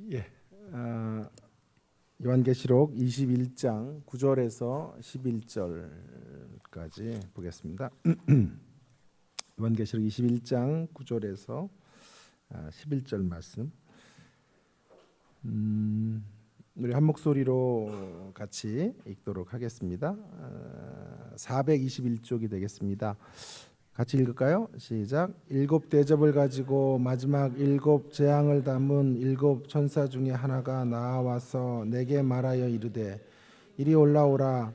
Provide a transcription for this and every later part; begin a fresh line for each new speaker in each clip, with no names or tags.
예. 요한계시록 21장 9절에서 11절까지 보겠습니다. 요한계시록 21장 9절에서 11절 말씀. 우리 한 목소리로 같이 읽도록 하겠습니다. 421쪽이 되겠습니다. 같이 읽을까요? 시작. 일곱 대접을 가지고 마지막 일곱 재앙을 담은 일곱 천사 중에 하나가 나와서 내게 말하여 이르되 이리 올라오라.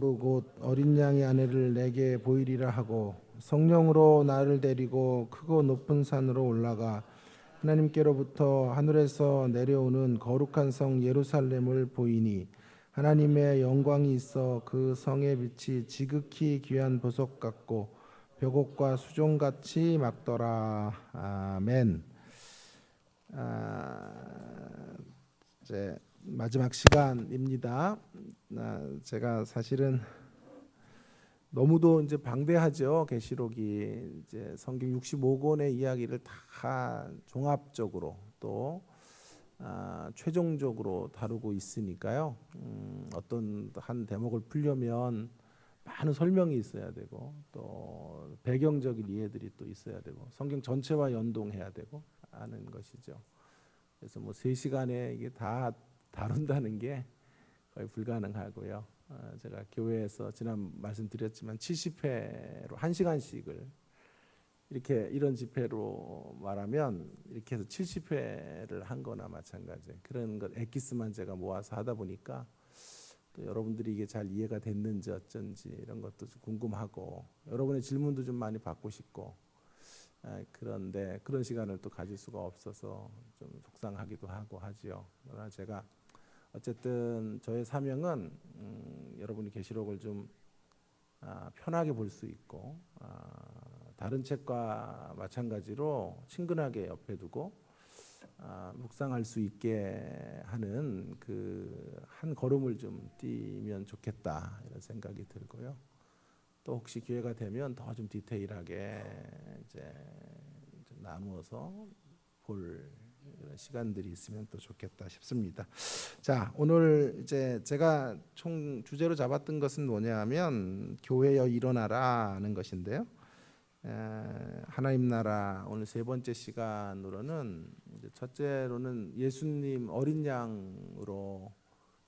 곧 어린 양의 아내를 내게 보이리라 하고 성령으로 나를 데리고 크고 높은 산으로 올라가 하나님께로부터 하늘에서 내려오는 거룩한 성 예루살렘을 보이니 하나님의 영광이 있어 그 성의 빛이 지극히 귀한 보석 같고 벽옥과 수종같이 막더라. 아멘. 이제 마지막 시간입니다. 제가 사실은 너무도 이제 방대하죠. 계시록이 이제 성경 65권의 이야기를 다 종합적으로 또 최종적으로 다루고 있으니까요. 어떤 한 대목을 풀려면 많은 설명이 있어야 되고 또 배경적인 이해들이 또 있어야 되고 성경 전체와 연동해야 되고 하는 것이죠. 그래서 뭐 3시간에 이게 다 다룬다는 게 거의 불가능하고요. 제가 교회에서 지난 말씀드렸지만 70회로 1시간씩을 이렇게 이런 집회로 말하면 이렇게 해서 70회를 한 거나 마찬가지. 그런 것 엑기스만 제가 모아서 하다 보니까 또 여러분들이 이게 잘 이해가 됐는지 어쩐지 이런 것도 좀 궁금하고 여러분의 질문도 좀 많이 받고 싶고 그런데 그런 시간을 또 가질 수가 없어서 좀 속상하기도 하고 하지요. 그러나 제가 어쨌든 저의 사명은 여러분이 계시록을 좀 편하게 볼 수 있고 다른 책과 마찬가지로 친근하게 옆에 두고 묵상할 수 있게 하는 그 한 걸음을 좀 뛰면 좋겠다 이런 생각이 들고요. 또 혹시 기회가 되면 더 좀 디테일하게 이제 좀 나누어서 볼 이런 시간들이 있으면 또 좋겠다 싶습니다. 자, 오늘 이제 제가 총 주제로 잡았던 것은 뭐냐면 교회여 일어나라는 것인데요. 하나님 나라 오늘 세 번째 시간으로는 이제 첫째로는 예수님 어린 양으로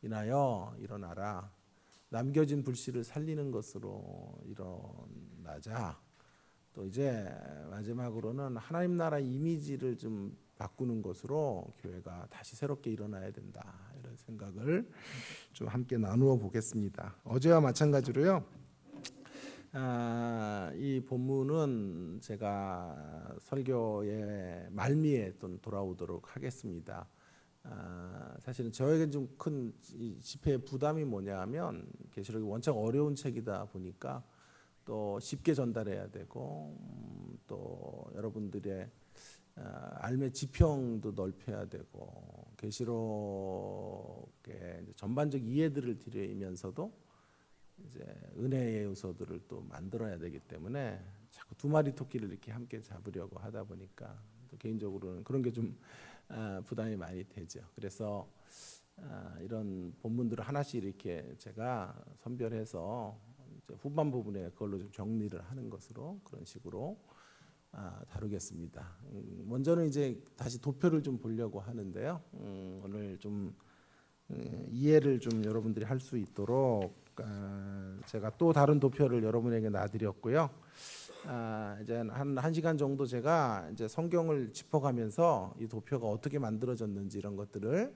인하여 일어나라. 남겨진 불씨를 살리는 것으로 일어나자. 또 이제 마지막으로는 하나님 나라 이미지를 좀 바꾸는 것으로 교회가 다시 새롭게 일어나야 된다. 이런 생각을 좀 함께 나누어 보겠습니다. 어제와 마찬가지로요. 이 본문은 제가 설교의 말미에 또 돌아오도록 하겠습니다. 사실은 저에게 좀 큰 집회의 부담이 뭐냐면 계시록이 원체 어려운 책이다 보니까 또 쉽게 전달해야 되고 또 여러분들의 삶의 지평도 넓혀야 되고 계시록의 전반적 이해들을 드리면서도 이제 은혜의 요소들을 또 만들어야 되기 때문에 자꾸 두 마리 토끼를 이렇게 함께 잡으려고 하다 보니까 또 개인적으로는 그런 게 좀 부담이 많이 되죠. 그래서 이런 본문들을 하나씩 이렇게 제가 선별해서 이제 후반 부분에 그걸로 좀 정리를 하는 것으로 그런 식으로 다루겠습니다. 먼저는 이제 다시 도표를 좀 보려고 하는데요. 오늘 좀 이해를 좀 여러분들이 할 수 있도록 제가 또 다른 도표를 여러분에게 놔드렸고요. 이제 한 시간 정도 제가 이제 성경을 짚어가면서 이 도표가 어떻게 만들어졌는지 이런 것들을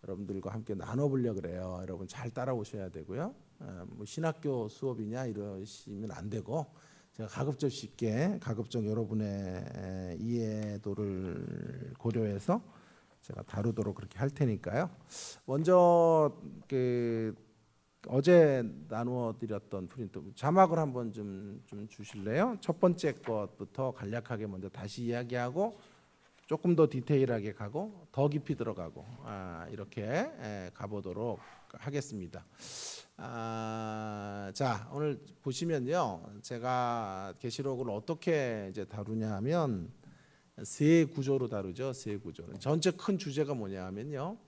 여러분들과 함께 나눠보려 그래요. 여러분 잘 따라오셔야 되고요. 뭐 신학교 수업이냐 이러시면 안 되고 제가 가급적 여러분의 이해도를 고려해서 제가 다루도록 그렇게 할 테니까요. 먼저 어제 나누어 드렸던 프린트 자막을 한번 좀 주실래요? 첫 번째 것부터 간략하게 먼저 다시 이야기하고 조금 더 디테일하게 가고 더 깊이 들어가고 이렇게 가보도록 하겠습니다. 자, 오늘 보시면요, 제가 계시록을 어떻게 이제 다루냐 하면 세 구조로 다루죠. 세 구조는 전체 큰 주제가 뭐냐 하면요.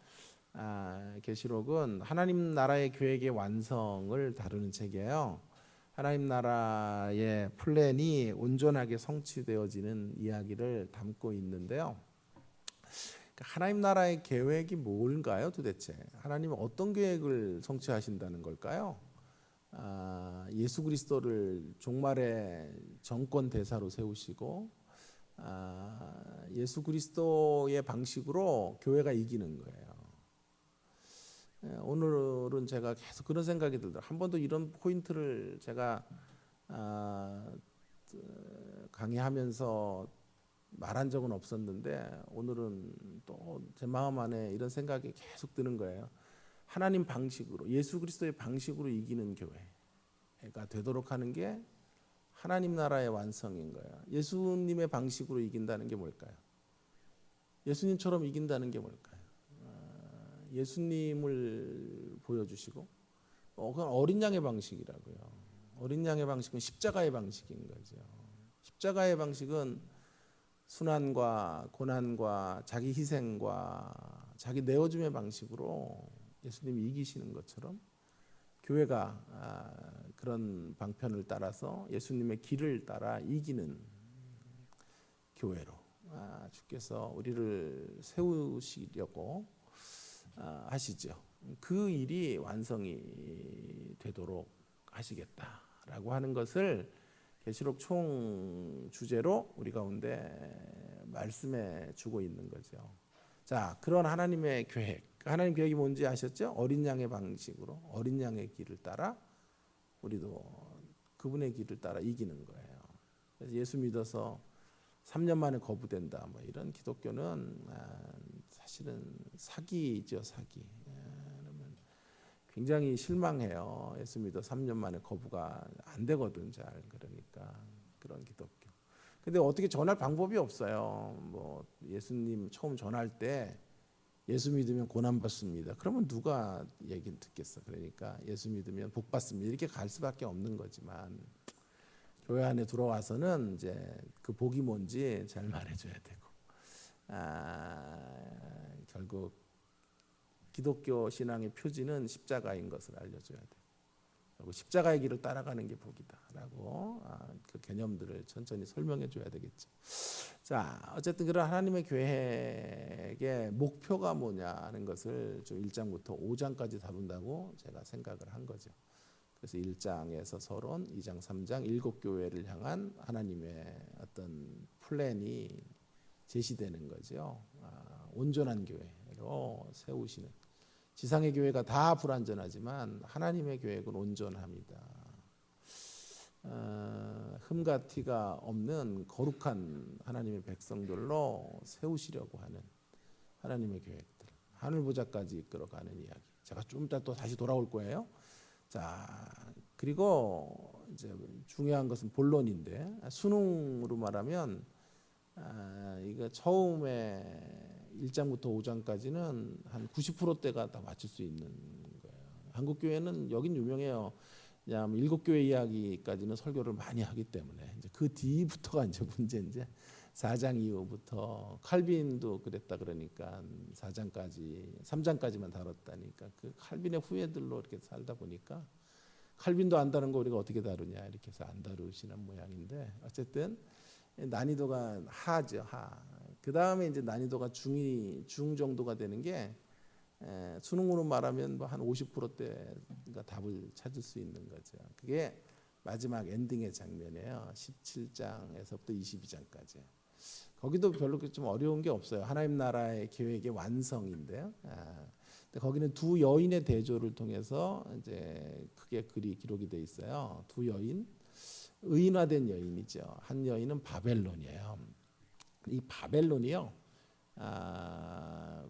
계시록은 하나님 나라의 계획의 완성을 다루는 책이에요. 하나님 나라의 플랜이 온전하게 성취되어지는 이야기를 담고 있는데요. 하나님 나라의 계획이 뭘까요, 도대체? 하나님은 어떤 계획을 성취하신다는 걸까요? 예수 그리스도를 종말의 정권 대사로 세우시고 예수 그리스도의 방식으로 교회가 이기는 거예요. 오늘은 제가 계속 그런 생각이 들더라고요. 한 번도 이런 포인트를 제가 강의하면서 말한 적은 없었는데 오늘은 또 제 마음 안에 이런 생각이 계속 드는 거예요. 하나님 방식으로, 예수 그리스도의 방식으로 이기는 교회가 되도록 하는 게 하나님 나라의 완성인 거예요. 예수님의 방식으로 이긴다는 게 뭘까요? 예수님처럼 이긴다는 게 뭘까요? 예수님을 보여주시고 그건 어린 양의 방식이라고요. 어린 양의 방식은 십자가의 방식인 거죠. 십자가의 방식은 순환과 고난과 자기 희생과 자기 내어줌의 방식으로 예수님이 이기시는 것처럼 교회가 그런 방편을 따라서 예수님의 길을 따라 이기는 교회로 주께서 우리를 세우시려고 하시죠. 그 일이 완성이 되도록 하시겠다라고 하는 것을 계시록 총 주제로 우리 가운데 말씀해 주고 있는 거죠. 자, 그런 하나님의 계획, 하나님 계획이 뭔지 아셨죠? 어린 양의 방식으로, 어린 양의 길을 따라 우리도 그분의 길을 따라 이기는 거예요. 그래서 예수 믿어서 3년 만에 거부된다, 뭐 이런 기독교는 사실은 사기죠, 사기. 그러면 굉장히 실망해요. 예수 믿어 3년 만에 거부가 안 되거든, 잘. 그러니까 그런 기독교. 근데 어떻게 전할 방법이 없어요. 뭐 예수님 처음 전할 때 예수 믿으면 고난 받습니다. 그러면 누가 얘기를 듣겠어? 그러니까 예수 믿으면 복 받습니다. 이렇게 갈 수밖에 없는 거지만 교회 안에 들어와서는 이제 그 복이 뭔지 잘 말해줘야 되고, 결국 기독교 신앙의 표지는 십자가인 것을 알려줘야 돼요. 그리고 십자가의 길을 따라가는 게 복이다라고 그 개념들을 천천히 설명해 줘야 되겠죠. 자, 어쨌든 그런 하나님의 계획의 목표가 뭐냐 하는 것을 좀 1장부터 5장까지 다룬다고 제가 생각을 한 거죠. 그래서 1장에서 서론, 2장, 3장 7교회를 향한 하나님의 어떤 플랜이 제시되는 거죠. 온전한 교회로 세우시는. 지상의 교회가 다 불완전하지만 하나님의 계획은 온전합니다. 흠과 티가 없는 거룩한 하나님의 백성들로 세우시려고 하는 하나님의 계획들, 하늘 보좌까지 이끌어가는 이야기. 제가 좀 이따 또 다시 돌아올 거예요. 자, 그리고 이제 중요한 것은 본론인데, 수능으로 말하면 이거 처음에 1장부터 5장까지는 한 90%대가 다 맞출 수 있는 거예요. 한국 교회는 여긴 유명해요. 왜냐하면 7교회 이야기까지는 설교를 많이 하기 때문에 이제 그 뒤부터가 이제 문제인데 4장 이후부터 칼빈도 그랬다 그러니까 4장까지 3장까지만 다뤘다니까 그 칼빈의 후예들로 이렇게 살다 보니까 칼빈도 안 다룬 거 우리가 어떻게 다루냐 이렇게 해서 안 다루시는 모양인데 어쨌든 난이도가 하죠, 하. 그 다음에 이제 난이도가 중 정도가 되는 게 수능으로 말하면 뭐 한 50%대가 답을 찾을 수 있는 거죠. 그게 마지막 엔딩의 장면이에요. 17장에서부터 22장까지. 거기도 별로 좀 어려운 게 없어요. 하나님 나라의 계획의 완성인데요. 근데 거기는 두 여인의 대조를 통해서 이제 크게 글이 기록이 돼 있어요. 두 여인, 의인화된 여인이죠. 한 여인은 바벨론이에요. 이 바벨론이요.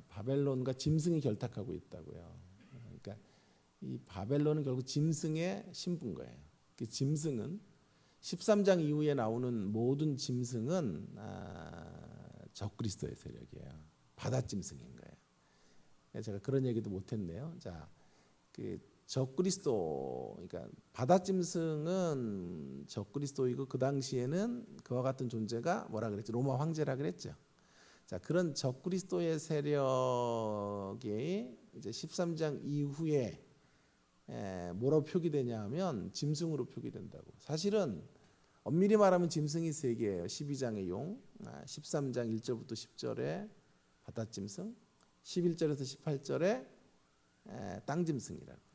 바벨론과 짐승이 결탁하고 있다고요. 그러니까 이 바벨론은 결국 짐승의 신부인 거예요. 그 짐승은 13장 이후에 나오는 모든 짐승은 적그리스도의 세력이에요. 바다 짐승인 거예요. 제가 그런 얘기도 못했네요. 자, 그 적그리스도, 그러니까 바다짐승은 적그리스도이고 그 당시에는 그와 같은 존재가 뭐라 그랬죠? 로마 황제라 그랬죠. 자, 그런 적그리스도의 세력이 이제 13장 이후에 뭐로 표기되냐 하면 짐승으로 표기된다고. 사실은 엄밀히 말하면 짐승이 세 개예요. 12장의 용, 13장 1절부터 10절에 바다짐승, 11절에서 18절에 땅짐승이라고.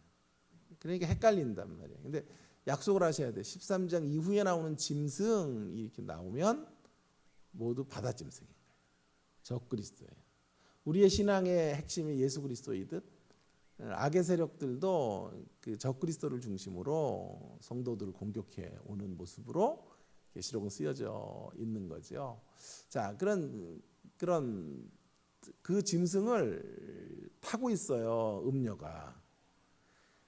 그러니까 헷갈린단 말이에요. 근데 약속을 하셔야 돼요. 13장 이후에 나오는 짐승이 이렇게 나오면 모두 바다짐승이에요. 적그리스도예요. 우리의 신앙의 핵심이 예수 그리스도이듯 악의 세력들도 그 적그리스도를 중심으로 성도들을 공격해 오는 모습으로 계시록은 쓰여져 있는 거죠. 자, 그런 그 짐승을 타고 있어요. 음녀가.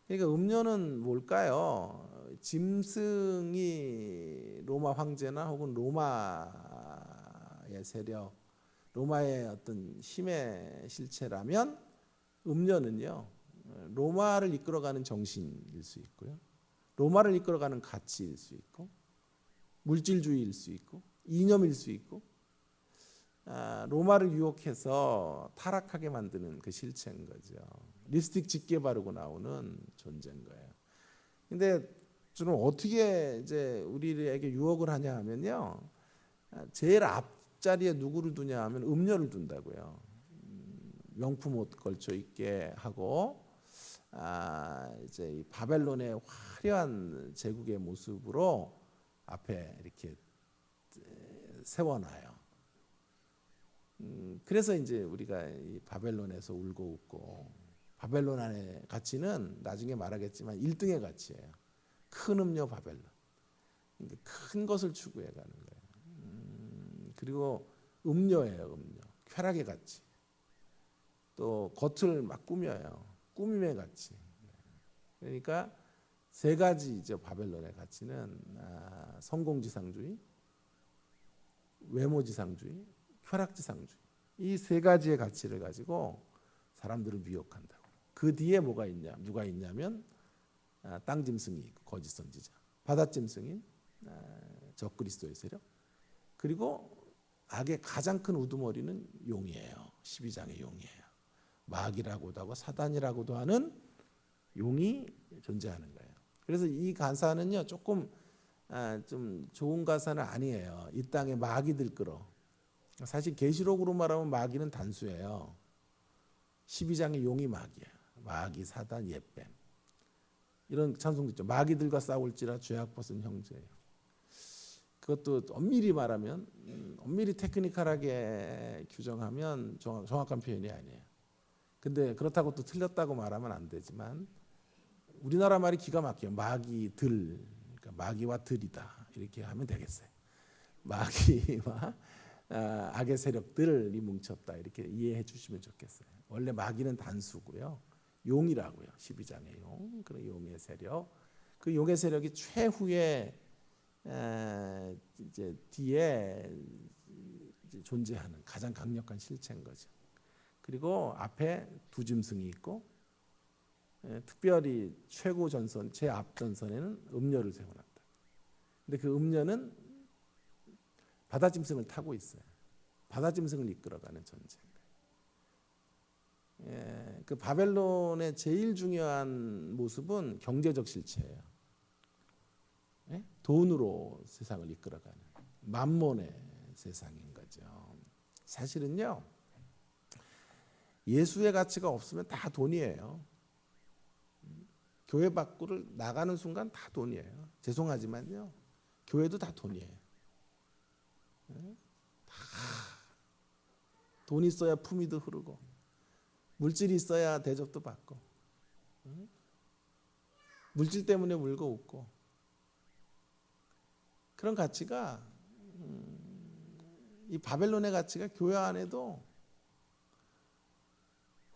그러니까 음녀는 뭘까요? 짐승이 로마 황제나 혹은 로마의 세력, 로마의 어떤 힘의 실체라면 음녀는요, 로마를 이끌어가는 정신일 수 있고요, 로마를 이끌어가는 가치일 수 있고, 물질주의일 수 있고, 이념일 수 있고, 로마를 유혹해서 타락하게 만드는 그 실체인 거죠. 립스틱 짙게 바르고 나오는 존재인 거예요. 근데 저는 어떻게 이제 우리에게 유혹을 하냐 하면요, 제일 앞자리에 누구를 두냐 하면 음녀를 둔다고요. 명품 옷 걸쳐 입게 하고, 이제 이 바벨론의 화려한 제국의 모습으로 앞에 이렇게 세워놔요. 그래서 이제 우리가 이 바벨론에서 울고 웃고, 바벨론 안의 가치는 나중에 말하겠지만 1등의 가치예요. 큰 음료 바벨론. 그러니까 큰 것을 추구해 가는 거예요. 그리고 음료예요, 음료. 쾌락의 가치. 또 겉을 막 꾸며요. 꾸밈의 가치. 그러니까 세 가지죠. 바벨론의 가치는 성공지상주의, 외모지상주의, 쾌락지상주의. 이 세 가지의 가치를 가지고 사람들을 미혹한다고. 그 뒤에 뭐가 있냐? 누가 있냐면 땅짐승이 있고 거짓 선지자, 바다짐승인 적그리스도의 세력, 그리고 악의 가장 큰 우두머리는 용이에요. 12장의 용이에요. 마귀라고도 하고 사단이라고도 하는 용이 존재하는 거예요. 그래서 이 가사는요, 조금 좀 좋은 가사는 아니에요. 이 땅에 마귀들 끌어. 사실 계시록으로 말하면 마귀는 단수예요. 12장의 용이 마귀야. 마귀, 사단, 옛뱀. 이런 찬송도 있죠. 마귀들과 싸울지라 죄악 벗은 형제예요. 그것도 엄밀히 말하면, 엄밀히 테크니컬하게 규정하면 정확한 표현이 아니에요. 근데 그렇다고 또 틀렸다고 말하면 안 되지만, 우리나라 말이 기가 막혀요. 마귀들, 그러니까 마귀와 들이다, 이렇게 하면 되겠어요. 마귀와 악의 세력들이 뭉쳤다, 이렇게 이해해 주시면 좋겠어요. 원래 마귀는 단수고요, 용이라고요. 12장의 용, 그런 용의 세력. 그 용의 세력이 최후의 이제 뒤에 이제 존재하는 가장 강력한 실체인 거죠. 그리고 앞에 두 짐승이 있고, 특별히 최고 전선, 제앞 전선에는 음녀를 세워놨다. 근데 그 음녀는 바다짐승을 타고 있어요. 바다짐승을 이끌어가는 존재인 거예요. 그 바벨론의 제일 중요한 모습은 경제적 실체예요. 돈으로 세상을 이끌어가는 만몬의 세상인 거죠. 사실은요, 예수의 가치가 없으면 다 돈이에요. 교회 밖으로 나가는 순간 다 돈이에요. 죄송하지만요, 교회도 다 돈이에요. 다 돈 있어야 품위도 흐르고, 물질이 있어야 대접도 받고, 물질 때문에 울고 웃고, 그런 가치가, 이 바벨론의 가치가 교회 안에도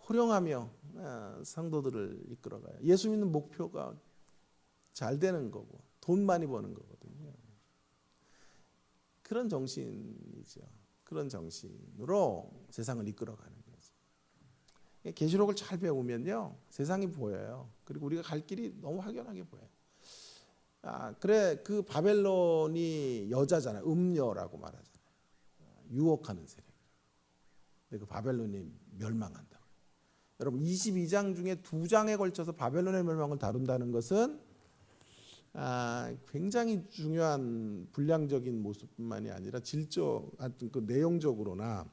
호령하며 성도들을 이끌어가요. 예수 믿는 목표가 잘 되는 거고 돈 많이 버는 거거든요. 그런 정신이죠. 그런 정신으로 세상을 이끌어가는 거죠. 계시록을 잘 배우면요 세상이 보여요. 그리고 우리가 갈 길이 너무 확연하게 보여요. 그래 그 바벨론이 여자잖아요. 음녀라고 말하잖아요. 유혹하는 세력. 근데 그 바벨론이 멸망한다. 여러분 22장 중에 2장에 걸쳐서 바벨론의 멸망을 다룬다는 것은 굉장히 중요한 분량적인 모습뿐만이 아니라 질적, 그 내용적으로나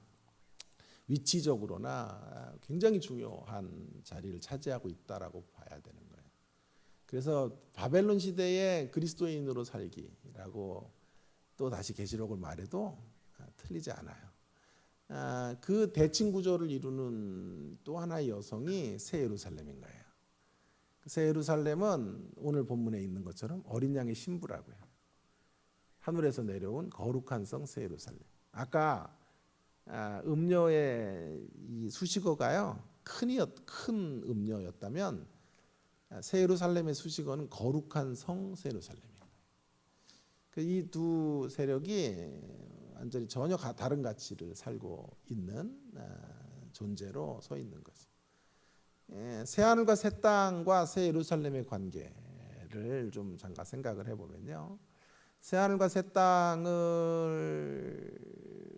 위치적으로나 굉장히 중요한 자리를 차지하고 있다라고 봐야 되는 거예요. 그래서 바벨론 시대의 그리스도인으로 살기라고 또 다시 계시록을 말해도 틀리지 않아요. 그 대칭 구조를 이루는 또 하나의 여성이 새 예루살렘인 거예요. 새 예루살렘은 오늘 본문에 있는 것처럼 어린 양의 신부라고요. 하늘에서 내려온 거룩한 성 새 예루살렘. 아까 음녀의 이 수식어가요 큰 음녀였다면 새 예루살렘의 수식어는 거룩한 성 새 예루살렘입니다. 이 두 세력이 완전히 전혀 다른 가치를 살고 있는 존재로 서 있는 거죠. 새 하늘과 새 땅과 새 예루살렘의 관계를 좀 잠깐 생각을 해보면요. 새 하늘과 새 땅을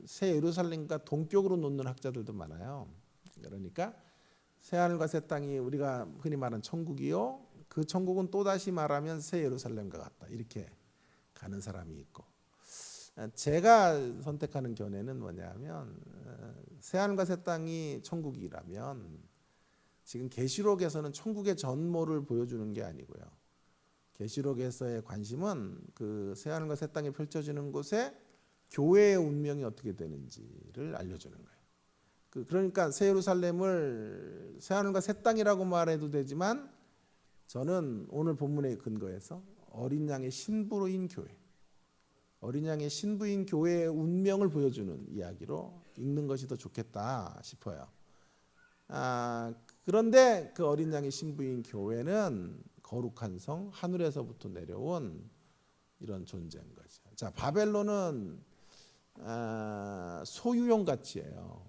새 예루살렘과 동격으로 놓는 학자들도 많아요. 그러니까 새 하늘과 새 땅이 우리가 흔히 말하는 천국이요. 그 천국은 또다시 말하면 새 예루살렘과 같다. 이렇게 가는 사람이 있고 제가 선택하는 견해는 뭐냐면 새 하늘과 새 땅이 천국이라면 지금 계시록에서는 천국의 전모를 보여주는 게 아니고요. 계시록에서의 관심은 그 새 하늘과 새 땅이 펼쳐지는 곳에 교회의 운명이 어떻게 되는지를 알려주는 거예요. 그러니까 새 예루살렘을 새 하늘과 새 땅이라고 말해도 되지만 저는 오늘 본문의 근거에서 어린 양의 신부인 교회, 어린 양의 신부인 교회의 운명을 보여주는 이야기로 읽는 것이 더 좋겠다 싶어요. 그런데 그 어린 양의 신부인 교회는 거룩한 성, 하늘에서부터 내려온 이런 존재인 거죠. 자, 바벨론은 소유용 가치예요.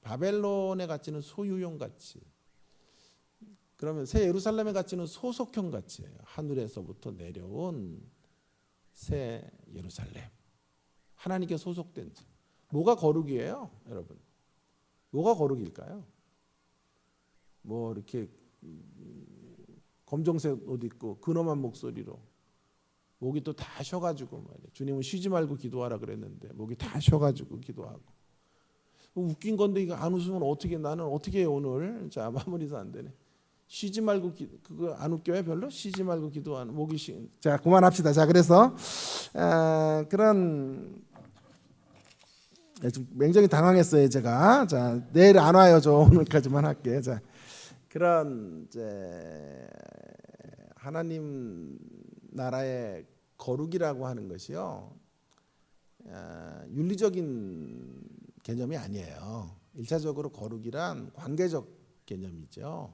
바벨론의 가치는 소유용 가치. 그러면 새 예루살렘의 가치는 소속형 가치예요. 하늘에서부터 내려온 새 예루살렘. 하나님께 소속된 자. 뭐가 거룩이에요, 여러분? 뭐가 거룩일까요? 뭐 이렇게 검정색 옷 입고 근엄한 목소리로 목이 또 다 쉬어가지고 말이야. 주님은 쉬지 말고 기도하라 그랬는데 목이 다 쉬어가지고 기도하고. 웃긴 건데 이거 안 웃으면 어떻게 나는 어떻게 해 오늘? 자 마무리도 안 되네. 쉬지 말고 그거 안 웃겨요 별로? 쉬지 말고 기도하는 목이 쉬. 자 그만합시다. 자 그래서 그런 좀 굉장히 당황했어요 제가. 자 내일 안 와요 저 오늘까지만 할게. 자 그런 이제 하나님 나라의 거룩이라고 하는 것이요 윤리적인 개념이 아니에요. 1차적으로 거룩이란 관계적 개념이죠.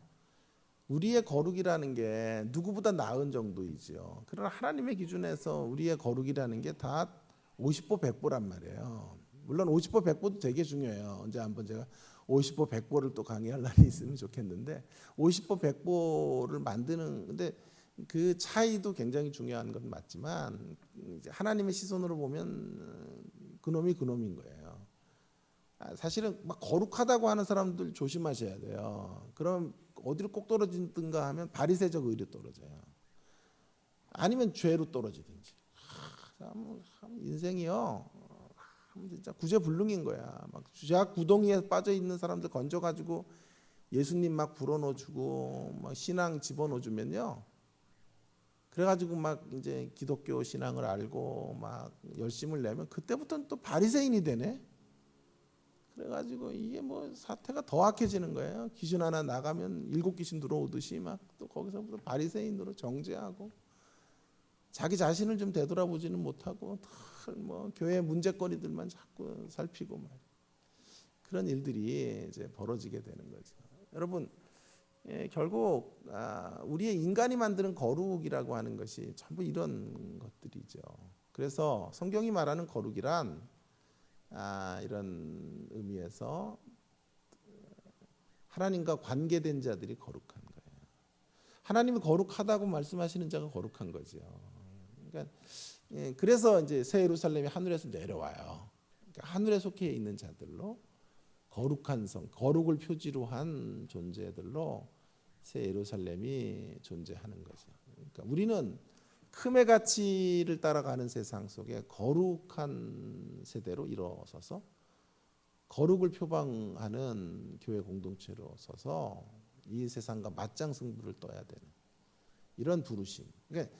우리의 거룩이라는 게 누구보다 나은 정도이죠. 그러나 하나님의 기준에서 우리의 거룩이라는 게 다 50보 100보란 말이에요. 물론 50보 100보도 되게 중요해요. 언제 한번 제가 50보 100보를 또 강의할 날이 있으면 좋겠는데 50보 100보를 만드는 근데 그 차이도 굉장히 중요한 건 맞지만 하나님의 시선으로 보면 그놈이 그놈인 거예요. 사실은 막 거룩하다고 하는 사람들 조심하셔야 돼요. 그럼 어디로 꼭 떨어지든가 하면 바리새적 의로 떨어져요. 아니면 죄로 떨어지든지. 인생이요. 진짜 구제불능인 거야. 막 죄악 구덩이에 빠져 있는 사람들 건져가지고 예수님 막 불어넣어주고 막 신앙 집어넣어주면요. 그래가지고 막 이제 기독교 신앙을 알고 막 열심을 내면 그때부터는 또 바리새인이 되네. 그래가지고 이게 뭐 사태가 더 악해지는 거예요. 귀신 하나 나가면 7 귀신 들어오듯이 막 또 거기서부터 바리새인으로 정죄하고 자기 자신을 좀 되돌아보지는 못하고 뭐 교회 문제거리들만 자꾸 살피고 말 그런 일들이 이제 벌어지게 되는 거죠. 여러분 결국 우리의 인간이 만드는 거룩이라고 하는 것이 전부 이런 것들이죠. 그래서 성경이 말하는 거룩이란 이런 의미에서 하나님과 관계된 자들이 거룩한 거예요. 하나님이 거룩하다고 말씀하시는 자가 거룩한 거죠. 그러니까 그래서 이제 새 예루살렘이 하늘에서 내려와요. 그러니까 하늘에 속해 있는 자들로 거룩한 성, 거룩을 표지로 한 존재들로 새 예루살렘이 존재하는 거죠. 그러니까 우리는 큼의 가치를 따라가는 세상 속에 거룩한 세대로 일어서서 거룩을 표방하는 교회 공동체로 서서 이 세상과 맞짱 승부를 떠야 되는 이런 부르심. 그러니까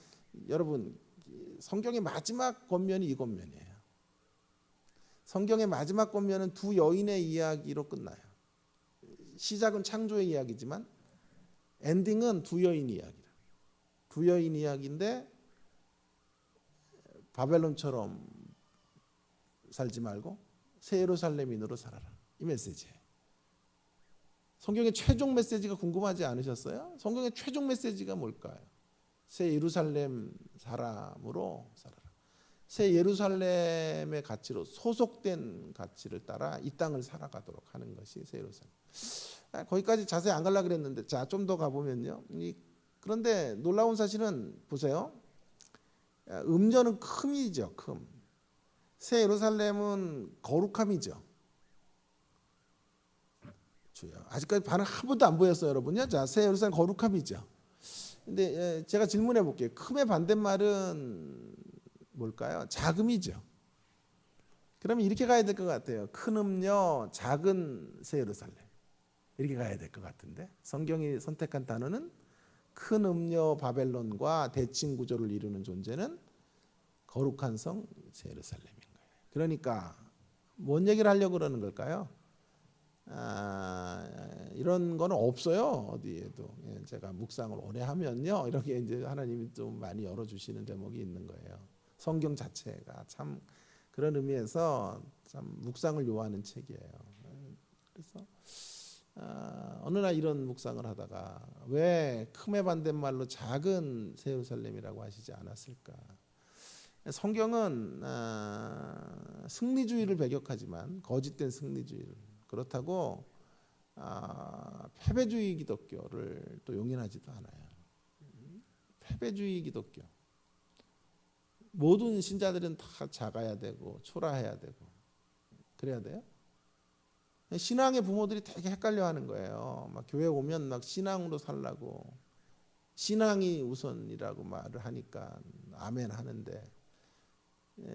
여러분 성경의 마지막 권면이 이 권면이에요. 성경의 마지막 권면은 두 여인의 이야기로 끝나요. 시작은 창조의 이야기지만 엔딩은 두 여인 이야기라. 두 여인 이야기인데 바벨론처럼 살지 말고 새 예루살렘인으로 살아라. 이 메시지예요. 성경의 최종 메시지가 궁금하지 않으셨어요? 성경의 최종 메시지가 뭘까요? 새 예루살렘 사람으로 살아라. 새 예루살렘의 가치로 소속된 가치를 따라 이 땅을 살아가도록 하는 것이 새 예루살렘. 거기까지 자세히 안 가려고 그랬는데 자, 좀 더 가보면요. 그런데 놀라운 사실은 보세요. 음녀는 큼이죠. 큼. 새 예루살렘은 거룩함이죠. 주여. 아직까지 반응 한 번도 안 보였어요, 여러분요. 자, 새 예루살렘 거룩함이죠. 근데 제가 질문해 볼게요. 큼의 반대말은 뭘까요? 자금이죠. 그러면 이렇게 가야 될 것 같아요. 큰 음녀, 작은 새 예루살렘. 이렇게 가야 될 것 같은데 성경이 선택한 단어는 큰 음녀 바벨론과 대칭 구조를 이루는 존재는 거룩한 성 새 예루살렘인 거예요. 그러니까 뭔 얘기를 하려고 그러는 걸까요? 이런 거는 없어요. 어디에도. 제가 묵상을 오래 하면요. 이렇게 이제 하나님이 좀 많이 열어주시는 대목이 있는 거예요. 성경 자체가 참 그런 의미에서 참 묵상을 요하는 책이에요. 그래서 어느 날 이런 묵상을 하다가 왜 큼의 반대말로 작은 새 예루살렘이라고 하시지 않았을까? 성경은 승리주의를 배격하지만 거짓된 승리주의를 그렇다고 패배주의 기독교를 또 용인하지도 않아요. 패배주의 기독교. 모든 신자들은 다 작아야 되고 초라해야 되고 그래야 돼요? 신앙의 부모들이 되게 헷갈려하는 거예요. 막 교회 오면 막 신앙으로 살라고 신앙이 우선이라고 말을 하니까 아멘 하는데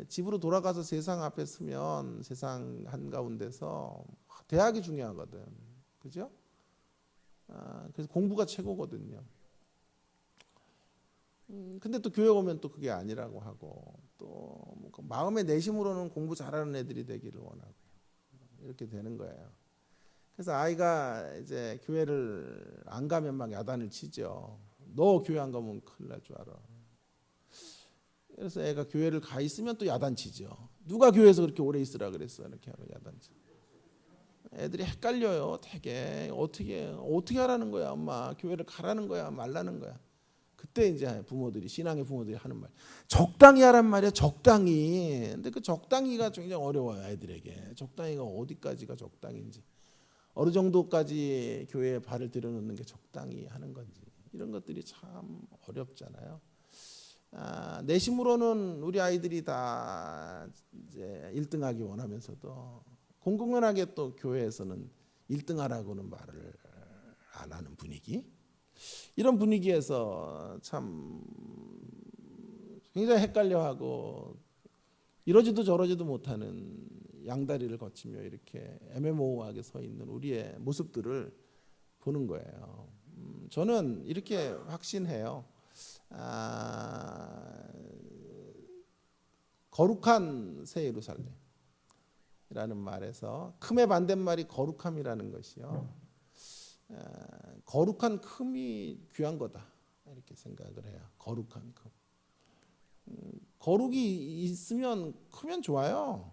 집으로 돌아가서 세상 앞에 서면 세상 한가운데서 대학이 중요하거든. 그죠? 그래서 공부가 최고거든요. 근데 또 교회 오면 또 그게 아니라고 하고 또 마음의 내심으로는 공부 잘하는 애들이 되기를 원하고 이렇게 되는 거예요. 그래서 아이가 이제 교회를 안 가면 막 야단을 치죠. 너 교회 안 가면 큰일 날 줄 알아. 그래서 애가 교회를 가 있으면 또 야단치죠. 누가 교회에서 그렇게 오래 있으라 그랬어? 이렇게 하고 야단치. 애들이 헷갈려요. 되게 어떻게 하라는 거야, 엄마? 교회를 가라는 거야, 말라는 거야. 그때 이제 부모들이 신앙의 부모들이 하는 말, 적당히 하란 말이야, 적당히. 근데 그 적당히가 굉장히 어려워요, 아이들에게. 적당히가 어디까지가 적당인지, 어느 정도까지 교회에 발을 들여놓는 게 적당히 하는 건지 이런 것들이 참 어렵잖아요. 내심으로는 우리 아이들이 다 이제 1등하기 원하면서도 공공연하게 또 교회에서는 1등하라고는 말을 안 하는 분위기. 이런 분위기에서 참 굉장히 헷갈려하고 이러지도 저러지도 못하는 양다리를 거치며 이렇게 애매모호하게 서 있는 우리의 모습들을 보는 거예요. 저는 이렇게 확신해요. 거룩한 새 예루살렘이라는 말에서 큼의 반대말이 거룩함이라는 것이요. 거룩한 큼이 귀한 거다 이렇게 생각을 해요. 거룩한 큼. 거룩이 있으면 크면 좋아요.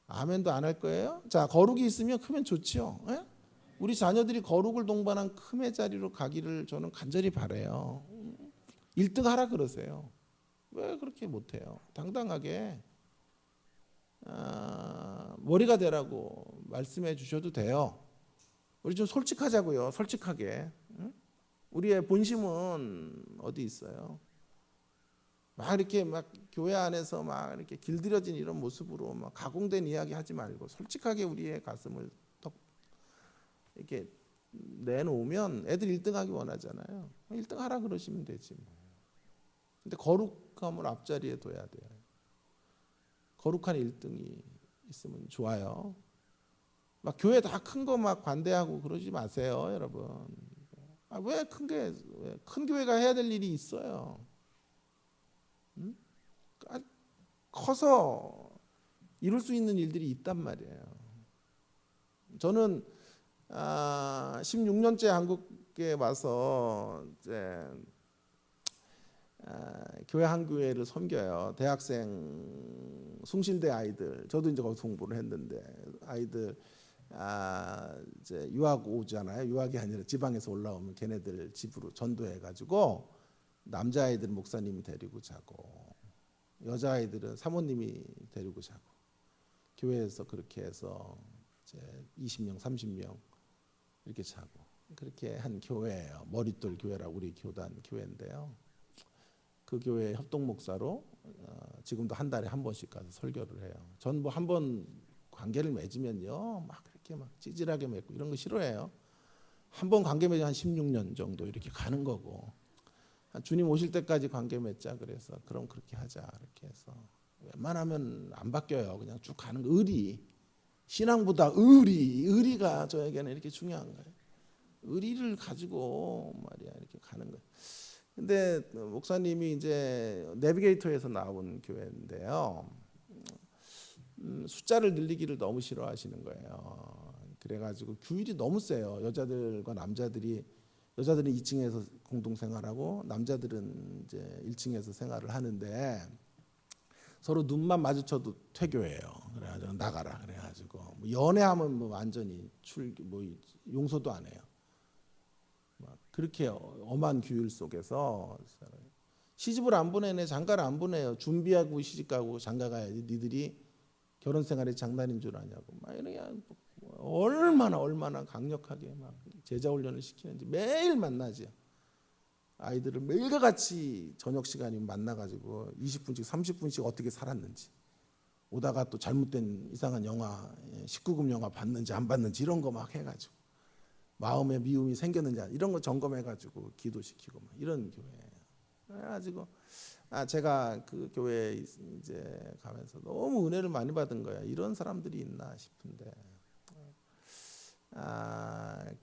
아멘도 안 할 거예요? 자, 거룩이 있으면 크면 좋죠. 예? 우리 자녀들이 거룩을 동반한 큼의 자리로 가기를 저는 간절히 바라요. 1등 하라 그러세요. 왜 그렇게 못해요? 당당하게 머리가 되라고 말씀해 주셔도 돼요. 우리 좀 솔직하자고요. 솔직하게. 응? 우리의 본심은 어디 있어요? 막 이렇게 막 교회 안에서 막 이렇게 길들여진 이런 모습으로 막 가공된 이야기 하지 말고 솔직하게 우리의 가슴을 턱 이렇게 내놓으면 애들 1등 하기 원하잖아요. 1등 하라 그러시면 되지 뭐. 근데 거룩함을 앞자리에 둬야 돼요. 거룩한 1등이 있으면 좋아요. 막 교회 다 큰 거 막 관대하고 그러지 마세요, 여러분. 왜 큰 교회가 해야 될 일이 있어요? 응? 커서 이룰 수 있는 일들이 있단 말이에요. 저는 16년째 한국에 와서 이제 교회 한 교회를 섬겨요. 대학생 숭실대 아이들, 저도 이제 거기서 공부를 했는데 아이들 이제 유학 오잖아요. 유학이 아니라 지방에서 올라오면 걔네들 집으로 전도해가지고 남자아이들 목사님이 데리고 자고 여자아이들은 사모님이 데리고 자고 교회에서 그렇게 해서 이제 20명, 30명 이렇게 자고 그렇게 한 교회예요. 머릿돌 교회라고 우리 교단 교회인데요. 그 교회 협동 목사로 지금도 한 달에 한 번씩 가서 설교를 해요. 전 뭐 한 번 관계를 맺으면요, 막 그렇게 막 찌질하게 맺고 이런 거 싫어해요. 한 번 관계 맺으면 한 16년 정도 이렇게 가는 거고, 주님 오실 때까지 관계 맺자 그래서 그럼 그렇게 하자 이렇게 해서 웬만하면 안 바뀌어요. 그냥 쭉 가는 거. 신앙보다 의리가 저에게는 이렇게 중요한 거예요. 의리를 가지고 말이야 이렇게 가는 거예요. 근데 목사님이 이제 내비게이터에서 나온 교회인데요. 숫자를 늘리기를 너무 싫어하시는 거예요. 그래가지고 규율이 너무 세요. 여자들과 남자들이 여자들은 2층에서 공동 생활하고 남자들은 이제 1층에서 생활을 하는데 서로 눈만 마주쳐도 퇴교해요. 그래가지고 나가라 그래가지고 뭐 연애하면 뭐 완전히 뭐 용서도 안 해요. 막 그렇게 엄한 규율 속에서 시집을 안 보내네, 장가를 안 보내요. 준비하고 시집 가고 장가 가야지. 니들이 결혼 생활이 장난인 줄 아냐고. 막 이런 얼마나 강력하게 막 제자 훈련을 시키는지 매일 만나죠. 아이들을 매일과 같이 저녁 시간이면 만나가지고 20분씩 30분씩 어떻게 살았는지, 오다가 또 잘못된 이상한 영화 19금 영화 봤는지 안 봤는지 이런 거 막 해가지고 마음에 미움이 생겼는지 이런 거 점검해가지고 기도시키고 막 이런 교회예요. 그래가지고 제가 그 교회에 이제 가면서 너무 은혜를 많이 받은 거야. 이런 사람들이 있나 싶은데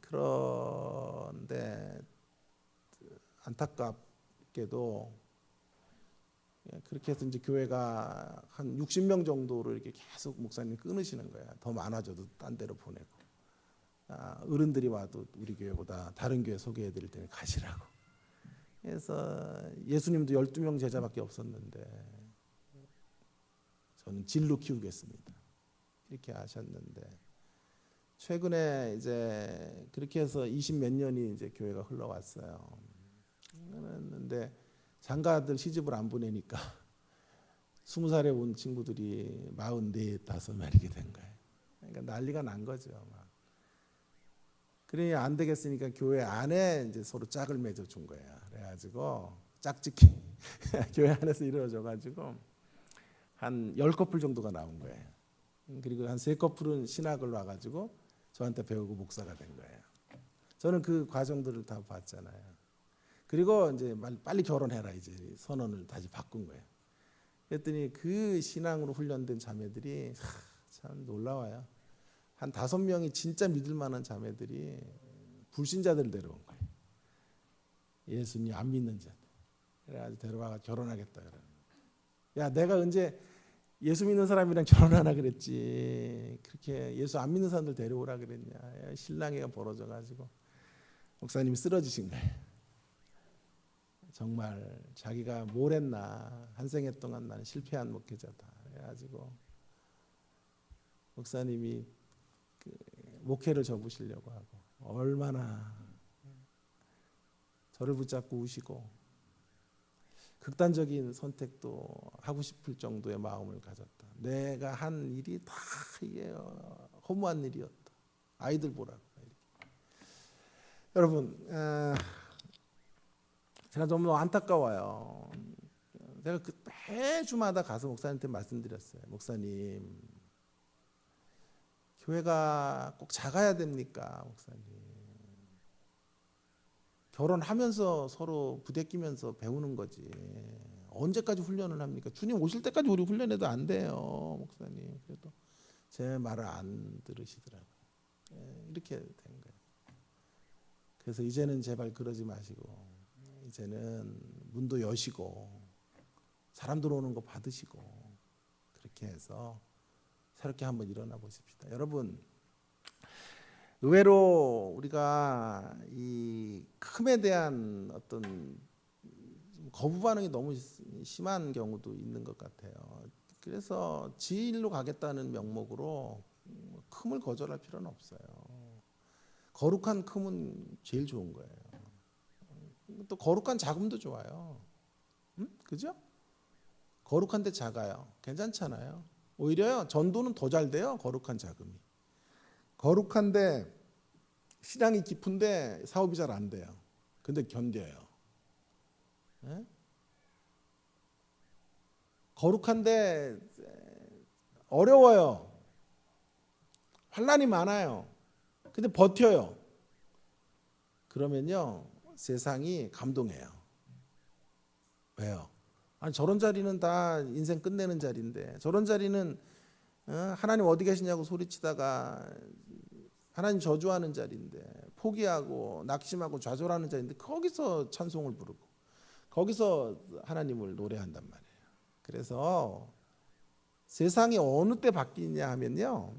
그런데 안타깝게도 그렇게 해서 이제 교회가 한 60명 정도로 이렇게 계속 목사님 끊으시는 거야. 더 많아져도 딴 데로 보내고 어른들이 와도 우리 교회보다 다른 교회 소개해드릴 때는 가시라고. 그래서 예수님도 12명 제자밖에 없었는데 저는 진로 키우겠습니다 이렇게 하셨는데, 최근에 이제 그렇게 해서 20몇 년이 이제 교회가 흘러왔어요. 그랬는데 장가들 시집을 안 보내니까 20살에 온 친구들이 44, 5 이렇게 된 거예요. 그러니까 난리가 난 거죠. 막. 그러니 안 되겠으니까 교회 안에 이제 서로 짝을 맺어준 거야. 그래가지고 짝짓기 교회 안에서 이루어져가지고 한 10커플 정도가 나온 거예요. 그리고 한 3커플은 신학을 와가지고 저한테 배우고 목사가 된 거예요. 저는 그 과정들을 다 봤잖아요. 그리고 이제 빨리 결혼해라 이제 선언을 다시 바꾼 거예요. 그랬더니 그 신앙으로 훈련된 자매들이 참 놀라워요. 한 5명이 진짜 믿을 만한 자매들이 불신자들 데려온 거예요. 예수님 안 믿는 자들. 그래가지고 데려와서 결혼하겠다 그러는 거예요. 야, 내가 언제 예수 믿는 사람이랑 결혼하나 그랬지. 그렇게 예수 안 믿는 사람들 데려오라 그랬냐. 신랑이가 벌어져가지고 목사님이 쓰러지신 거예요. 정말 자기가 뭘 했나, 한 생애 동안 나는 실패한 목회자다. 그래가지고 목사님이 목회를 접으시려고 하고 얼마나 저를 붙잡고 우시고 극단적인 선택도 하고 싶을 정도의 마음을 가졌다. 내가 한 일이 다 이게 허무한 일이었다. 아이들 보라고. 여러분, 제가 너무 안타까워요. 제가 매주마다 가서 목사님한테 말씀드렸어요. 목사님, 교회가 꼭 작아야 됩니까, 목사님? 결혼하면서 서로 부대끼면서 배우는 거지. 언제까지 훈련을 합니까? 주님 오실 때까지 우리 훈련해도 안 돼요, 목사님. 그래도 제 말을 안 들으시더라고요. 이렇게 된 거예요. 그래서 이제는 제발 그러지 마시고, 이제는 문도 여시고 사람 들어오는 거 받으시고, 그렇게 해서 새롭게 한번 일어나 보십시다. 여러분, 의외로 우리가 이 큼에 대한 어떤 거부 반응이 너무 심한 경우도 있는 것 같아요. 그래서 지일로 가겠다는 명목으로 큼을 거절할 필요는 없어요. 거룩한 큼은 제일 좋은 거예요. 또 거룩한 자금도 좋아요. 그죠? 거룩한데 작아요. 괜찮잖아요. 오히려요, 전도는 더 잘 돼요. 거룩한 자금이. 거룩한데 신앙이 깊은데 사업이 잘 안 돼요. 근데 견뎌요. 예? 거룩한데 어려워요. 환난이 많아요. 근데 버텨요. 그러면요, 세상이 감동해요. 왜요? 아니, 저런 자리는 다 인생 끝내는 자리인데, 저런 자리는 하나님 어디 계시냐고 소리치다가 하나님 저주하는 자리인데, 포기하고 낙심하고 좌절하는 자리인데, 거기서 찬송을 부르고 거기서 하나님을 노래한단 말이에요. 그래서 세상이 어느 때 바뀌냐 하면요,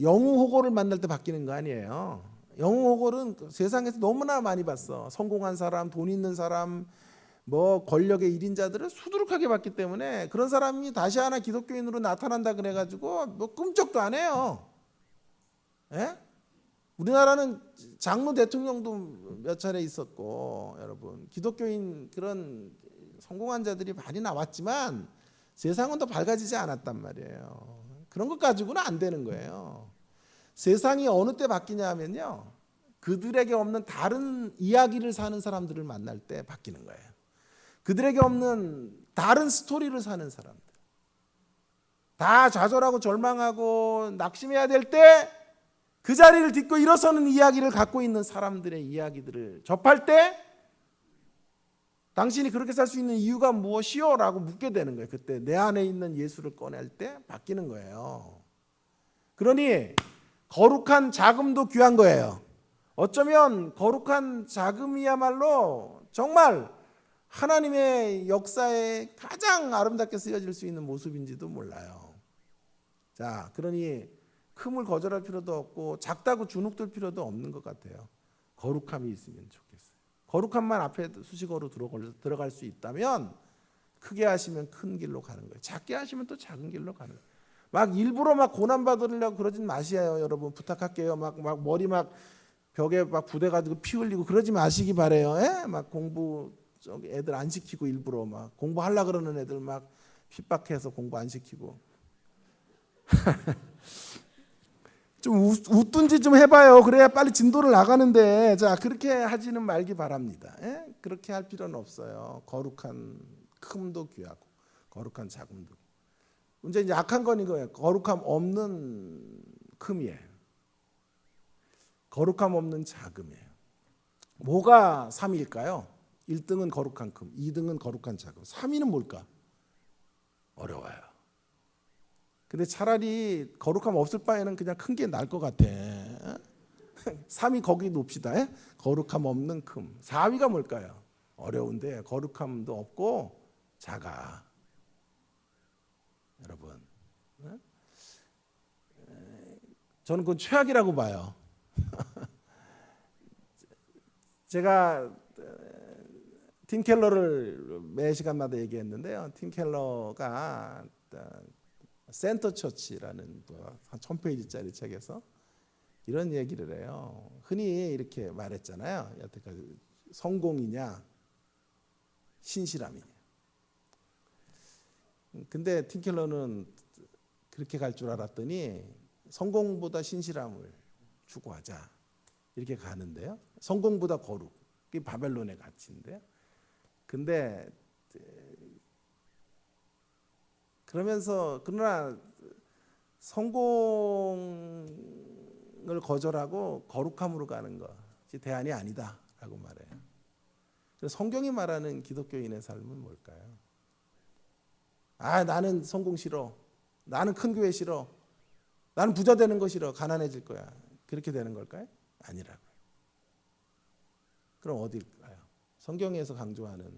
영우호고를 만날 때 바뀌는 거 아니에요. 영우호고는 세상에서 너무나 많이 봤어. 성공한 사람, 돈 있는 사람, 뭐 권력의 일인자들을 수두룩하게 봤기 때문에 그런 사람이 다시 하나 기독교인으로 나타난다 그래가지고 뭐 꿈쩍도 안 해요. 예? 우리나라는 장로 대통령도 몇 차례 있었고, 여러분, 기독교인 그런 성공한 자들이 많이 나왔지만 세상은 더 밝아지지 않았단 말이에요. 그런 것 가지고는 안 되는 거예요. 세상이 어느 때 바뀌냐 하면요, 그들에게 없는 다른 이야기를 사는 사람들을 만날 때 바뀌는 거예요. 그들에게 없는 다른 스토리를 사는 사람들, 다 좌절하고 절망하고 낙심해야 될 때 그 자리를 딛고 일어서는 이야기를 갖고 있는 사람들의 이야기들을 접할 때, 당신이 그렇게 살 수 있는 이유가 무엇이요? 라고 묻게 되는 거예요. 그때 내 안에 있는 예수를 꺼낼 때 바뀌는 거예요. 그러니 거룩한 자금도 귀한 거예요. 어쩌면 거룩한 자금이야말로 정말 하나님의 역사에 가장 아름답게 쓰여질 수 있는 모습인지도 몰라요. 자, 그러니 큼을 거절할 필요도 없고 작다고 주눅들 필요도 없는 것 같아요. 거룩함이 있으면 좋겠어요. 거룩함만 앞에 수식어로 들어갈 수 있다면 크게 하시면 큰 길로 가는 거예요. 작게 하시면 또 작은 길로 가는 거예요. 막 일부러 막 고난 받으려고 그러진 마시에요, 여러분. 부탁할게요. 막 머리 막 벽에 막 부대가지고 피 흘리고 그러지 마시기 바래요. 예? 막 공부 저기 애들 안 시키고 일부러 막 공부하려 그러는 애들 막 핍박해서 공부 안 시키고. 좀 웃든지 좀 해봐요. 그래야 빨리 진도를 나가는데, 자, 그렇게 하지는 말기 바랍니다. 예? 그렇게 할 필요는 없어요. 거룩한 큼도 귀하고 거룩한 자금도. 문제 이제 약한 건 이거예요. 거룩함 없는 큼이에요. 거룩함 없는 자금이에요. 뭐가 3위일까요? 1등은 거룩한 큼, 2등은 거룩한 자금, 3위는 뭘까? 어려워요. 근데 차라리 거룩함 없을 바에는 그냥 큰 게 나을 것 같아. 3위 거기 놓읍시다. 거룩함 없는 큼. 4위가 뭘까요? 어려운데 거룩함도 없고 작아. 여러분, 저는 그건 최악이라고 봐요. 제가 팀 켈러를 매 시간마다 얘기했는데요. 팀 켈러가 센터 처치라는 한 1000페이지짜리 책에서 이런 얘기를 해요. 흔히 이렇게 말했잖아요. 여태까지 성공이냐 신실함이냐. 근데 팀 켈러는 그렇게 갈 줄 알았더니 성공보다 신실함을 추구하자. 이렇게 가는데요. 성공보다 거룩. 그게 바벨론의 가치인데요. 근데 그러나 성공을 거절하고 거룩함으로 가는 것이 대안이 아니다라고 말해요. 그래서 성경이 말하는 기독교인의 삶은 뭘까요? 나는 성공 싫어. 나는 큰 교회 싫어. 나는 부자 되는 거 싫어. 가난해질 거야. 그렇게 되는 걸까요? 아니라고요. 그럼 어딜까요? 성경에서 강조하는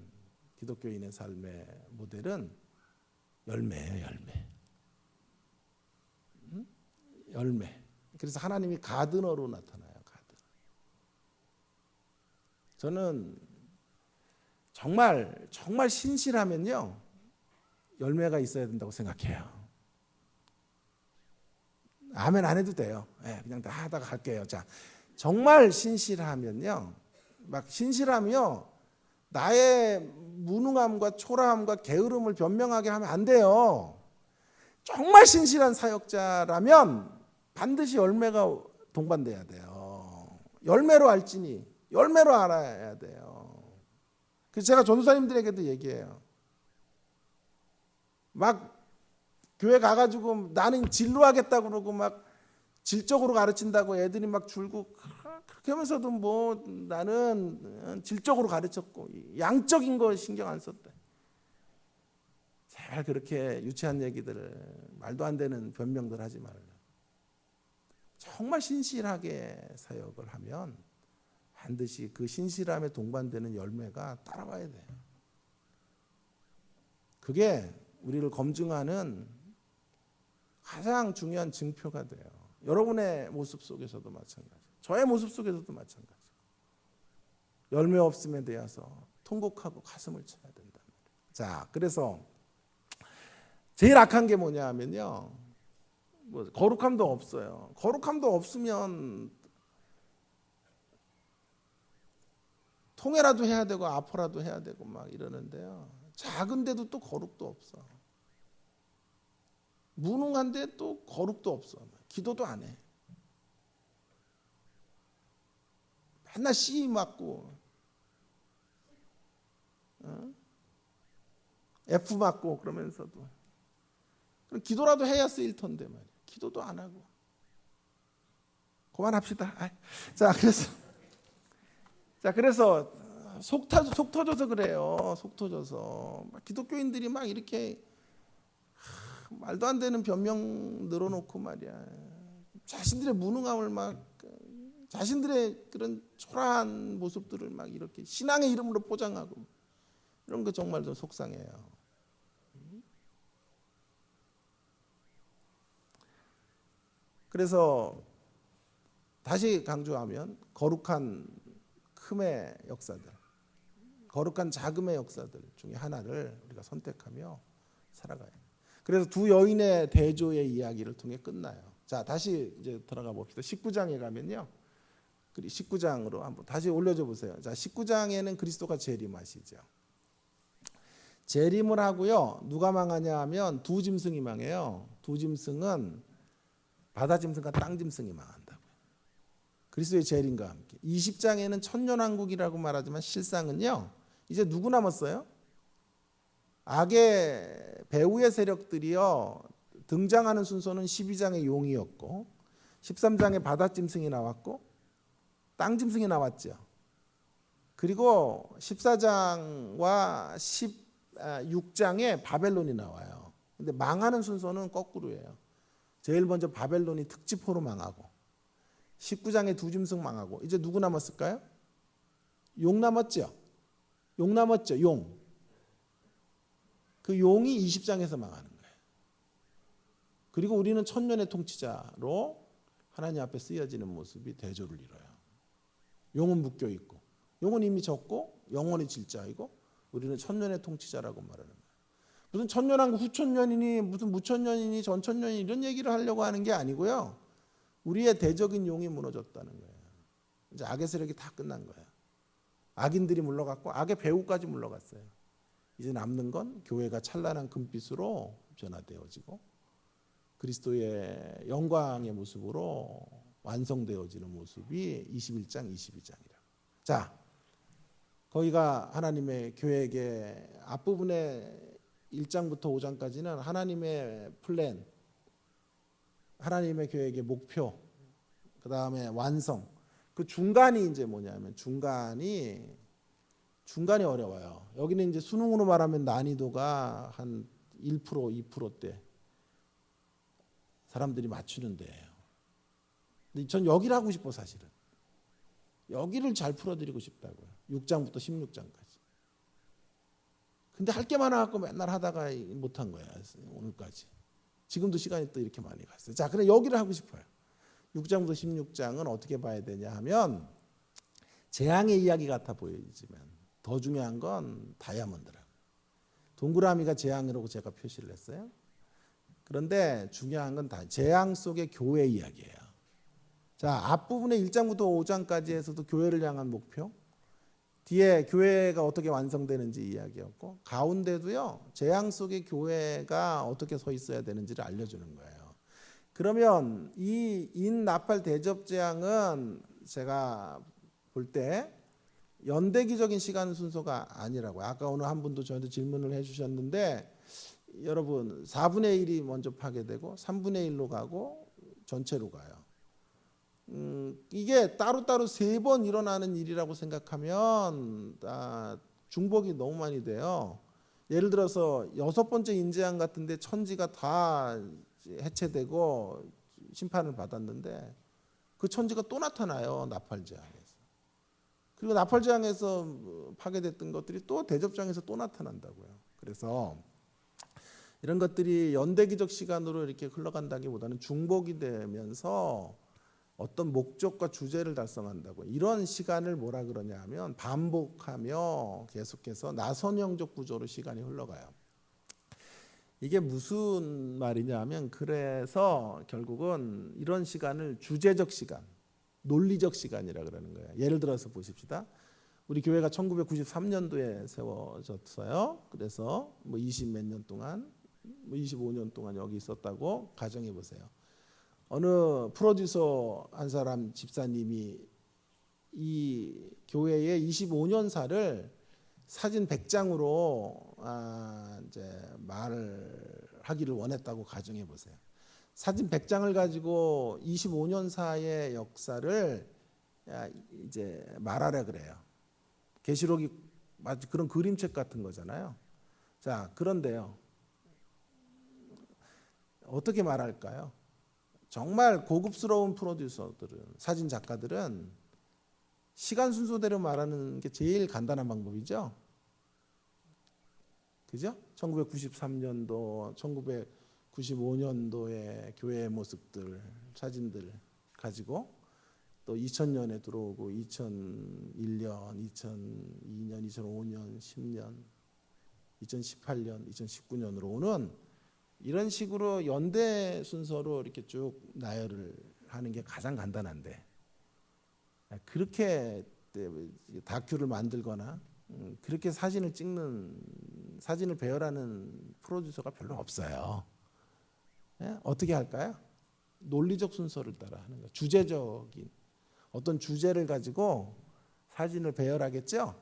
기독교인의 삶의 모델은 열매예요, 열매. 열매. 그래서 하나님이 가드너로 나타나요, 가드너. 저는 정말 신실하면요, 열매가 있어야 된다고 생각해요. 아멘 안 해도 돼요. 그냥 다 하다가 갈게요. 자, 정말 신실하면요, 막 신실하며 나의 무능함과 초라함과 게으름을 변명하게 하면 안 돼요. 정말 신실한 사역자라면 반드시 열매가 동반돼야 돼요. 열매로 알지니 열매로 알아야 돼요. 그래서 제가 전도사님들에게도 얘기해요. 막 교회 가가지고 나는 진로하겠다고 그러고 막 질적으로 가르친다고 애들이 막 줄고 그렇게 하면서도 뭐 나는 질적으로 가르쳤고 양적인 거 신경 안 썼대. 제발 그렇게 유치한 얘기들, 말도 안 되는 변명들 하지 말라. 정말 신실하게 사역을 하면 반드시 그 신실함에 동반되는 열매가 따라와야 돼요. 그게 우리를 검증하는 가장 중요한 증표가 돼요. 여러분의 모습 속에서도 마찬가지, 저의 모습 속에서도 마찬가지. 열매 없음에 대해서 통곡하고 가슴을 쳐야 된다. 자, 그래서 제일 악한 게 뭐냐 하면요, 뭐 거룩함도 없어요. 거룩함도 없으면 통회라도 해야 되고 아포라도 해야 되고 막 이러는데요, 작은데도 또 거룩도 없어. 무능한데 또 거룩도 없어. 기도도 안 해. 맨날 C 맞고 F 맞고 그러면서도 그럼 기도라도 해야 쓰일 텐데 말이야. 기도도 안 하고. 그만합시다. 그래서 속 터져서 그래요. 속 터져서 기독교인들이 막 이렇게 말도 안 되는 변명 늘어놓고 말이야. 자신들의 무능함을 막, 자신들의 그런 초라한 모습들을 막 이렇게 신앙의 이름으로 포장하고, 이런 거 정말 좀 속상해요. 그래서 다시 강조하면 거룩한 큼의 역사들, 거룩한 자금의 역사들 중에 하나를 우리가 선택하며 살아가야 돼요. 그래서 두 여인의 대조의 이야기를 통해 끝나요. 자, 다시 이제 들어가 봅시다. 19장에 가면요, 19장으로 한번 다시 올려줘 보세요. 자, 19장에는 그리스도가 재림하시죠. 재림을 하고요, 누가 망하냐 하면 두 짐승이 망해요. 두 짐승은 바다 짐승과 땅 짐승이 망한다고요. 그리스도의 재림과 함께 20장에는 천년왕국이라고 말하지만 실상은요, 이제 누구 남았어요? 악의 배후의 세력들이요, 등장하는 순서는 12장의 용이었고 13장에 바다 짐승이 나왔고 땅 짐승이 나왔죠. 그리고 14장과 16장에 바벨론이 나와요. 근데 망하는 순서는 거꾸로예요. 제일 먼저 바벨론이 특집포로 망하고 19장에 두 짐승 망하고 이제 누구 남았을까요? 용 남았죠. 용 남았죠. 용. 그 용이 20장에서 망하는 거예요. 그리고 우리는 천년의 통치자로 하나님 앞에 쓰여지는 모습이 대조를 이뤄요. 용은 묶여 있고, 용은 이미 졌고 영원히 질자이고, 우리는 천년의 통치자라고 말하는 거예요. 무슨 천년왕국 후천년이니 무슨 무천년이니 전천년이니 이런 얘기를 하려고 하는 게 아니고요, 우리의 대적인 용이 무너졌다는 거예요. 이제 악의 세력이 다 끝난 거예요. 악인들이 물러갔고 악의 배후까지 물러갔어요. 이제 남는 건 교회가 찬란한 금빛으로 변화되어지고 그리스도의 영광의 모습으로 완성되어지는 모습이 21장, 22장이라. 자, 거기가 하나님의 계획의 앞부분에 1장부터 5장까지는 하나님의 플랜, 하나님의 계획의 목표, 그 다음에 완성. 그 중간이 이제 뭐냐면 중간이 어려워요. 여기는 이제 수능으로 말하면 난이도가 한 1%, 2%대 사람들이 맞추는 데예요. 근데 전 여기를 하고 싶어 사실은. 여기를 잘 풀어드리고 싶다고요. 6장부터 16장까지. 근데 할 게 많아갖고 맨날 하다가 못한 거야 오늘까지. 지금도 시간이 또 이렇게 많이 갔어요. 자, 그래 여기를 하고 싶어요. 6장부터 16장은 어떻게 봐야 되냐 하면 재앙의 이야기 같아 보이지만 더 중요한 건 다이아몬드라고. 동그라미가 재앙이라고 제가 표시를 했어요. 그런데 중요한 건 재앙 속의 교회 이야기예요. 자, 앞부분에 1장부터 5장까지에서도 교회를 향한 목표, 뒤에 교회가 어떻게 완성되는지 이야기였고, 가운데도요 재앙 속의 교회가 어떻게 서 있어야 되는지를 알려주는 거예요. 그러면 이 인나팔 대접 재앙은 제가 볼 때 연대기적인 시간 순서가 아니라고요. 아까 오늘 한 분도 저한테 질문을 해주셨는데, 여러분 4분의 1이 먼저 파괴되고 3분의 1로 가고 전체로 가요. 이게 따로따로 3번 일어나는 일이라고 생각하면 중복이 너무 많이 돼요. 예를 들어서 6번째 인재앙 같은데 천지가 다 해체되고 심판을 받았는데 그 천지가 또 나타나요. 나팔재앙에서. 그리고 나팔재앙에서 파괴됐던 것들이 또 대접장에서 또 나타난다고요. 그래서 이런 것들이 연대기적 시간으로 이렇게 흘러간다기보다는 중복이 되면서 어떤 목적과 주제를 달성한다고. 이런 시간을 뭐라 그러냐 하면 반복하며 계속해서 나선형적 구조로 시간이 흘러가요. 이게 무슨 말이냐 하면, 그래서 결국은 이런 시간을 주제적 시간, 논리적 시간이라 그러는 거예요. 예를 들어서 보십시다. 우리 교회가 1993년도에 세워졌어요. 그래서 뭐 20 몇 년 동안, 뭐 25년 동안 여기 있었다고 가정해 보세요. 어느 프로듀서 한 사람 집사님이 이 교회의 25년사를 사진 100장으로 이제 말을 하기를 원했다고 가정해 보세요. 사진 100장을 가지고 25년사의 역사를 이제 말하라 그래요. 계시록이 마치 그런 그림책 같은 거잖아요. 자, 그런데요, 어떻게 말할까요? 정말 고급스러운 프로듀서들은, 사진 작가들은 시간 순서대로 말하는 게 제일 간단한 방법이죠. 그죠? 1993년도, 1995년도의 교회의 모습들, 사진들 가지고 또 2000년에 들어오고 2001년, 2002년, 2005년, 10년, 2018년, 2019년으로 오는 이런 식으로 연대 순서로 이렇게 쭉 나열을 하는 게 가장 간단한데, 그렇게 다큐를 만들거나 그렇게 사진을 찍는, 사진을 배열하는 프로듀서가 별로 없어요. 어떻게 할까요? 논리적 순서를 따라 하는 거예요. 주제적인 어떤 주제를 가지고 사진을 배열하겠죠?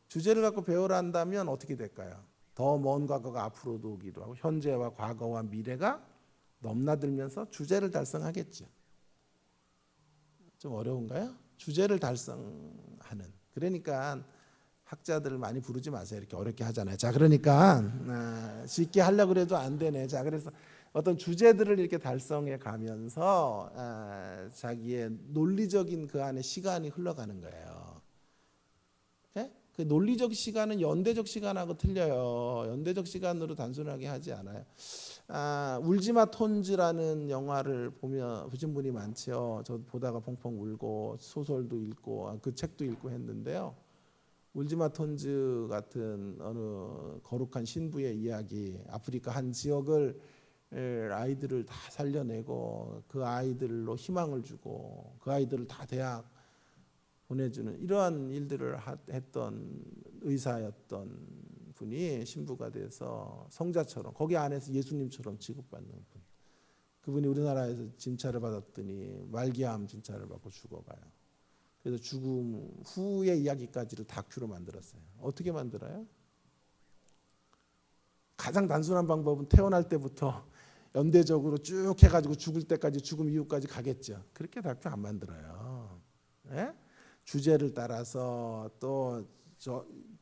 주제를 갖고 배열한다면 어떻게 될까요? 더 먼 과거가 앞으로도 오기도 하고 현재와 과거와 미래가 넘나들면서 주제를 달성하겠죠. 좀 어려운가요? 주제를 달성하는. 그러니까 학자들을 많이 부르지 마세요. 이렇게 어렵게 하잖아요. 자, 그러니까 쉽게 하려고 해도 안 되네. 자, 그래서 어떤 주제들을 이렇게 달성해 가면서 자기의 논리적인 그 안에 시간이 흘러가는 거예요. 그 논리적 시간은 연대적 시간하고 틀려요. 연대적 시간으로 단순하게 하지 않아요. 울지마 톤즈라는 영화를 보신 분이 많죠. 저 보다가 펑펑 울고 소설도 읽고 그 책도 읽고 했는데요. 울지마 톤즈 같은 어느 거룩한 신부의 이야기, 아프리카 한 지역을 아이들을 다 살려내고 그 아이들로 희망을 주고 그 아이들을 다 대학 보내주는 이러한 일들을 했던 의사였던 분이 신부가 돼서 성자처럼, 거기 안에서 예수님처럼 취급받는 분. 그분이 우리나라에서 진찰을 받았더니 말기암 진찰을 받고 죽어가요. 그래서 죽음 후의 이야기까지를 다큐로 만들었어요. 어떻게 만들어요? 가장 단순한 방법은 태어날 때부터 연대적으로 쭉 해가지고 죽을 때까지 죽음 이후까지 가겠죠. 그렇게 다큐 안 만들어요. 예? 주제를 따라서 또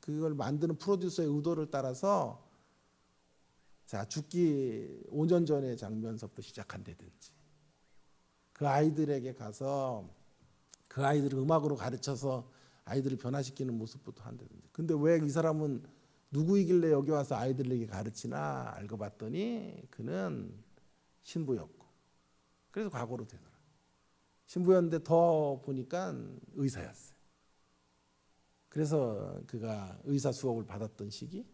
그걸 만드는 프로듀서의 의도를 따라서 자 죽기 5년 전의 장면서부터 시작한다든지 그 아이들에게 가서 그 아이들을 음악으로 가르쳐서 아이들을 변화시키는 모습부터 한다든지. 근데 왜 이 사람은 누구이길래 여기 와서 아이들에게 가르치나 알고 봤더니 그는 신부였고 그래서 과거로 되더라. 신부였는데 더 보니까 의사였어요. 그래서 그가 의사 수업을 받았던 시기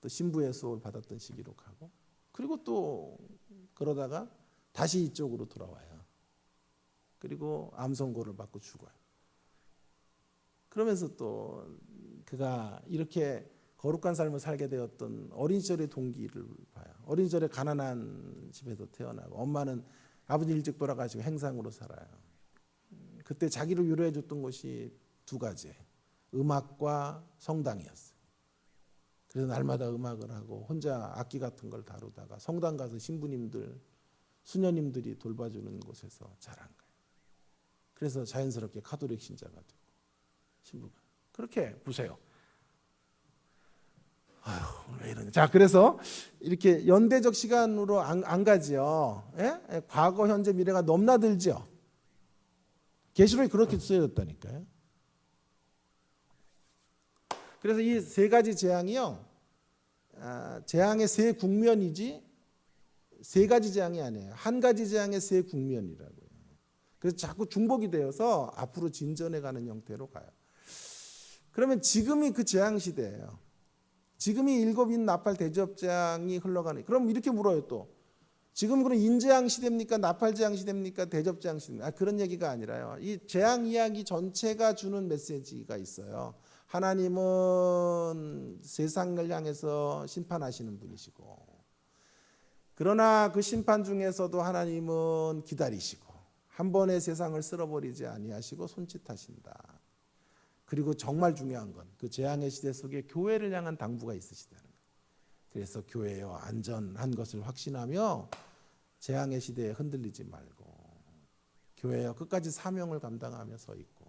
또 신부의 수업을 받았던 시기로 가고 그리고 또 그러다가 다시 이쪽으로 돌아와요. 그리고 암 선고를 받고 죽어요. 그러면서 또 그가 이렇게 거룩한 삶을 살게 되었던 어린 시절의 동기를 봐요. 어린 시절에 가난한 집에서 태어나고 엄마는 아버지 일찍 돌아가시고 행상으로 살아요. 그때 자기를 위로해 줬던 것이 두 가지. 음악과 성당이었어요. 그래서 날마다 음악을 하고 혼자 악기 같은 걸 다루다가 성당 가서 신부님들, 수녀님들이 돌봐주는 곳에서 자란 거예요. 그래서 자연스럽게 카톨릭 신자가 되고 신부가. 그렇게 보세요. 아휴, 왜 이러냐. 자, 그래서 이렇게 연대적 시간으로 안 가지요. 예? 과거, 현재, 미래가 넘나들죠. 계시록이 그렇게 쓰여졌다니까요. 그래서 이 세 가지 재앙이요, 재앙의 세 국면이지 세 가지 재앙이 아니에요. 한 가지 재앙의 세 국면이라고요. 그래서 자꾸 중복이 되어서 앞으로 진전해가는 형태로 가요. 그러면 지금이 그 재앙 시대예요. 지금이 일곱인 나팔 대접재앙이 흘러가는. 그럼 이렇게 물어요 또. 지금 그럼 인재앙 시대입니까? 나팔재앙 시대입니까? 대접재앙 시대입니까? 그런 얘기가 아니라요. 이 재앙 이야기 전체가 주는 메시지가 있어요. 하나님은 세상을 향해서 심판하시는 분이시고 그러나 그 심판 중에서도 하나님은 기다리시고 한 번의 세상을 쓸어버리지 아니하시고 손짓하신다. 그리고 정말 중요한 건 그 재앙의 시대 속에 교회를 향한 당부가 있으시다는 거예요. 그래서 교회여 안전한 것을 확신하며 재앙의 시대에 흔들리지 말고 교회여 끝까지 사명을 감당하며 서 있고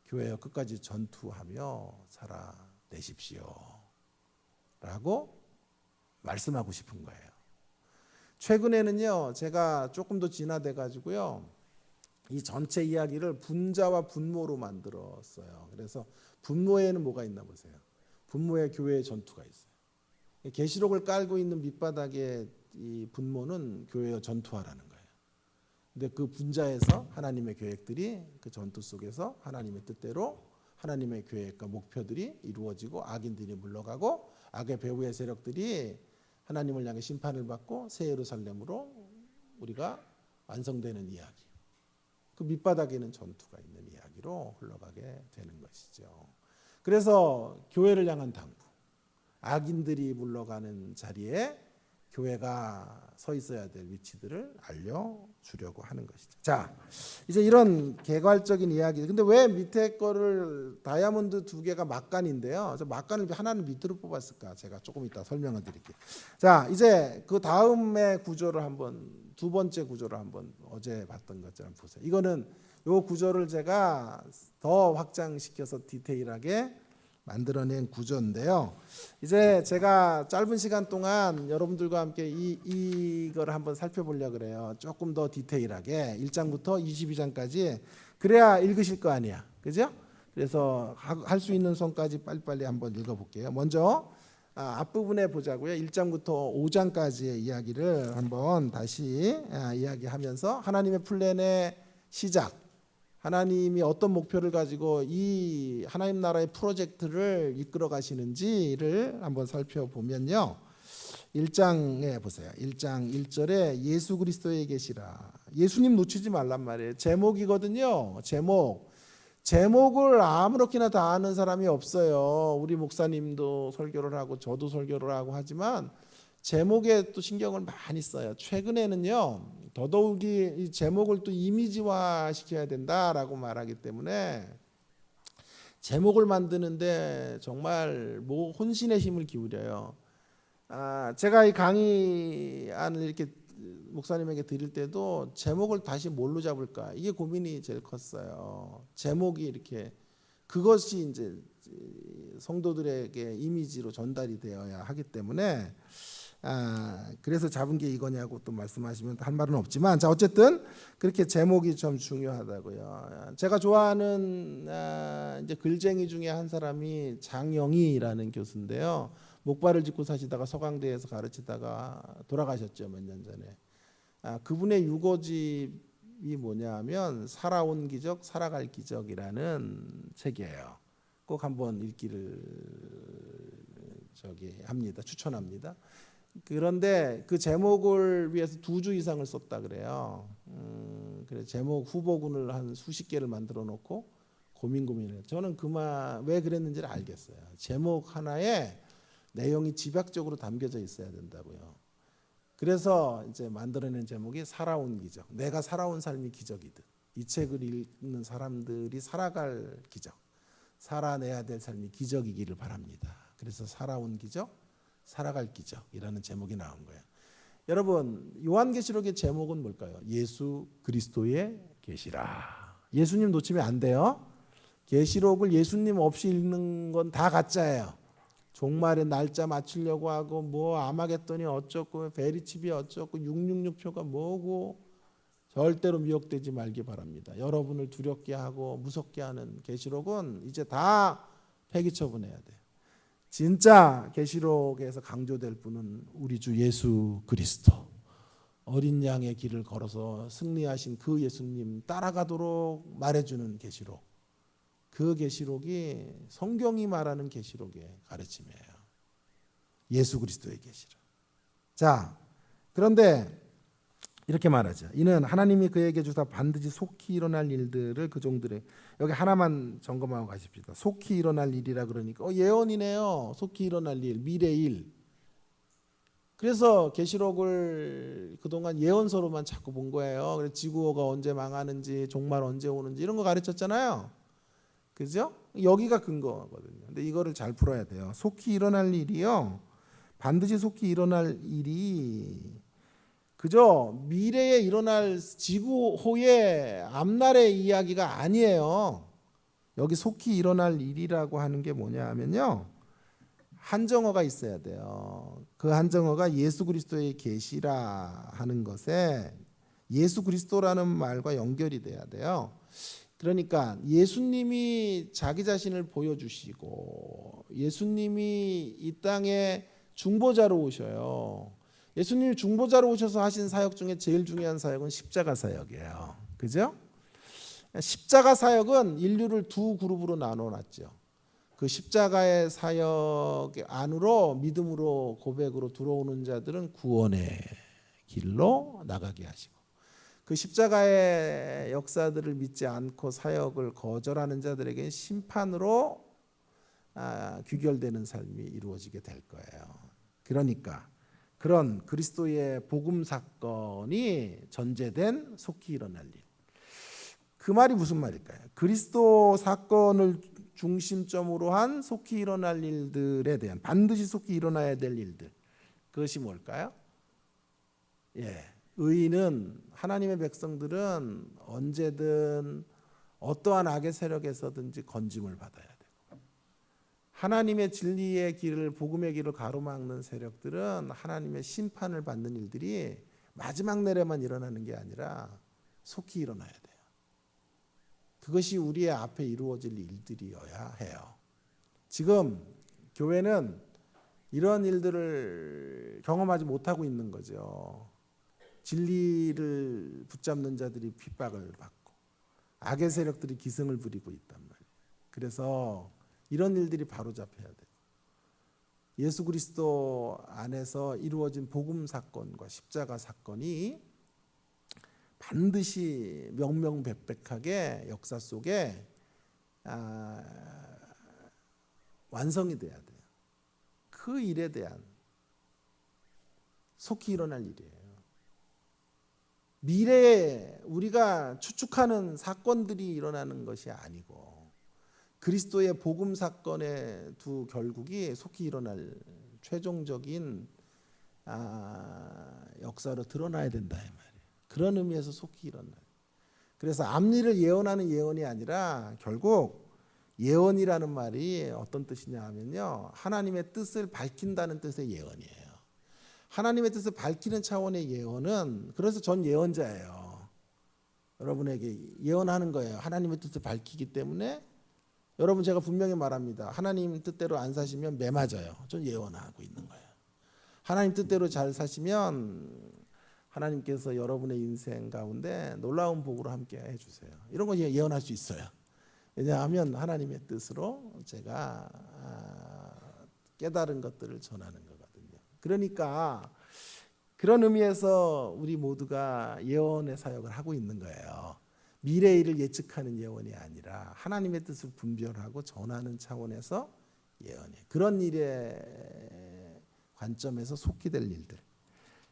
교회여 끝까지 전투하며 살아내십시오 라고 말씀하고 싶은 거예요. 최근에는요 제가 조금 더 진화돼 가지고요 이 전체 이야기를 분자와 분모로 만들었어요. 그래서 분모에는 뭐가 있나 보세요. 분모에 교회의 전투가 있어요. 계시록을 깔고 있는 밑바닥에 이 분모는 교회의 전투하라는 거예요. 근데 그 분자에서 하나님의 계획들이 그 전투 속에서 하나님의 뜻대로 하나님의 계획과 목표들이 이루어지고 악인들이 물러가고 악의 배후의 세력들이 하나님을 향해 심판을 받고 새 예루살렘으로 우리가 완성되는 이야기. 그 밑바닥에는 전투가 있는 이야기로 흘러가게 되는 것이죠. 그래서 교회를 향한 당부. 악인들이 물러가는 자리에 교회가 서 있어야 될 위치들을 알려주려고 하는 것이죠. 자, 이제 이런 개괄적인 이야기. 근데 왜 밑에 거를 다이아몬드 두 개가 막간인데요. 막간을 하나는 밑으로 뽑았을까? 제가 조금 이따 설명을 드릴게요. 자, 이제 그 다음의 구조를 한번 두 번째 구조를 한번 어제 봤던 것처럼 보세요. 이거는 요 구조를 제가 더 확장시켜서 디테일하게 만들어낸 구조인데요. 이제 제가 짧은 시간 동안 여러분들과 함께 이걸 한번 살펴보려고 그래요. 조금 더 디테일하게 1장부터 22장까지 그래야 읽으실 거 아니야. 그죠? 그래서 할 수 있는 선까지 빨리빨리 한번 읽어볼게요. 먼저 앞부분에 보자고요. 1장부터 5장까지의 이야기를 한번 다시 이야기하면서 하나님의 플랜의 시작, 하나님이 어떤 목표를 가지고 이 하나님 나라의 프로젝트를 이끌어 가시는지를 한번 살펴보면요. 1장에 보세요. 1장 1절에 예수 그리스도의 계시라. 예수님 놓치지 말란 말이에요. 제목이거든요. 제목을 아무렇게나 다 아는 사람이 없어요. 우리 목사님도 설교를 하고 저도 설교를 하고 하지만 제목에 또 신경을 많이 써요. 최근에는요, 더더욱이 이 제목을 또 이미지화 시켜야 된다라고 말하기 때문에 제목을 만드는데 정말 혼신의 힘을 기울여요. 제가 이 강의안을 이렇게 목사님에게 드릴 때도 제목을 다시 뭘로 잡을까, 이게 고민이 제일 컸어요. 제목이 이렇게, 그것이 이제 성도들에게 이미지로 전달이 되어야 하기 때문에 그래서 잡은 게 이거냐고 또 말씀하시면 할 말은 없지만, 자 어쨌든 그렇게 제목이 좀 중요하다고요. 제가 좋아하는 이제 글쟁이 중에 한 사람이 장영희라는 교수인데요. 목발을 짚고 사시다가 서강대에서 가르치다가 돌아가셨죠, 몇 년 전에. 그분의 유고집이 뭐냐면 살아온 기적, 살아갈 기적이라는 책이에요. 꼭 한번 읽기를 합니다. 추천합니다. 그런데 그 제목을 위해서 2주 이상을 썼다 그래요. 그래서 제목 후보군을 한 수십 개를 만들어 놓고 고민해요. 저는 왜 그랬는지를 알겠어요. 제목 하나에 내용이 집약적으로 담겨져 있어야 된다고요. 그래서 이제 만들어낸 제목이 살아온 기적. 내가 살아온 삶이 기적이듯 이 책을 읽는 사람들이 살아갈 기적, 살아내야 될 삶이 기적이기를 바랍니다. 그래서 살아온 기적, 살아갈 기적이라는 제목이 나온 거예요. 여러분, 요한계시록의 제목은 뭘까요? 예수 그리스도의 계시라. 예수님 놓치면 안 돼요. 계시록을 예수님 없이 읽는 건 다 가짜예요. 종말의 날짜 맞추려고 하고 뭐 아마겟돈이 어쩌고 베리칩이 어쩌고 666표가 뭐고, 절대로 미혹되지 말기 바랍니다. 여러분을 두렵게 하고 무섭게 하는 계시록은 이제 다 폐기 처분해야 돼요. 진짜 계시록에서 강조될 분은 우리 주 예수 그리스도, 어린 양의 길을 걸어서 승리하신 그 예수님 따라가도록 말해주는 계시록, 그 계시록이 성경이 말하는 계시록의 가르침이에요. 예수 그리스도의 계시록. 자, 그런데 이렇게 말하죠. 이는 하나님이 그에게 주사 반드시 속히 일어날 일들을 그 종들의, 여기 하나만 점검하고 가십시다. 속히 일어날 일이라 그러니까 예언이네요. 속히 일어날 일, 미래일. 그래서 계시록을 그동안 예언서로만 자꾸 본 거예요. 그래서 지구가 언제 망하는지, 종말 언제 오는지 이런 거 가르쳤잖아요. 그죠? 여기가 근거거든요. 근데 이거를 잘 풀어야 돼요. 속히 일어날 일이요, 반드시 속히 일어날 일이 그저 미래에 일어날 지구호의 앞날의 이야기가 아니에요. 여기 속히 일어날 일이라고 하는 게 뭐냐 하면요, 한정어가 있어야 돼요. 그 한정어가 예수 그리스도의 계시라 하는 것에 예수 그리스도라는 말과 연결이 돼야 돼요. 그러니까 예수님이 자기 자신을 보여주시고 예수님이 이 땅에 중보자로 오셔요. 예수님이 중보자로 오셔서 하신 사역 중에 제일 중요한 사역은 십자가 사역이에요. 그죠? 십자가 사역은 인류를 2그룹으로 나눠놨죠. 그 십자가의 사역 안으로 믿음으로 고백으로 들어오는 자들은 구원의 길로 나가게 하시고, 그 십자가의 역사들을 믿지 않고 사역을 거절하는 자들에게 심판으로 귀결되는 삶이 이루어지게 될 거예요. 그러니까 그런 그리스도의 복음 사건이 전제된 속히 일어날 일. 그 말이 무슨 말일까요? 그리스도 사건을 중심점으로 한 속히 일어날 일들에 대한, 반드시 속히 일어나야 될 일들. 그것이 뭘까요? 의인은, 하나님의 백성들은 언제든 어떠한 악의 세력에서든지 건짐을 받아야 돼요. 하나님의 진리의 길을, 복음의 길을 가로막는 세력들은 하나님의 심판을 받는 일들이 마지막 날에만 일어나는 게 아니라 속히 일어나야 돼요. 그것이 우리의 앞에 이루어질 일들이어야 해요. 지금 교회는 이런 일들을 경험하지 못하고 있는 거죠. 진리를 붙잡는 자들이 핍박을 받고 악의 세력들이 기승을 부리고 있단 말이에요. 그래서 이런 일들이 바로잡혀야 돼요. 예수 그리스도 안에서 이루어진 복음 사건과 십자가 사건이 반드시 명명백백하게 역사 속에 완성이 돼야 돼요. 그 일에 대한 속히 일어날 일이에요. 미래에 우리가 추측하는 사건들이 일어나는 것이 아니고 그리스도의 복음 사건의 두 결국이 속히 일어날 최종적인 역사로 드러나야 된다 이 말이에요. 그런 의미에서 속히 일어날. 그래서 앞일을 예언하는 예언이 아니라 결국 예언이라는 말이 어떤 뜻이냐 하면요, 하나님의 뜻을 밝힌다는 뜻의 예언이에요. 하나님의 뜻을 밝히는 차원의 예언은, 그래서 전 예언자예요. 여러분에게 예언하는 거예요. 하나님의 뜻을 밝히기 때문에. 여러분, 제가 분명히 말합니다. 하나님 뜻대로 안 사시면 매 맞아요. 전 예언하고 있는 거예요. 하나님 뜻대로 잘 사시면 하나님께서 여러분의 인생 가운데 놀라운 복으로 함께 해주세요. 이런 거 예언할 수 있어요. 왜냐하면 하나님의 뜻으로 제가 깨달은 것들을 전하는 거거든요. 그러니까 그런 의미에서 우리 모두가 예언의 사역을 하고 있는 거예요. 미래의 일을 예측하는 예언이 아니라 하나님의 뜻을 분별하고 전하는 차원에서 예언이에요. 그런 일의 관점에서 속히 될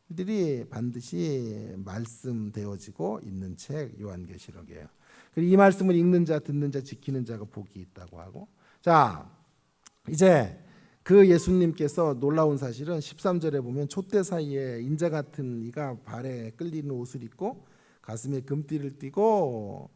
일들이 반드시 말씀되어지고 있는 책 요한계시록이에요. 그리고 이 말씀을 읽는 자, 듣는 자, 지키는 자가 복이 있다고 하고, 자 이제 그 예수님께서 놀라운 사실은 13절에 보면 촛대 사이에 인자 같은 이가 발에 끌리는 옷을 입고 가슴에 금띠를 띠고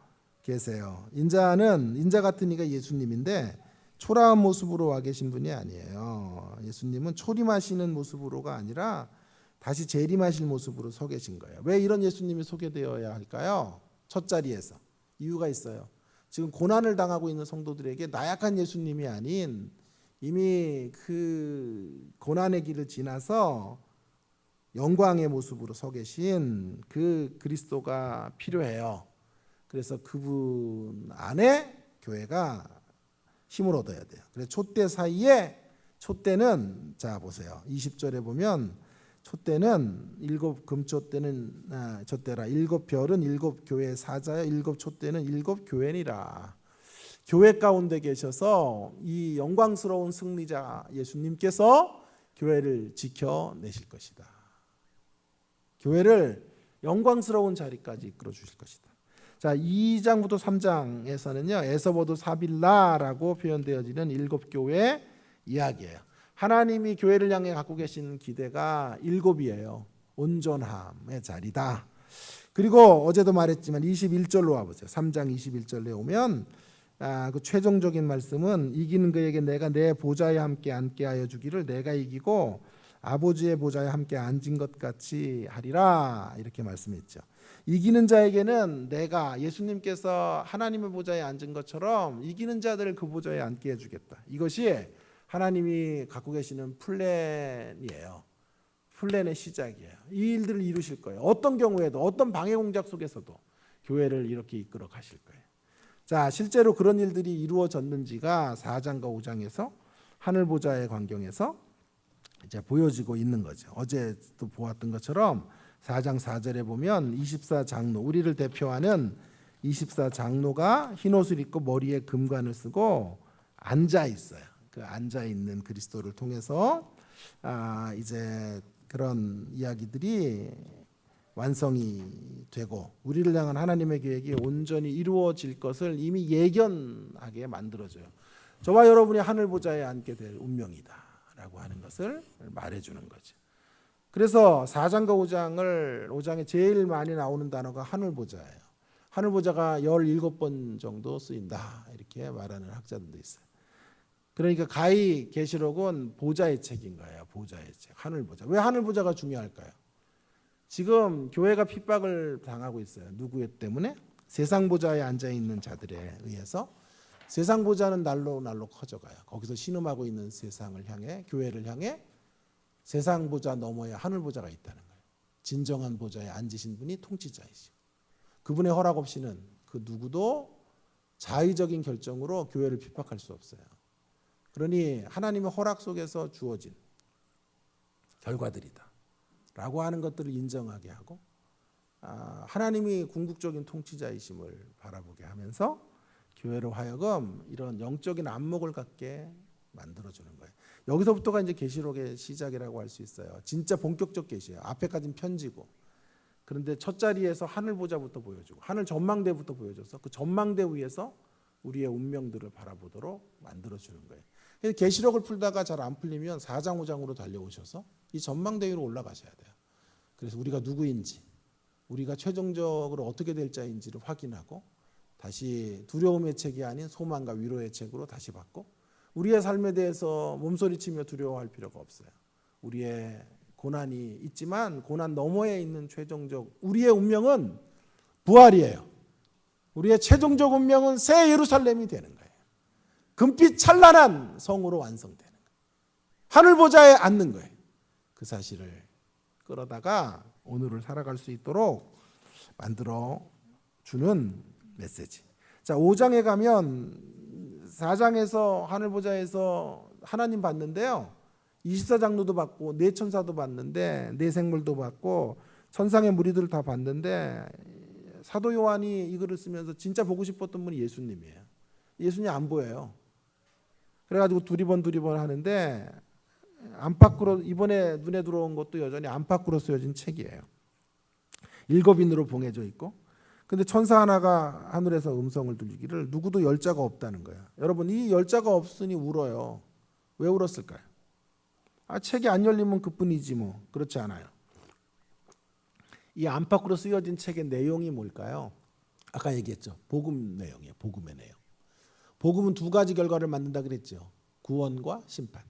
계세요. 인자 같은 이가 예수님인데 초라한 모습으로 와 계신 분이 아니에요. 예수님은 초림하시는 모습으로가 아니라 다시 재림하실 모습으로 서 계신 거예요. 왜 이런 예수님이 소개되어야 할까요? 첫 자리에서 이유가 있어요. 지금 고난을 당하고 있는 성도들에게 나약한 예수님이 아닌 이미 그 고난의 길을 지나서 영광의 모습으로 서 계신 그 그리스도가 필요해요. 그래서 그분 안에 교회가 힘을 얻어야 돼요. 그래서 촛대 사이에, 촛대는 자 보세요. 20절에 보면 촛대는 일곱 금촛대는 촛대라. 일곱 별은 일곱 교회의 사자여 일곱 촛대는 일곱 교회니라. 교회 가운데 계셔서 이 영광스러운 승리자 예수님께서 교회를 지켜내실 것이다. 교회를 영광스러운 자리까지 이끌어 주실 것이다. 자, 2장부터 3장에서는요, 에서보도 사빌라라고 표현되어지는 일곱 교회 이야기예요. 하나님이 교회를 향해 갖고 계신 기대가 일곱이에요. 온전함의 자리다. 그리고 어제도 말했지만 21절로 와보세요. 3장 21절에 오면 그 최종적인 말씀은 이기는 그에게 내가 내 보좌에 함께 앉게 하여 주기를 내가 이기고 아버지의 보좌에 함께 앉은 것 같이 하리라, 이렇게 말씀했죠. 이기는 자에게는 내가, 예수님께서 하나님의 보좌에 앉은 것처럼 이기는 자들을 그 보좌에 앉게 해주겠다. 이것이 하나님이 갖고 계시는 플랜이에요. 플랜의 시작이에요. 이 일들을 이루실 거예요. 어떤 경우에도, 어떤 방해 공작 속에서도 교회를 이렇게 이끌어 가실 거예요. 자, 실제로 그런 일들이 이루어졌는지가 4장과 5장에서 하늘 보좌의 광경에서 이제 보여지고 있는 거죠. 어제도 보았던 것처럼 4장 4절에 보면 24장로, 우리를 대표하는 24장로가 흰 옷을 입고 머리에 금관을 쓰고 앉아 있어요. 그 앉아 있는 그리스도를 통해서 이제 그런 이야기들이 완성이 되고 우리를 향한 하나님의 계획이 온전히 이루어질 것을 이미 예견하게 만들어줘요. 저와 여러분이 하늘 보좌에 앉게 될 운명이다라고 하는 것을 말해주는 거죠. 그래서 4장과 5장에 제일 많이 나오는 단어가 하늘 보좌예요. 하늘 보좌가 17번 정도 쓰인다, 이렇게 말하는 학자들도 있어요. 그러니까 가히 계시록은 보좌의 책인 거예요. 보좌의 책, 하늘 보좌. 왜 하늘 보좌가 중요할까요? 지금 교회가 핍박을 당하고 있어요. 누구 때문에? 세상 보좌에 앉아 있는 자들에 의해서. 세상 보좌는 날로 커져가요. 거기서 신음하고 있는 세상을 향해, 교회를 향해 세상 보좌 너머에 하늘 보좌가 있다는 거예요. 진정한 보좌에 앉으신 분이 통치자이시고 그분의 허락 없이는 그 누구도 자의적인 결정으로 교회를 핍박할 수 없어요. 그러니 하나님의 허락 속에서 주어진 결과들이다 라고 하는 것들을 인정하게 하고 하나님이 궁극적인 통치자이심을 바라보게 하면서 교회로 하여금 이런 영적인 안목을 갖게 만들어주는 거예요. 여기서부터가 이제 계시록의 시작이라고 할 수 있어요. 진짜 본격적 계시예요. 앞에까지는 편지고. 그런데 첫 자리에서 하늘 보좌부터 보여주고 하늘 전망대부터 보여줘서 그 전망대 위에서 우리의 운명들을 바라보도록 만들어주는 거예요. 그래서 계시록을 풀다가 잘 안 풀리면 4장 5장으로 달려오셔서 이 전망대 위로 올라가셔야 돼요. 그래서 우리가 누구인지, 우리가 최종적으로 어떻게 될 자인지를 확인하고 다시 두려움의 책이 아닌 소망과 위로의 책으로 다시 받고, 우리의 삶에 대해서 몸소리치며 두려워할 필요가 없어요. 우리의 고난이 있지만 고난 너머에 있는 최종적 우리의 운명은 부활이에요. 우리의 최종적 운명은 새 예루살렘이 되는 거예요. 금빛 찬란한 성으로 완성되는 거예요. 하늘 보좌에 앉는 거예요. 그 사실을 끌어다가 오늘을 살아갈 수 있도록 만들어 주는 메시지. 자, 5장에 가면 4장에서 하늘 보좌에서 하나님 봤는데요. 24장로도 봤고 네 천사도 봤는데 네 생물도 봤고 천상의 무리들을 다 봤는데, 사도 요한이 이 글을 쓰면서 진짜 보고 싶었던 분이 예수님이에요. 예수님 안 보여요. 그래가지고 두리번 하는데 안팎으로, 이번에 눈에 들어온 것도 여전히 안팎으로 쓰여진 책이에요. 일곱인으로 봉해져 있고, 근데 천사 하나가 하늘에서 음성을 들리기를 누구도 열자가 없다는 거야. 여러분, 이 열자가 없으니 울어요. 왜 울었을까요? 책이 안 열리면 그뿐이지 뭐. 그렇지 않아요. 이 안팎으로 쓰여진 책의 내용이 뭘까요? 아까 얘기했죠. 복음 내용이에요. 복음의 내용. 복음은 두 가지 결과를 만든다 그랬죠. 구원과 심판.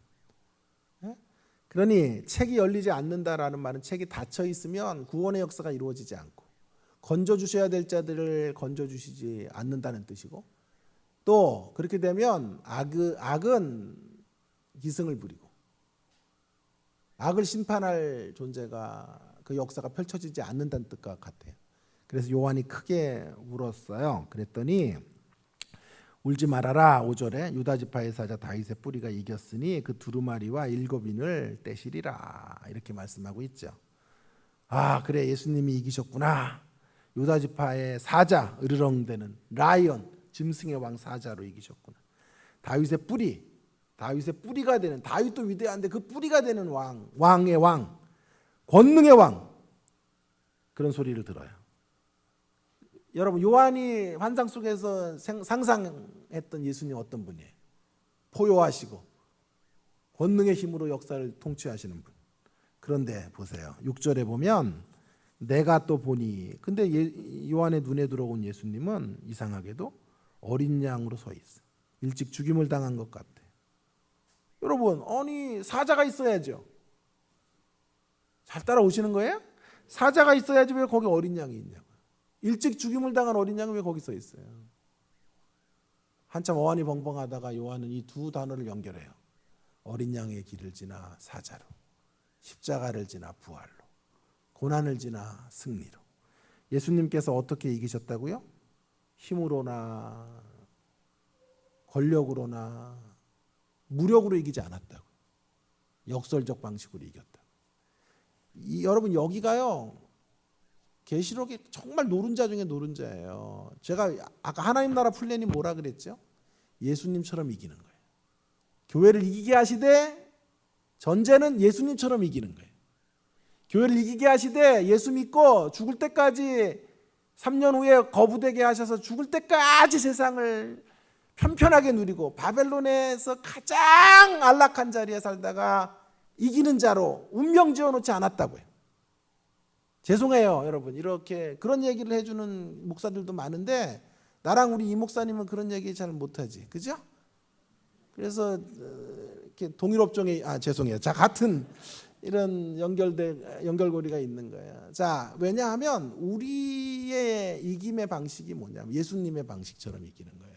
그러니 책이 열리지 않는다라는 말은 책이 닫혀 있으면 구원의 역사가 이루어지지 않고, 건져주셔야 될 자들을 건져주시지 않는다는 뜻이고, 또 그렇게 되면 악은 기승을 부리고 악을 심판할 존재가, 그 역사가 펼쳐지지 않는다는 뜻과 같아요. 그래서 요한이 크게 울었어요. 그랬더니 울지 말아라. 5절에 유다 지파의 사자 다윗의 뿌리가 이겼으니 그 두루마리와 일곱인을 떼시리라. 이렇게 말씀하고 있죠. 그래, 예수님이 이기셨구나. 유다 지파의 사자, 으르렁대는 라이언, 짐승의 왕 사자로 이기셨구나. 다윗의 뿌리가 되는, 다윗도 위대한데 그 뿌리가 되는 왕, 왕의 왕, 권능의 왕, 그런 소리를 들어요. 여러분, 요한이 환상 속에서 상상했던 예수님 어떤 분이에요? 포효하시고 권능의 힘으로 역사를 통치하시는 분. 그런데 보세요. 6절에 보면 내가 또 보니, 근데 요한의 눈에 들어온 예수님은 이상하게도 어린 양으로 서 있어. 일찍 죽임을 당한 것 같아. 여러분, 아니 사자가 있어야죠. 잘 따라오시는 거예요? 사자가 있어야지 왜 거기 어린 양이 있냐고. 일찍 죽임을 당한 어린 양이 왜 거기 서 있어요? 한참 어안이 벙벙하다가 요한은 이 두 단어를 연결해요. 어린 양의 길을 지나 사자로, 십자가를 지나 부활로, 고난을 지나 승리로. 예수님께서 어떻게 이기셨다고요? 힘으로나 권력으로나 무력으로 이기지 않았다고. 역설적 방식으로 이겼다. 여러분, 여기가요, 계시록이 정말 노른자 중에 노른자예요. 제가 아까 하나님 나라 플랜이 뭐라 그랬죠? 예수님처럼 이기는 거예요. 교회를 이기게 하시되 전제는 예수님처럼 이기는 거예요. 교회를 이기게 하시되 예수 믿고 죽을 때까지 3년 후에 거부되게 하셔서 죽을 때까지 세상을 편편하게 누리고 바벨론에서 가장 안락한 자리에 살다가 이기는 자로 운명 지어놓지 않았다고요. 죄송해요, 여러분. 이렇게 그런 얘기를 해주는 목사들도 많은데 나랑 우리 이 목사님은 그런 얘기 잘 못하지, 그죠? 그래서 이렇게 동일업종에 죄송해요. 자, 같은 이런 연결고리가 있는 거예요. 자, 왜냐하면 우리의 이김의 방식이 뭐냐면 예수님의 방식처럼 이기는 거예요.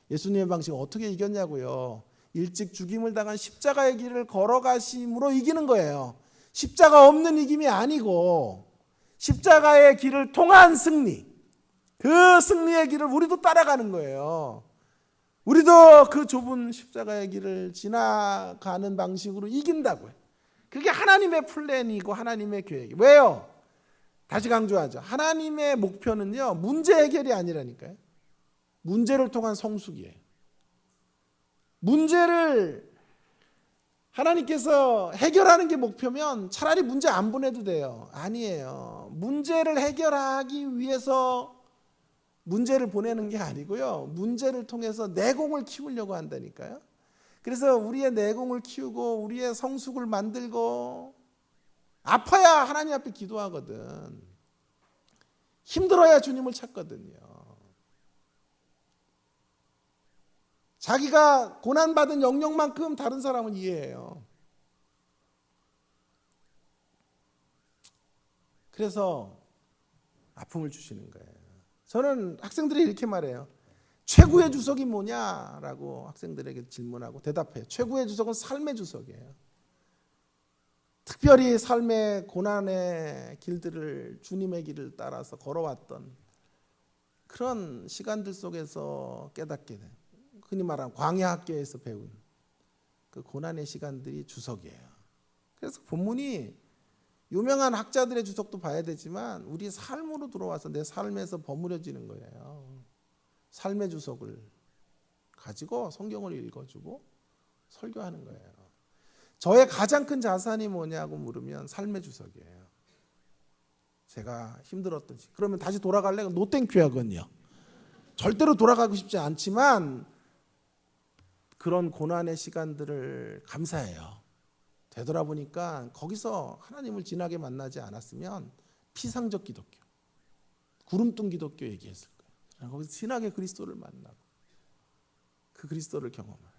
예수님의 방식은 어떻게 이겼냐고요? 일찍 죽임을 당한 십자가의 길을 걸어가심으로 이기는 거예요. 십자가 없는 이김이 아니고 십자가의 길을 통한 승리, 그 승리의 길을 우리도 따라가는 거예요. 우리도 그 좁은 십자가의 길을 지나가는 방식으로 이긴다고요. 그게 하나님의 플랜이고 하나님의 계획이. 왜요? 다시 강조하죠. 하나님의 목표는요, 문제 해결이 아니라니까요. 문제를 통한 성숙이에요. 문제를 하나님께서 해결하는 게 목표면 차라리 문제 안 보내도 돼요. 아니에요. 문제를 해결하기 위해서 문제를 보내는 게 아니고요. 문제를 통해서 내공을 키우려고 한다니까요. 그래서 우리의 내공을 키우고 우리의 성숙을 만들고 아파야 하나님 앞에 기도하거든. 힘들어야 주님을 찾거든요. 자기가 고난받은 영역만큼 다른 사람은 이해해요. 그래서 아픔을 주시는 거예요. 저는 학생들이 이렇게 말해요. 최고의 주석이 뭐냐라고 학생들에게 질문하고 대답해요. 최고의 주석은 삶의 주석이에요. 특별히 삶의 고난의 길들을 주님의 길을 따라서 걸어왔던 그런 시간들 속에서 깨닫게 돼. 흔히 말하는 광야 학교에서 배운 그 고난의 시간들이 주석이에요. 그래서 본문이 유명한 학자들의 주석도 봐야 되지만 우리 삶으로 들어와서 내 삶에서 버무려지는 거예요. 삶의 주석을 가지고 성경을 읽어주고 설교하는 거예요. 저의 가장 큰 자산이 뭐냐고 물으면 삶의 주석이에요. 제가 힘들었던 시 그러면 다시 돌아갈래? 노땡큐야 그건요. 절대로 돌아가고 싶지 않지만 그런 고난의 시간들을 감사해요. 되돌아보니까 거기서 하나님을 진하게 만나지 않았으면 피상적 기독교, 구름뚱 기독교 얘기했을 거예요. 거기서 진하게 그리스도를 만나고 그 그리스도를 경험해요.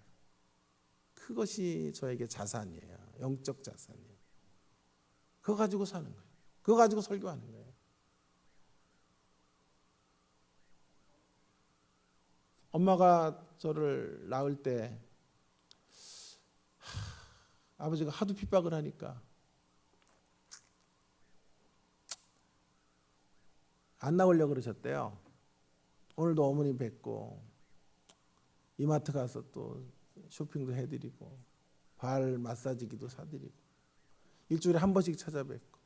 그것이 저에게 자산이에요. 영적 자산이에요. 그거 가지고 사는 거예요. 그거 가지고 설교하는 거예요. 엄마가 저를 낳을 때 아버지가 하도 핍박을 하니까 안 나오려고 그러셨대요. 오늘도 어머니 뵙고 이마트 가서 또 쇼핑도 해드리고 발 마사지기도 사드리고 일주일에 한 번씩 찾아뵙고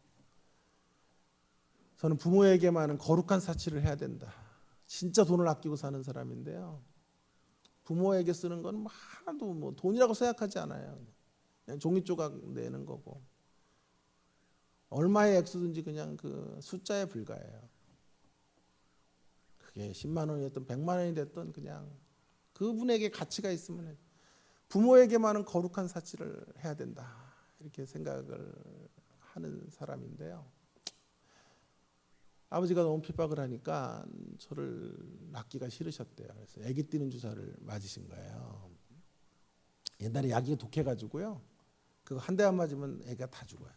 저는 부모에게만은 거룩한 사치를 해야 된다. 진짜 돈을 아끼고 사는 사람인데요. 부모에게 쓰는 건 하나도 뭐 돈이라고 생각하지 않아요. 그냥 종이 조각 내는 거고 얼마의 액수든지 그냥 그 숫자에 불과해요. 그게 10만 원이 됐든 100만 원이 됐든 그냥 그분에게 가치가 있으면 부모에게만은 거룩한 사치를 해야 된다. 이렇게 생각을 하는 사람인데요. 아버지가 너무 핍박을 하니까 저를 낳기가 싫으셨대요. 그래서 아기 뛰는 주사를 맞으신 거예요. 옛날에 약이 독해가지고요. 그거 한 대 안 맞으면 애가 다 죽어요.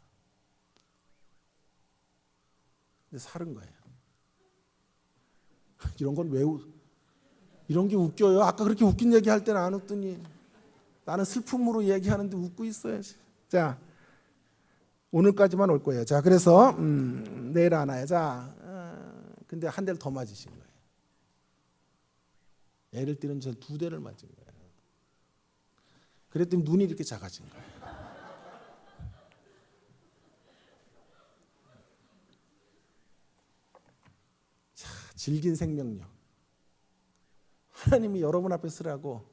근데 살은 거예요. 이런 건 왜 이런 게 웃겨요? 아까 그렇게 웃긴 얘기 할 때는 안 웃더니 나는 슬픔으로 얘기하는데 웃고 있어요. 자, 오늘까지만 올 거예요. 자, 그래서 내일 안 와요. 자, 근데 한 대를 더 맞으신 거예요. 애를 뛰는 저 2대를 맞은 거예요. 그랬더니 눈이 이렇게 작아진 거예요. 자, 질긴 생명력. 하나님이 여러분 앞에 쓰라고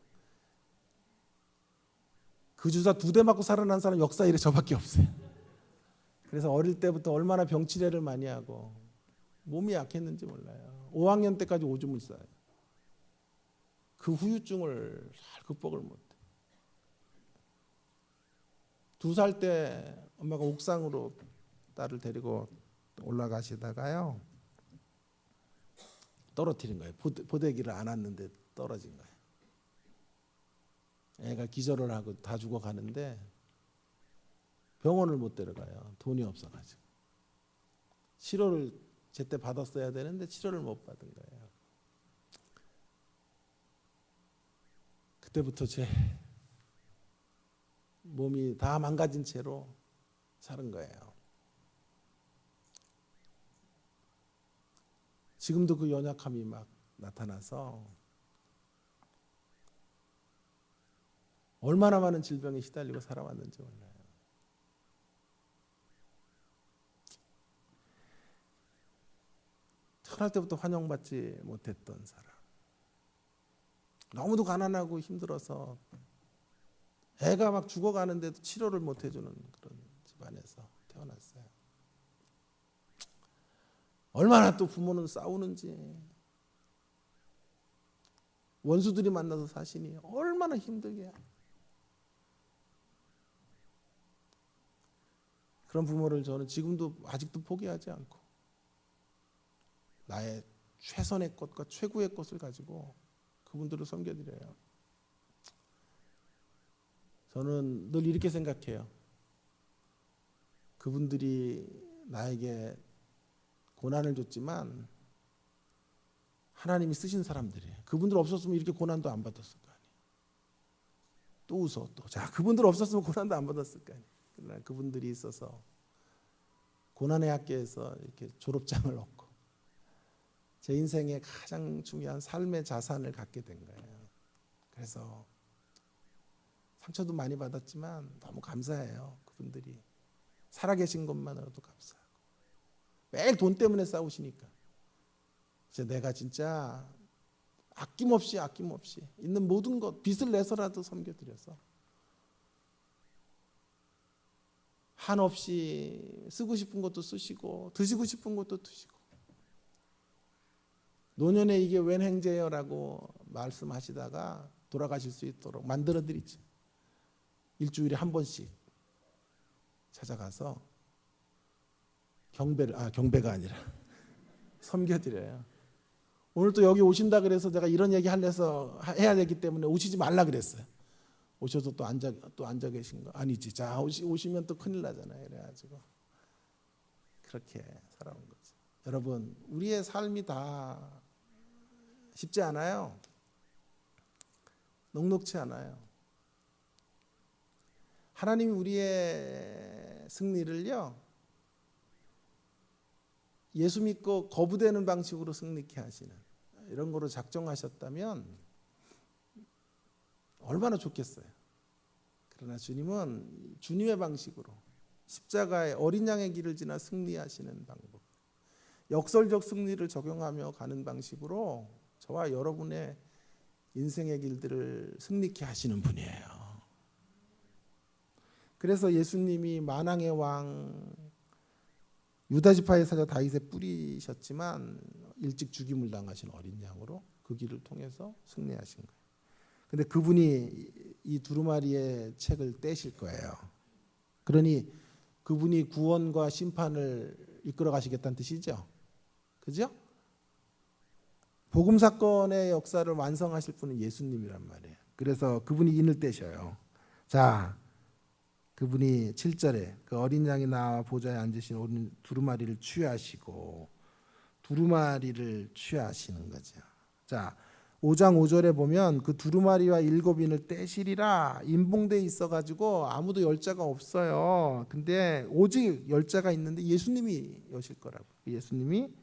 그 주사 2대 맞고 살아난 사람 역사 일에 저밖에 없어요. 그래서 어릴 때부터 얼마나 병치레를 많이 하고 몸이 약했는지 몰라요. 5학년 때까지 오줌을 싸요. 그 후유증을 잘 극복을 못해. 2살 때 엄마가 옥상으로 딸을 데리고 올라가시다가요. 떨어뜨린 거예요. 보대기를 안 왔는데 떨어진 거예요. 애가 기절을 하고 다 죽어가는데 병원을 못 데려가요. 돈이 없어가지고. 치료를 제때 받았어야 되는데 치료를 못 받은 거예요. 그때부터 제 몸이 다 망가진 채로 사는 거예요. 지금도 그 연약함이 막 나타나서 얼마나 많은 질병에 시달리고 살아왔는지 몰라요. 태어날 때부터 환영받지 못했던 사람. 너무도 가난하고 힘들어서 애가 막 죽어가는데도 치료를 못 해주는 그런 집안에서 태어났어요. 얼마나 또 부모는 싸우는지, 원수들이 만나서 사시니 얼마나 힘들게. 그런 부모를 저는 지금도 아직도 포기하지 않고 나의 최선의 것과 최고의 것을 가지고 그분들을 섬겨드려요. 저는 늘 이렇게 생각해요. 그분들이 나에게 고난을 줬지만 하나님이 쓰신 사람들이에요. 그분들 없었으면 이렇게 고난도 안 받았을 거 아니에요. 또 웃어 또. 자, 그분들 없었으면 고난도 안 받았을 거 아니에요. 그러나 그분들이 있어서 고난의 학교에서 이렇게 졸업장을 얻고 제 인생의 가장 중요한 삶의 자산을 갖게 된 거예요. 그래서 상처도 많이 받았지만 너무 감사해요. 그분들이 살아계신 것만으로도 감사하고 매일 돈 때문에 싸우시니까 이제 내가 진짜 아낌없이 있는 모든 것 빚을 내서라도 섬겨드려서 한없이 쓰고 싶은 것도 쓰시고 드시고 싶은 것도 드시고 노년에 이게 웬 행제여라고 말씀하시다가 돌아가실 수 있도록 만들어드리죠. 일주일에 한 번씩 찾아가서 경배가 아니라 섬겨드려요. 오늘 또 여기 오신다 그래서 제가 이런 얘기 해야 되기 때문에 오시지 말라 그랬어요. 오셔서 또 앉아 계신 거 아니지. 자, 오시면 또 큰일 나잖아요. 그래가지고 그렇게 살아온 거죠. 여러분, 우리의 삶이 다 쉽지 않아요. 녹록치 않아요. 하나님이 우리의 승리를요, 예수 믿고 거부되는 방식으로 승리케 하시는 이런 거로 작정하셨다면 얼마나 좋겠어요. 그러나 주님은 주님의 방식으로 십자가의 어린 양의 길을 지나 승리하시는 방법, 역설적 승리를 적용하며 가는 방식으로 저와 여러분의 인생의 길들을 승리케 하시는 분이에요. 그래서 예수님이 만왕의 왕 유다지파의 사자 다윗의 뿌리셨지만 일찍 죽임을 당하신 어린 양으로 그 길을 통해서 승리하신 거예요. 근데 그분이 이 두루마리의 책을 떼실 거예요. 그러니 그분이 구원과 심판을 이끌어 가시겠다는 뜻이죠. 그죠? 복음 사건의 역사를 완성하실 분은 예수님이란 말이에요. 그래서 그분이 인을 떼셔요. 자, 그분이 7절에 그 어린 양이 나와 보좌에 앉으신 어린 두루마리를 취하시고 두루마리를 취하시는 거죠. 자, 5장 5절에 보면 그 두루마리와 7인을 떼시리라 임봉돼 있어가지고 아무도 열자가 없어요. 근데 오직 열자가 있는데 예수님이 여실 거라고. 예수님이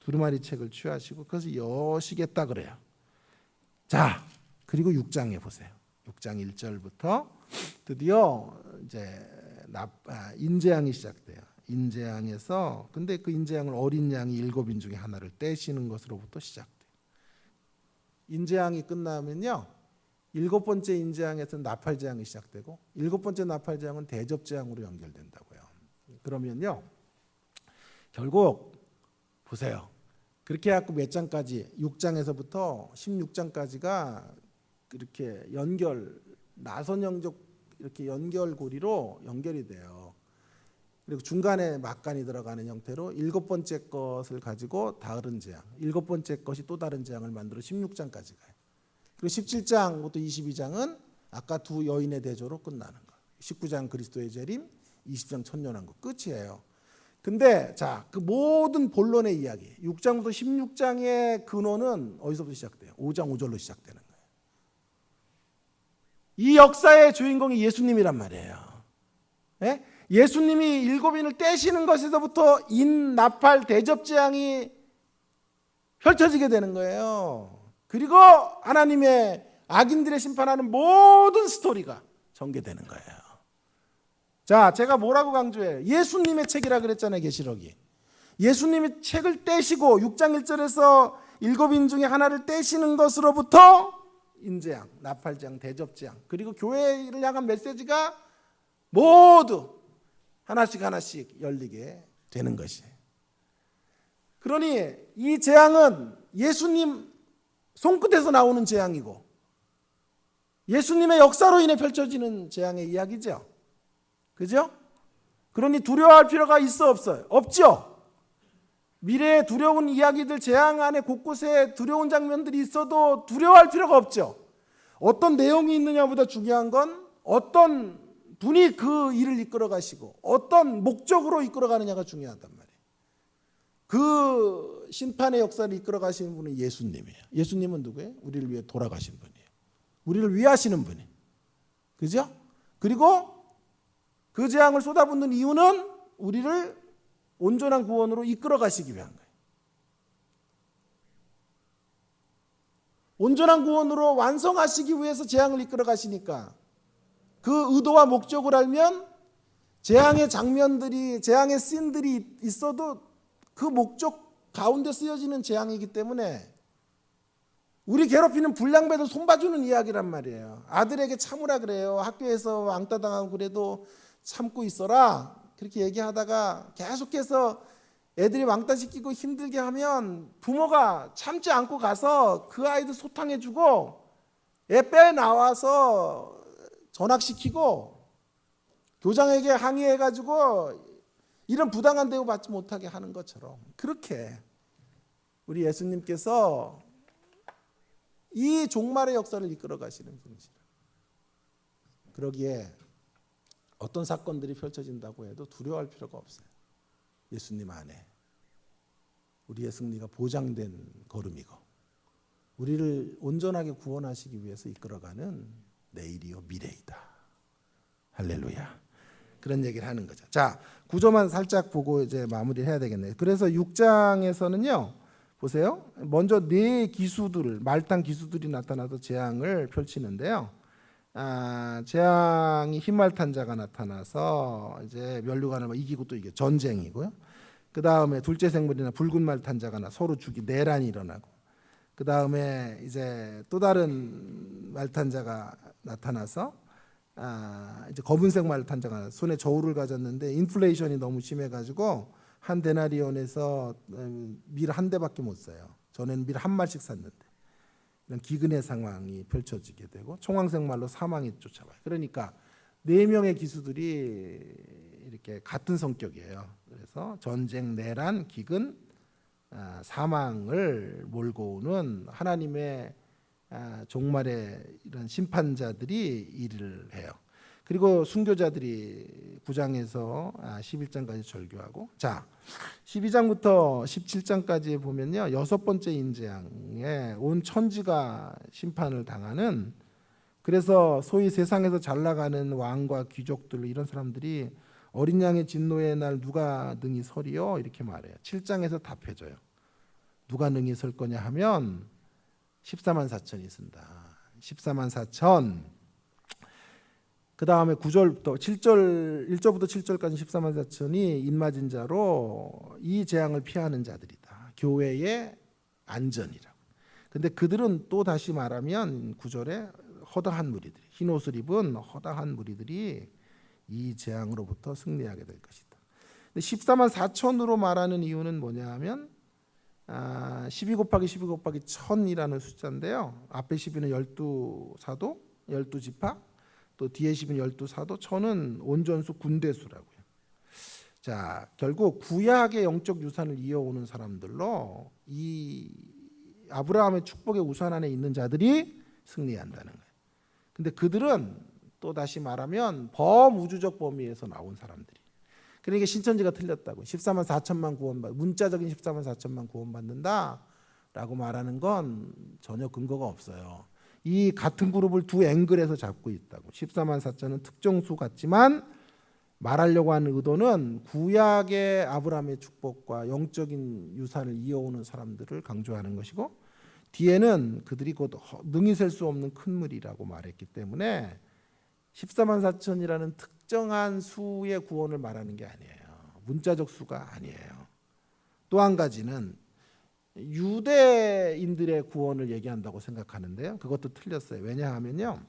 두루마리 책을 취하시고 그래서 여시겠다 그래요. 자, 그리고 6장에 보세요. 6장 1절부터 드디어 이제 인재양이 시작돼요. 인재양에서 근데 그 인재양을 어린 양이 7인 중에 하나를 떼시는 것으로부터 시작돼요. 인재양이 끝나면요, 7번째 인재양에서는 나팔재앙이 시작되고 7번째 나팔재앙은 대접재앙으로 연결된다고요. 그러면요, 결국 보세요. 그렇게 해갖고 몇 장까지 6장에서부터 16장까지가 이렇게 나선 영적 이렇게 연결고리로 연결이 돼요. 그리고 중간에 막간이 들어가는 형태로 7번째 것을 가지고 다른 재앙, 7번째 것이 또 다른 재앙을 만들어 16장까지 가요. 그리고 17장부터 22장은 아까 두 여인의 대조로 끝나는 거. 19장 그리스도의 재림, 20장 천년왕국 끝이에요. 근데 자, 그 모든 본론의 이야기 6장부터 16장의 근원은 어디서부터 시작돼요? 5장 5절로 시작되는 거예요. 이 역사의 주인공이 예수님이란 말이에요. 예? 예수님이 7인을 떼시는 것에서부터 나팔 대접재앙이 펼쳐지게 되는 거예요. 그리고 하나님의 악인들의 심판하는 모든 스토리가 전개되는 거예요. 자, 제가 뭐라고 강조해요? 예수님의 책이라 그랬잖아요, 계시록이. 예수님이 책을 떼시고 6장 1절에서 7인 중에 하나를 떼시는 것으로부터 인재양, 나팔재앙, 대접재앙, 그리고 교회를 향한 메시지가 모두 하나씩 하나씩 열리게 되는 것이에요. 그러니 이 재앙은 예수님 손끝에서 나오는 재앙이고 예수님의 역사로 인해 펼쳐지는 재앙의 이야기죠. 그죠? 그러니 두려워할 필요가 있어 없어요? 없죠. 미래의 두려운 이야기들, 재앙 안에 곳곳에 두려운 장면들이 있어도 두려워할 필요가 없죠. 어떤 내용이 있느냐보다 중요한 건 어떤 분이 그 일을 이끌어 가시고 어떤 목적으로 이끌어 가느냐가 중요하단 말이에요. 그 심판의 역사를 이끌어 가시는 분은 예수님이에요. 예수님은 누구예요? 우리를 위해 돌아가신 분이에요. 우리를 위하시는 분이에요. 그죠? 그리고 그 재앙을 쏟아붓는 이유는 우리를 온전한 구원으로 이끌어 가시기 위한 거예요. 온전한 구원으로 완성하시기 위해서 재앙을 이끌어 가시니까 그 의도와 목적을 알면 재앙의 장면들이, 재앙의 씬들이 있어도 그 목적 가운데 쓰여지는 재앙이기 때문에 우리 괴롭히는 불량배들 손봐주는 이야기란 말이에요. 아들에게 참으라 그래요. 학교에서 왕따 당하고 그래도 참고 있어라. 그렇게 얘기하다가 계속해서 애들이 왕따 시키고 힘들게 하면 부모가 참지 않고 가서 그 아이들 소탕해주고 애 빼나와서 전학시키고 교장에게 항의해가지고 이런 부당한 대우 받지 못하게 하는 것처럼 그렇게 우리 예수님께서 이 종말의 역사를 이끌어 가시는 분이시라. 그러기에 어떤 사건들이 펼쳐진다고 해도 두려워할 필요가 없어요. 예수님 안에 우리의 승리가 보장된 걸음이고 우리를 온전하게 구원하시기 위해서 이끌어가는 내일이요 미래이다. 할렐루야. 그런 얘기를 하는 거죠. 자, 구조만 살짝 보고 이제 마무리를 해야 되겠네요. 그래서 6장에서는요. 보세요. 먼저 네 기수들, 말단 기수들이 나타나서 재앙을 펼치는데요. 재앙이 흰말 자가 나타나서 이제 면류관을 이기고 또 이게 전쟁이고요. 그 다음에 둘째 생물이나 붉은 말 자가 서로 죽이 내란이 일어나고, 그 다음에 이제 또 다른 말탄자가 나타나서 이제 검은색 말탄자가 손에 저울을 가졌는데 인플레이션이 너무 심해가지고 한 데나리온에서 밀 한 대밖에 못 사요. 전에는 밀 한 말씩 샀는데 이런 기근의 상황이 펼쳐지게 되고 청황색 말로 사망이 쫓아와요. 그러니까 4명의 기수들이 이렇게 같은 성격이에요. 그래서 전쟁, 내란, 기근, 사망을 몰고 오는 하나님의 종말의 이런 심판자들이 일을 해요. 그리고 순교자들이 9장에서 11장까지 절교하고, 자 12장부터 17장까지 보면요 6번째 인재앙에 온 천지가 심판을 당하는, 그래서 소위 세상에서 잘 나가는 왕과 귀족들 이런 사람들이 어린 양의 진노의 날 누가 능히 서리요 이렇게 말해요. 7장에서 답해줘요. 누가 능히 설 거냐 하면 14만 4천이 쓴다. 14만 4천. 그 다음에 9절부터 7절 1절부터 7절까지 14만 4천이 인맞은 자로 이 재앙을 피하는 자들이다. 교회의 안전이라고. 근데 그들은 또 다시 말하면 9절에 허다한 무리들이, 흰 옷을 입은 허다한 무리들이 이 재앙으로부터 승리하게 될 것이다. 근데 14만 4천으로 말하는 이유는 뭐냐 하면 12 곱하기 12 곱하기 1000이라는 숫자인데요. 앞에 12는 12사도, 12지파, 또 뒤에 10은 12사도, 1000은 온전수 군대수라고요. 자, 결국 구약의 영적 유산을 이어오는 사람들로 이 아브라함의 축복의 우산 안에 있는 자들이 승리한다는 거예요. 근데 그들은 또 다시 말하면 범우주적 범위에서 나온 사람들이. 그러니까 신천지가 틀렸다고. 14만 4천만 구원받, 문자적인 14만 4천만 구원받는다라고 말하는 건 전혀 근거가 없어요. 이 같은 그룹을 두 앵글에서 잡고 있다고. 14만 4천은 특정 수 같지만 말하려고 하는 의도는 구약의 아브라함의 축복과 영적인 유산을 이어오는 사람들을 강조하는 것이고, 뒤에는 그들이 곧 능히 셀 수 없는 큰 물이라고 말했기 때문에 14만 4천이라는 특정한 수의 구원을 말하는 게 아니에요. 문자적 수가 아니에요. 또 한 가지는 유대인들의 구원을 얘기한다고 생각하는데요. 그것도 틀렸어요. 왜냐하면요.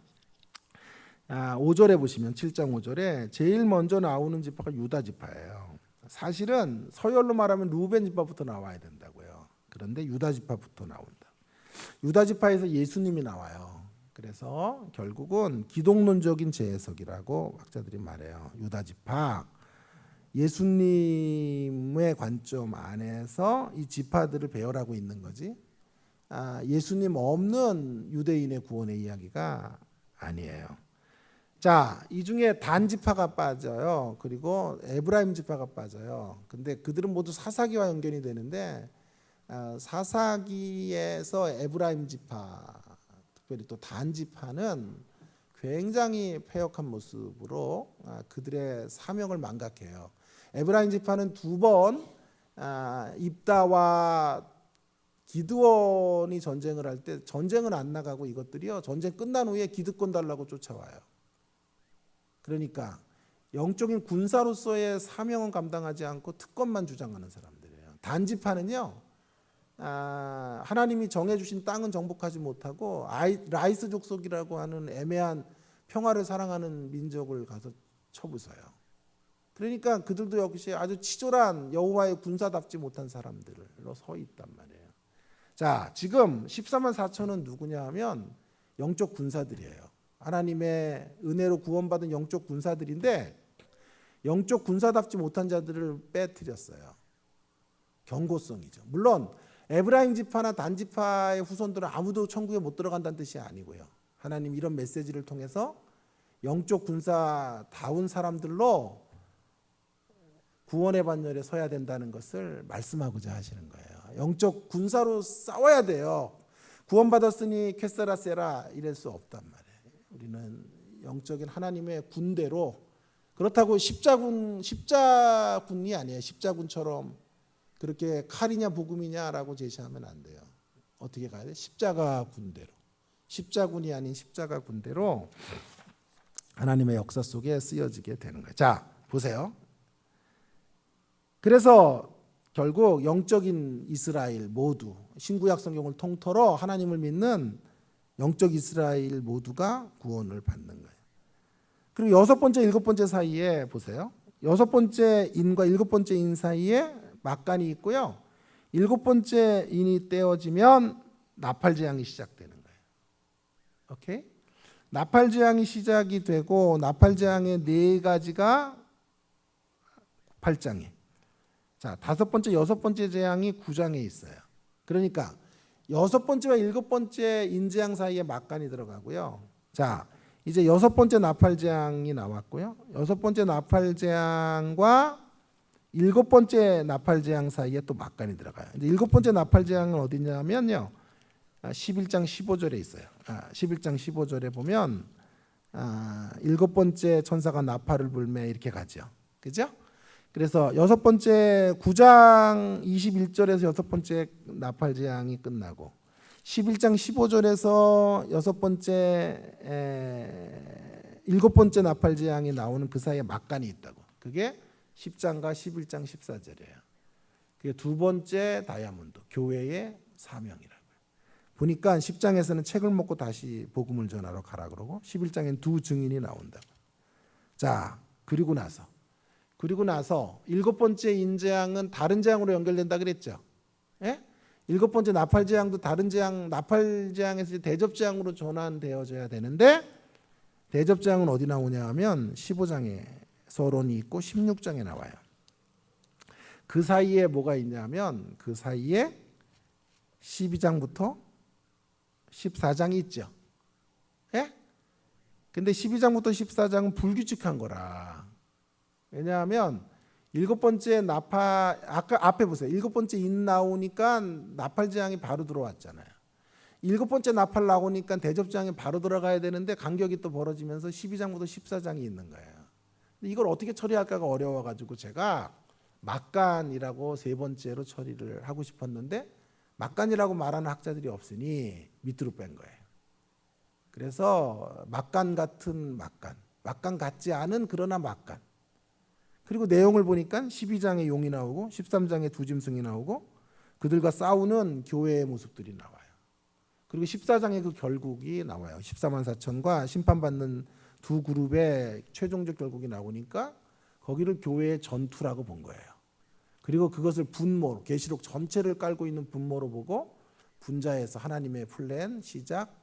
5절에 보시면 7장 5절에 제일 먼저 나오는 지파가 유다 지파예요. 사실은 서열로 말하면 루벤 지파부터 나와야 된다고요. 그런데 유다 지파부터 나온다. 유다 지파에서 예수님이 나와요. 그래서 결국은 기독론적인 재해석이라고 학자들이 말해요. 유다 지파, 예수님의 관점 안에서 이 지파들을 배열하고 있는 거지. 예수님 없는 유대인의 구원의 이야기가 아니에요. 자, 이 중에 단 지파가 빠져요. 그리고 에브라임 지파가 빠져요. 근데 그들은 모두 사사기와 연결이 되는데 사사기에서 에브라임 지파, 특별히 또 단 지파는 굉장히 패역한 모습으로 그들의 사명을 망각해요. 에브라임 지파는 2번 입다와 기드원이 전쟁을 할 때 전쟁은 안 나가고 이것들이요, 전쟁 끝난 후에 기득권 달라고 쫓아와요. 그러니까 영적인 군사로서의 사명은 감당하지 않고 특권만 주장하는 사람들이에요. 단지파는요, 하나님이 정해주신 땅은 정복하지 못하고 라이스 족속이라고 하는 애매한 평화를 사랑하는 민족을 가서 쳐부숴요. 그러니까 그들도 역시 아주 치졸한 여호와의 군사답지 못한 사람들로 서 있단 말이에요. 자, 지금 14만 4천은 누구냐 하면 영적 군사들이에요. 하나님의 은혜로 구원받은 영적 군사들인데 영적 군사답지 못한 자들을 빼뜨렸어요. 경고성이죠. 물론 에브라임 지파나 단 지파의 후손들은 아무도 천국에 못 들어간다는 뜻이 아니고요. 하나님 이런 메시지를 통해서 영적 군사다운 사람들로 구원의 반열에 서야 된다는 것을 말씀하고자 하시는 거예요. 영적 군사로 싸워야 돼요. 구원받았으니 캐세라 세라 이럴 수 없단 말이에요. 우리는 영적인 하나님의 군대로, 그렇다고 십자군이 아니에요. 십자군처럼 그렇게 칼이냐 복음이냐라고 제시하면 안 돼요. 어떻게 가야 돼? 십자가 군대로, 십자군이 아닌 십자가 군대로 하나님의 역사 속에 쓰여지게 되는 거예요. 자, 보세요. 그래서 결국 영적인 이스라엘 모두, 신구약 성경을 통틀어 하나님을 믿는 영적 이스라엘 모두가 구원을 받는 거예요. 그리고 6번째, 7번째 사이에 보세요. 6번째 인과 7번째 인 사이에 막간이 있고요. 7번째 인이 떼어지면 나팔재앙이 시작되는 거예요. 오케이? 나팔재앙이 시작이 되고 나팔재앙의 4가지가 8장에, 자, 5번째, 6번째 재앙이 9장에 있어요. 그러니까 6번째와 7번째 인재앙 사이에 막간이 들어가고요. 자, 이제 6번째 나팔재앙이 나왔고요. 6번째 나팔재앙과 7번째 나팔재앙 사이에 또 막간이 들어가요. 이제 7번째 나팔재앙은 어디냐면요, 11장 15절에 있어요. 11장 15절에 보면 7번째 천사가 나팔을 불매 이렇게 가죠. 그죠? 그래서 6번째 9장 21절에서 6번째 나팔재앙이 끝나고 11장 15절에서 7번째 나팔재앙이 나오는 그 사이에 막간이 있다고. 그게 10장과 11장 14절이에요. 그게 2번째 다이아몬드, 교회의 사명이라고요. 보니까 10장에서는 책을 먹고 다시 복음을 전하러 가라 그러고 11장엔 2 증인이 나온다고. 자, 그리고 나서 7번째 인재앙은 다른 재앙으로 연결된다 그랬죠. 예? 7번째 나팔재앙도 다른 재앙, 나팔재앙에서 대접재앙으로 전환되어져야 되는데 대접재앙은 어디 나오냐 하면 15장에 서론이 있고 16장에 나와요. 그 사이에 뭐가 있냐면 그 사이에 12장부터 14장이 있죠. 예? 근데 12장부터 14장은 불규칙한 거라. 왜냐하면 7번째 아까 앞에 보세요. 7번째 인 나오니까 나팔재앙이 바로 들어왔잖아요. 7번째 나팔 나오니까 대접재앙이 바로 들어가야 되는데 간격이 또 벌어지면서 12장부터 14장이 있는 거예요. 이걸 어떻게 처리할까가 어려워가지고 제가 막간이라고 3번째로 처리를 하고 싶었는데 막간이라고 말하는 학자들이 없으니 밑으로 뺀 거예요. 그래서 막간 같은 막간 같지 않은 그러나 막간. 그리고 내용을 보니까 12장에 용이 나오고 13장에 2짐승이 나오고 그들과 싸우는 교회의 모습들이 나와요. 그리고 14장의 그 결국이 나와요. 14만 4천과 심판받는 두 그룹의 최종적 결국이 나오니까 거기를 교회의 전투라고 본 거예요. 그리고 그것을 분모로, 계시록 전체를 깔고 있는 분모로 보고 분자에서 하나님의 플랜, 시작,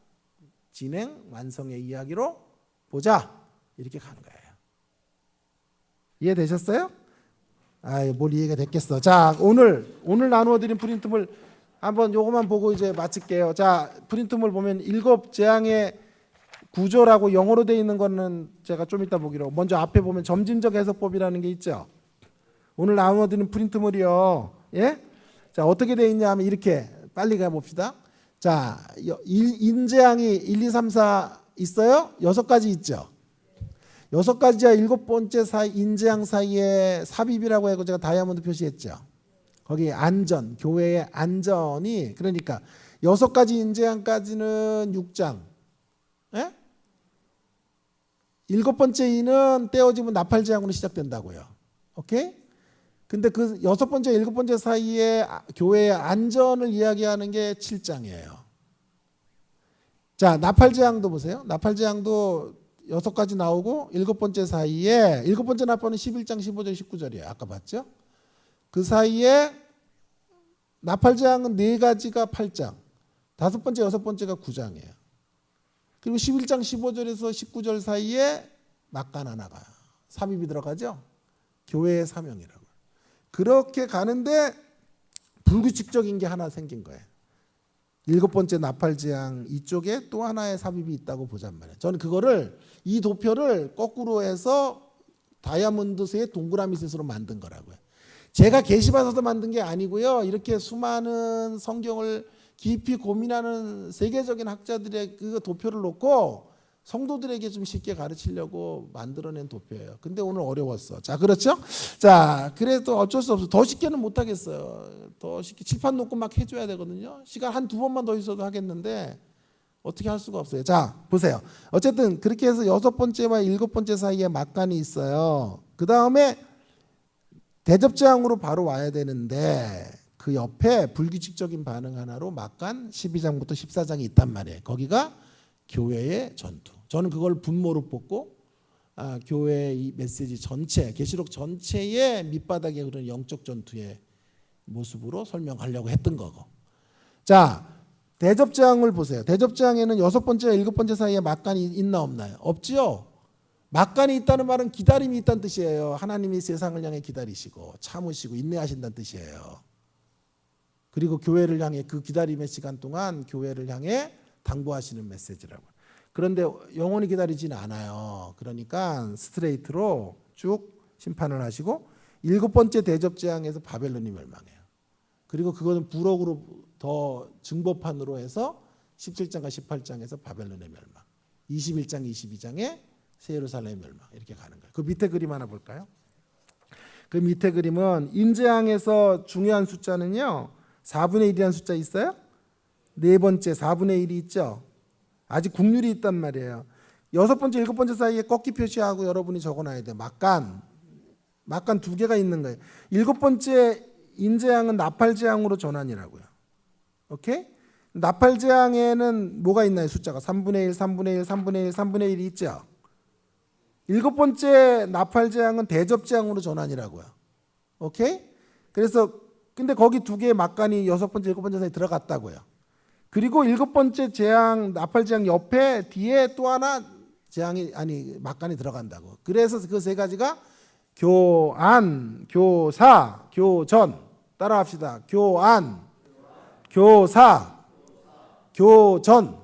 진행, 완성의 이야기로 보자. 이렇게 가는 거예요. 이해되셨어요? 뭘 이해가 됐겠어. 자, 오늘 나누어드린 프린트물 한번 요거만 보고 이제 마칠게요. 자, 프린트물 보면 7 재앙의 구조라고 영어로 되어 있는 거는 제가 좀 이따 보기로. 먼저 앞에 보면 점진적 해석법이라는 게 있죠. 오늘 나누어드린 프린트물이요. 예? 자, 어떻게 되어 있냐 하면 이렇게 빨리 가봅시다. 자, 인재앙이 1, 2, 3, 4 있어요? 6가지 있죠. 6가지와 7번째 사이 인재앙 사이에 삽입이라고 해서 제가 다이아몬드 표시했죠. 거기 안전, 교회의 안전이 그러니까 6가지 인재앙까지는 6장. 예? 7번째 인은 떼어지면 나팔재앙으로 시작된다고요. 오케이? 근데 그 6번째, 7번째 사이에 교회의 안전을 이야기하는 게 7장이에요. 자, 나팔재앙도 보세요. 나팔재앙도 6가지 나오고 7번째 사이에 7번째 나팔은 11장 15절 19절이에요. 아까 봤죠? 그 사이에 나팔재앙은 4가지가 8장, 5번째, 6번째가 9장이에요. 그리고 11장 15절에서 19절 사이에 막간 하나가 삽입이 들어가죠. 교회의 사명이라고. 그렇게 가는데 불규칙적인 게 하나 생긴 거예요. 7번째 나팔재앙 이쪽에 또 하나의 삽입이 있다고 보잔 말이에요. 저는 그거를 이 도표를 거꾸로 해서 다이아몬드의 동그라미 셋으로 만든 거라고요. 제가 계시받아서 만든 게 아니고요. 이렇게 수많은 성경을 깊이 고민하는 세계적인 학자들의 그 도표를 놓고 성도들에게 좀 쉽게 가르치려고 만들어낸 도표예요. 근데 오늘 어려웠어. 자, 그렇죠? 자, 그래도 어쩔 수 없어. 더 쉽게는 못 하겠어요. 더 쉽게 칠판 놓고 막 해줘야 되거든요. 시간 한 2번만 더 있어도 하겠는데 어떻게 할 수가 없어요. 자, 보세요. 어쨌든 그렇게 해서 6번째와 7번째 사이에 막간이 있어요. 그 다음에 대접재앙으로 바로 와야 되는데 그 옆에 불규칙적인 반응 하나로 막간 12장부터 14장이 있단 말이에요. 거기가 교회의 전투. 저는 그걸 분모로 뽑고 교회의 이 메시지 전체, 계시록 전체의 밑바닥에 그런 영적 전투의 모습으로 설명하려고 했던 거고. 자, 대접재앙을 보세요. 대접재앙에는 6번째와 7번째 사이에 막간이 있나 없나요? 없지요. 막간이 있다는 말은 기다림이 있다는 뜻이에요. 하나님이 세상을 향해 기다리시고 참으시고 인내하신다는 뜻이에요. 그리고 교회를 향해 그 기다림의 시간 동안 교회를 향해 당부하시는 메시지라고. 그런데 영원히 기다리지는 않아요. 그러니까 스트레이트로 쭉 심판을 하시고 7번째 대접재앙에서 바벨론이 멸망해요. 그리고 그거는 부록으로 더 증거판으로 해서 17장과 18장에서 바벨론의 멸망, 21장, 22장에 새 예루살렘의 멸망 이렇게 가는 거예요. 그 밑에 그림 하나 볼까요? 그 밑에 그림은 인재앙에서 중요한 숫자는요. 4분의 1이라는 숫자 있어요? 4번째 4분의 1이 있죠. 아직 국률이 있단 말이에요. 6번째, 7번째 사이에 꺾기 표시하고 여러분이 적어놔야 돼요. 막간 2개가 있는 거예요. 7번째 인재앙은 나팔재앙으로 전환이라고요. 오케이? 나팔재앙에는 뭐가 있나요? 숫자가 3분의 1, 3분의 1, 3분의 1, 3분의 1이 있죠. 7번째 나팔재앙은 대접재앙으로 전환이라고요. 오케이? 그래서 근데 거기 2개의 막간이 6번째, 7번째 사이에 들어갔다고요. 그리고 7번째 재앙, 나팔재앙 옆에 뒤에 또 하나 막간이 들어간다고. 그래서 그 3가지가 교안, 교사, 교전. 따라합시다. 교안, 교사, 교전.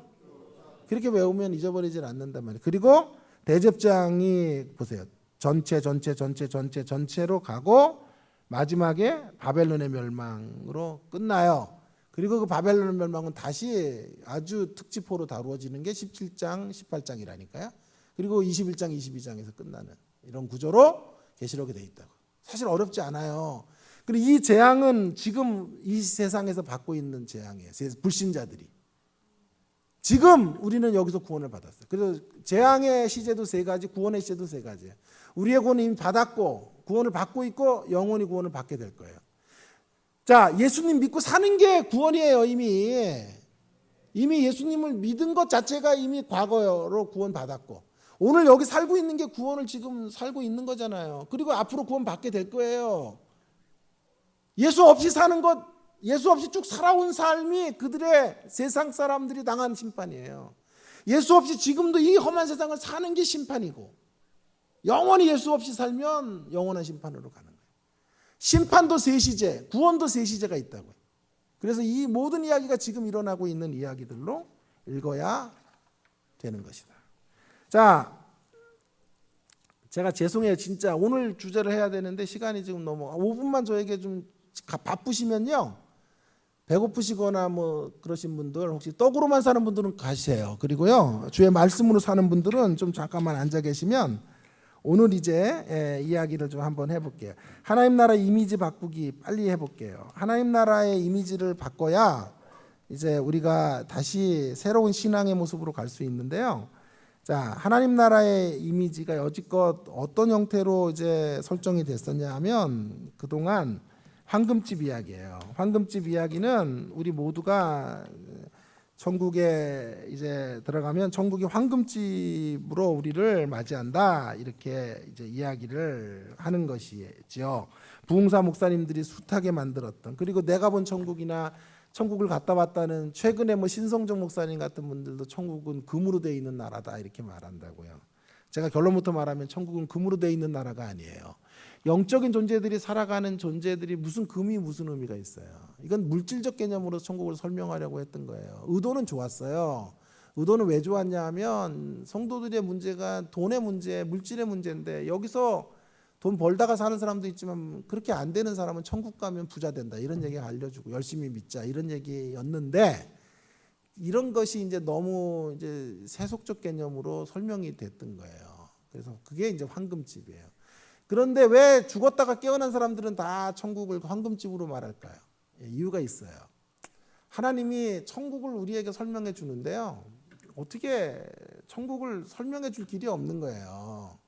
그렇게 외우면 잊어버리질 않는단 말이에요. 그리고 대접재앙이 보세요. 전체로 가고 마지막에 바벨론의 멸망으로 끝나요. 그리고 그 바벨론의 멸망은 다시 아주 특집호로 다루어지는 게 17장, 18장이라니까요. 그리고 21장, 22장에서 끝나는 이런 구조로 계시록이 되어 있다고. 사실 어렵지 않아요. 그리고 이 재앙은 지금 이 세상에서 받고 있는 재앙이에요. 불신자들이. 지금 우리는 여기서 구원을 받았어요. 그래서 재앙의 시제도 3가지, 구원의 시제도 3가지예요. 우리의 구원은 이미 받았고 구원을 받고 있고 영원히 구원을 받게 될 거예요. 자, 예수님 믿고 사는 게 구원이에요. 이미 예수님을 믿은 것 자체가 이미 과거로 구원받았고, 오늘 여기 살고 있는 게 구원을 지금 살고 있는 거잖아요. 그리고 앞으로 구원 받게 될 거예요. 예수 없이 사는 것, 예수 없이 쭉 살아온 삶이 그들의 세상 사람들이 당한 심판이에요. 예수 없이 지금도 이 험한 세상을 사는 게 심판이고, 영원히 예수 없이 살면 영원한 심판으로 가는 거예요. 심판도 세 시제, 구원도 세 시제가 있다고요. 그래서 이 모든 이야기가 지금 일어나고 있는 이야기들로 읽어야 되는 것이다. 자, 제가 죄송해요. 진짜 오늘 주제를 해야 되는데 시간이 지금 너무 5분만 저에게 좀 바쁘시면요, 배고프시거나 뭐 그러신 분들, 혹시 떡으로만 사는 분들은 가세요. 그리고요, 주의 말씀으로 사는 분들은 좀 잠깐만 앉아 계시면 오늘 이제 이야기를 좀 한번 해볼게요. 하나님 나라 이미지 바꾸기 빨리 해볼게요. 하나님 나라의 이미지를 바꿔야 이제 우리가 다시 새로운 신앙의 모습으로 갈 수 있는데요. 자, 하나님 나라의 이미지가 여지껏 어떤 형태로 이제 설정이 됐었냐 하면, 그동안 황금집 이야기예요. 황금집 이야기는 우리 모두가 천국에 이제 들어가면 천국이 황금집으로 우리를 맞이한다, 이렇게 이제 이야기를 하는 것이지요. 부흥사 목사님들이 숱하게 만들었던, 그리고 내가 본 천국이나 천국을 갔다 왔다는 최근에 뭐 신성정 목사님 같은 분들도 천국은 금으로 되어 있는 나라다, 이렇게 말한다고요. 제가 결론부터 말하면 천국은 금으로 되어 있는 나라가 아니에요. 영적인 존재들이 살아가는 존재들이 무슨 금이 무슨 의미가 있어요. 이건 물질적 개념으로 천국을 설명하려고 했던 거예요. 의도는 좋았어요. 의도는 왜 좋았냐 하면, 성도들의 문제가 돈의 문제, 물질의 문제인데, 여기서 돈 벌다가 사는 사람도 있지만 그렇게 안 되는 사람은 천국 가면 부자 된다, 이런 얘기 알려주고 열심히 믿자, 이런 얘기였는데, 이런 것이 이제 너무 이제 세속적 개념으로 설명이 됐던 거예요. 그래서 그게 이제 황금집이에요. 그런데 왜 죽었다가 깨어난 사람들은 다 천국을 황금집으로 말할까요? 이유가 있어요. 하나님이 천국을 우리에게 설명해 주는데요, 어떻게 천국을 설명해 줄 길이 없는 거예요.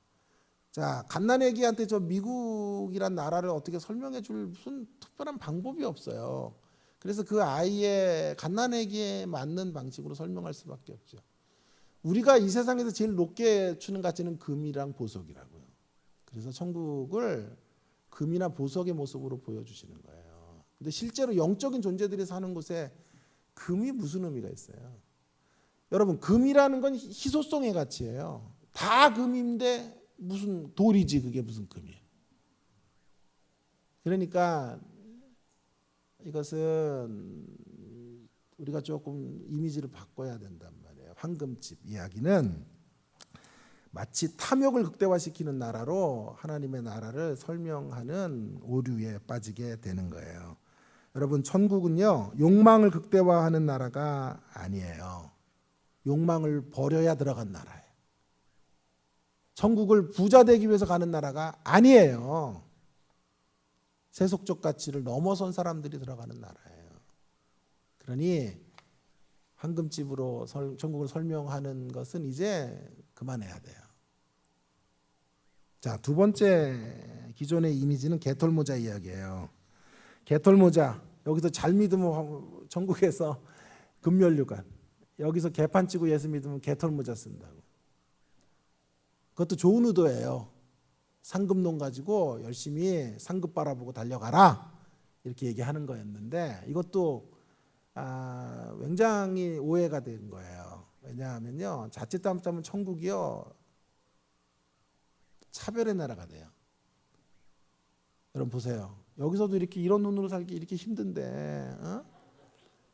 자, 갓난아기한테 저 미국이란 나라를 어떻게 설명해 줄 무슨 특별한 방법이 없어요. 그래서 그 아이의 갓난아기에 맞는 방식으로 설명할 수밖에 없죠. 우리가 이 세상에서 제일 높게 주는 가치는 금이랑 보석이라고요. 그래서 천국을 금이나 보석의 모습으로 보여주시는 거예요. 근데 실제로 영적인 존재들이 사는 곳에 금이 무슨 의미가 있어요? 여러분, 금이라는 건 희소성의 가치예요. 다 금인데 무슨 돌이지, 그게 무슨 금이에요. 그러니까 이것은 우리가 조금 이미지를 바꿔야 된단 말이에요. 황금집 이야기는 마치 탐욕을 극대화시키는 나라로 하나님의 나라를 설명하는 오류에 빠지게 되는 거예요. 여러분, 천국은요, 욕망을 극대화하는 나라가 아니에요. 욕망을 버려야 들어간 나라예요. 천국을 부자 되기 위해서 가는 나라가 아니에요. 세속적 가치를 넘어선 사람들이 들어가는 나라예요. 그러니 황금집으로 천국을 설명하는 것은 이제 그만해야 돼요. 자, 두 번째 기존의 이미지는 개털모자 이야기예요. 개털모자, 여기서 잘 믿으면 천국에서 금면류관, 여기서 개판 치고 예수 믿으면 개털모자 쓴다고. 그것도 좋은 의도예요. 상급론 가지고 열심히 상급 바라보고 달려가라, 이렇게 얘기하는 거였는데, 이것도 굉장히 오해가 된 거예요. 왜냐하면요, 자칫 잘못하면 천국이요, 차별의 나라가 돼요. 여러분 보세요. 여기서도 이렇게 이런 눈으로 살기 이렇게 힘든데,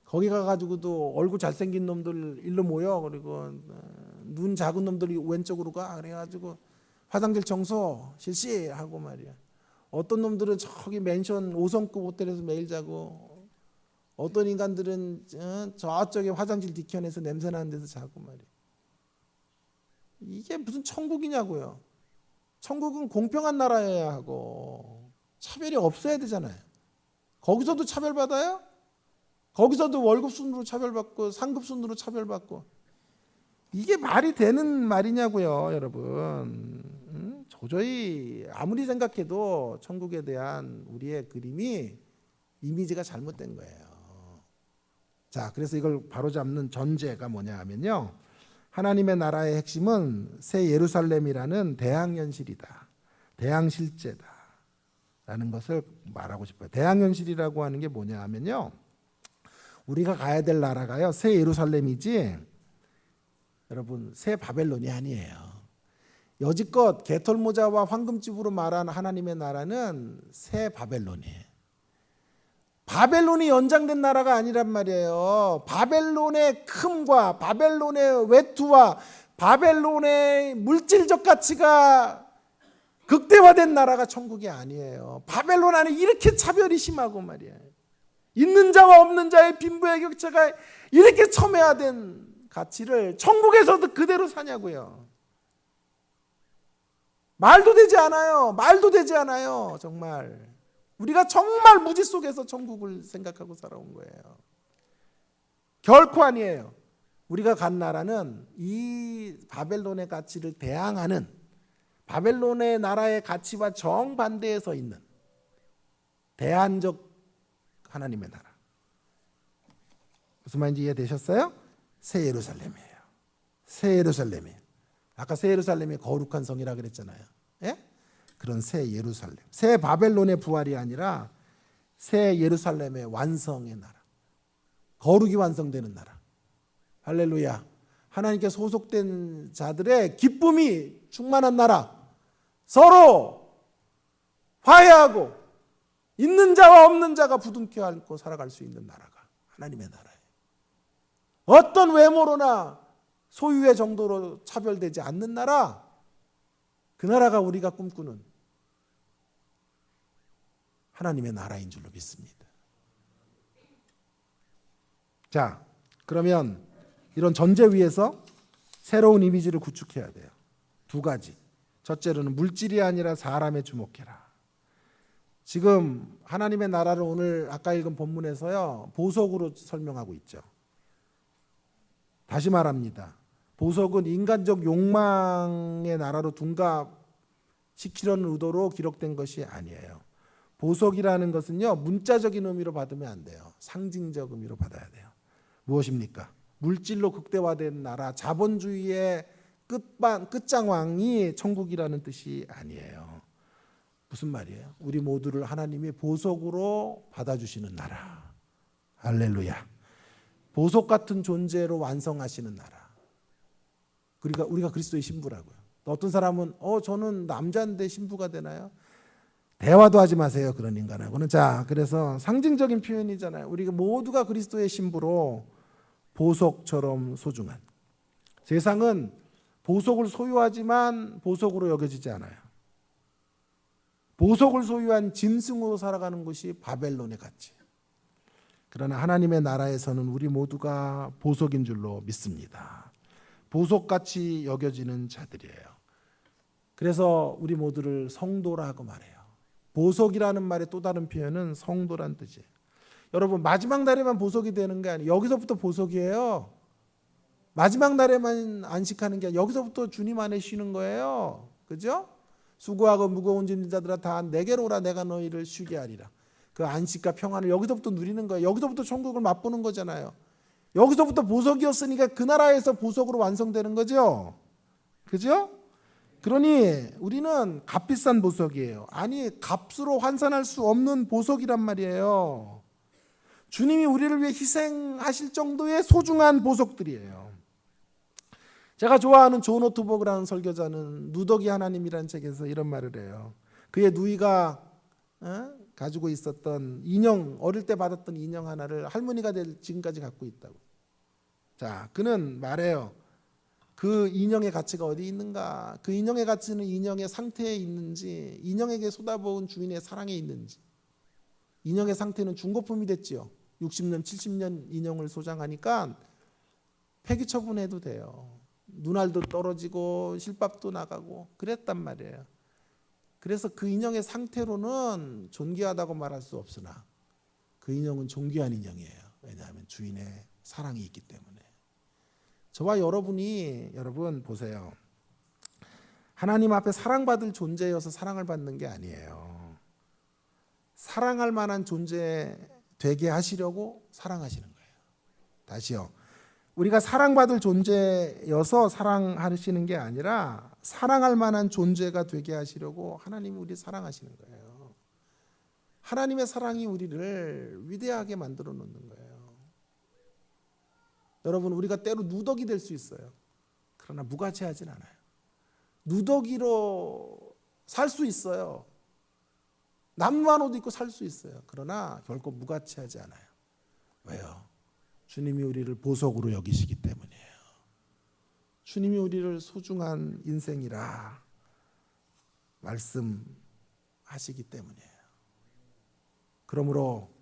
거기 가가지고도 얼굴 잘생긴 놈들 일로 모여, 그리고 눈 작은 놈들이 왼쪽으로 가, 그래가지고 화장실 청소 실시 하고 말이야. 어떤 놈들은 저기 맨션 5성급 호텔에서 매일 자고, 어떤 인간들은 저쪽에 화장실 뒤편에서 냄새나는 데서 자고 말이야. 이게 무슨 천국이냐고요. 천국은 공평한 나라여야 하고 차별이 없어야 되잖아요. 거기서도 차별받아요? 거기서도 월급 순으로 차별받고 상급 순으로 차별받고, 이게 말이 되는 말이냐고요, 여러분. 도저히 아무리 생각해도 천국에 대한 우리의 그림이 이미지가 잘못된 거예요. 자, 그래서 이걸 바로잡는 전제가 뭐냐 하면요, 하나님의 나라의 핵심은 새 예루살렘이라는 대항현실이다, 대항실제다 라는 것을 말하고 싶어요. 대항현실이라고 하는 게 뭐냐 하면요, 우리가 가야 될 나라가요, 새 예루살렘이지 여러분 새 바벨론이 아니에요. 여지껏 개털모자와 황금집으로 말한 하나님의 나라는 새 바벨론이에요. 바벨론이 연장된 나라가 아니란 말이에요. 바벨론의 큼과 바벨론의 외투와 바벨론의 물질적 가치가 극대화된 나라가 천국이 아니에요. 바벨론 안에 이렇게 차별이 심하고 말이에요. 있는 자와 없는 자의 빈부의 격차가 이렇게 첨예화된 가치를 천국에서도 그대로 사냐고요. 말도 되지 않아요. 말도 되지 않아요. 정말. 우리가 정말 무지 속에서 천국을 생각하고 살아온 거예요. 결코 아니에요. 우리가 간 나라는 이 바벨론의 가치를 대항하는, 바벨론의 나라의 가치와 정반대에 서 있는 대안적 하나님의 나라. 무슨 말인지 이해되셨어요? 새 예루살렘이에요. 새 예루살렘이에요. 아까 새 예루살렘이 거룩한 성이라 그랬잖아요. 예? 그런 새 예루살렘, 새 바벨론의 부활이 아니라 새 예루살렘의 완성의 나라, 거룩이 완성되는 나라. 할렐루야. 하나님께 소속된 자들의 기쁨이 충만한 나라, 서로 화해하고 있는 자와 없는 자가 부둥켜 안고 살아갈 수 있는 나라가 하나님의 나라예요. 어떤 외모로나 소유의 정도로 차별되지 않는 나라, 그 나라가 우리가 꿈꾸는 하나님의 나라인 줄로 믿습니다. 자, 그러면 이런 전제 위에서 새로운 이미지를 구축해야 돼요. 두 가지. 첫째로는 물질이 아니라 사람에 주목해라. 지금 하나님의 나라를 오늘 아까 읽은 본문에서요, 보석으로 설명하고 있죠. 다시 말합니다. 보석은 인간적 욕망의 나라로 둔갑시키려는 의도로 기록된 것이 아니에요. 보석이라는 것은요, 문자적인 의미로 받으면 안 돼요. 상징적 의미로 받아야 돼요. 무엇입니까? 물질로 극대화된 나라, 자본주의의 끝장왕이 천국이라는 뜻이 아니에요. 무슨 말이에요? 우리 모두를 하나님이 보석으로 받아주시는 나라. 할렐루야. 보석 같은 존재로 완성하시는 나라. 우리가 그리스도의 신부라고요. 어떤 사람은 저는 남자인데 신부가 되나요? 대화도 하지 마세요. 그런 인간하고는. 자, 그래서 상징적인 표현이잖아요. 우리가 모두가 그리스도의 신부로 보석처럼 소중한. 세상은 보석을 소유하지만 보석으로 여겨지지 않아요. 보석을 소유한 짐승으로 살아가는 것이 바벨론의 가치. 그러나 하나님의 나라에서는 우리 모두가 보석인 줄로 믿습니다. 보석같이 여겨지는 자들이에요. 그래서 우리 모두를 성도라 하고 말해요. 보석이라는 말의 또 다른 표현은 성도란 뜻이에요. 여러분, 마지막 날에만 보석이 되는 게 아니에요. 여기서부터 보석이에요. 마지막 날에만 안식하는 게 아니라 여기서부터 주님 안에 쉬는 거예요. 그죠? 수고하고 무거운 짐진 자들아 다 내게로 오라, 내가 너희를 쉬게 하리라. 그 안식과 평안을 여기서부터 누리는 거예요. 여기서부터 천국을 맛보는 거잖아요. 여기서부터 보석이었으니까 그 나라에서 보석으로 완성되는 거죠. 그죠? 그러니 우리는 값비싼 보석이에요. 아니, 값으로 환산할 수 없는 보석이란 말이에요. 주님이 우리를 위해 희생하실 정도의 소중한 보석들이에요. 제가 좋아하는 존 오토버그라는 설교자는 누더기 하나님이라는 책에서 이런 말을 해요. 그의 누이가 가지고 있었던 인형, 어릴 때 받았던 인형 하나를 할머니가 될 지금까지 갖고 있다고. 자, 그는 말해요. 그 인형의 가치가 어디 있는가? 그 인형의 가치는 인형의 상태에 있는지, 인형에게 쏟아부은 주인의 사랑에 있는지. 인형의 상태는 중고품이 됐지요. 60년, 70년 인형을 소장하니까 폐기 처분해도 돼요. 눈알도 떨어지고 실밥도 나가고 그랬단 말이에요. 그래서 그 인형의 상태로는 존귀하다고 말할 수 없으나 그 인형은 존귀한 인형이에요. 왜냐하면 주인의 사랑이 있기 때문에. 저와 여러분 보세요. 하나님 앞에 사랑받을 존재여서 사랑을 받는 게 아니에요. 사랑할 만한 존재가
되게 하시려고 사랑하시는 거예요. 다시요. 우리가 사랑받을 존재여서 사랑하시는 게 아니라 사랑할 만한 존재가 되게 하시려고 하나님이 우리 사랑하시는 거예요. 하나님의 사랑이 우리를 위대하게 만들어 놓는 거예요. 여러분, 우리가 때로 누더기 될 수 있어요. 그러나 무가치하진 않아요. 누더기로 살 수 있어요. 남루한 옷 입고 살 수 있어요. 그러나 결코 무가치하지 않아요. 왜요? 주님이 우리를 보석으로 여기시기 때문이에요. 주님이 우리를 소중한 인생이라 말씀하시기 때문이에요. 그러므로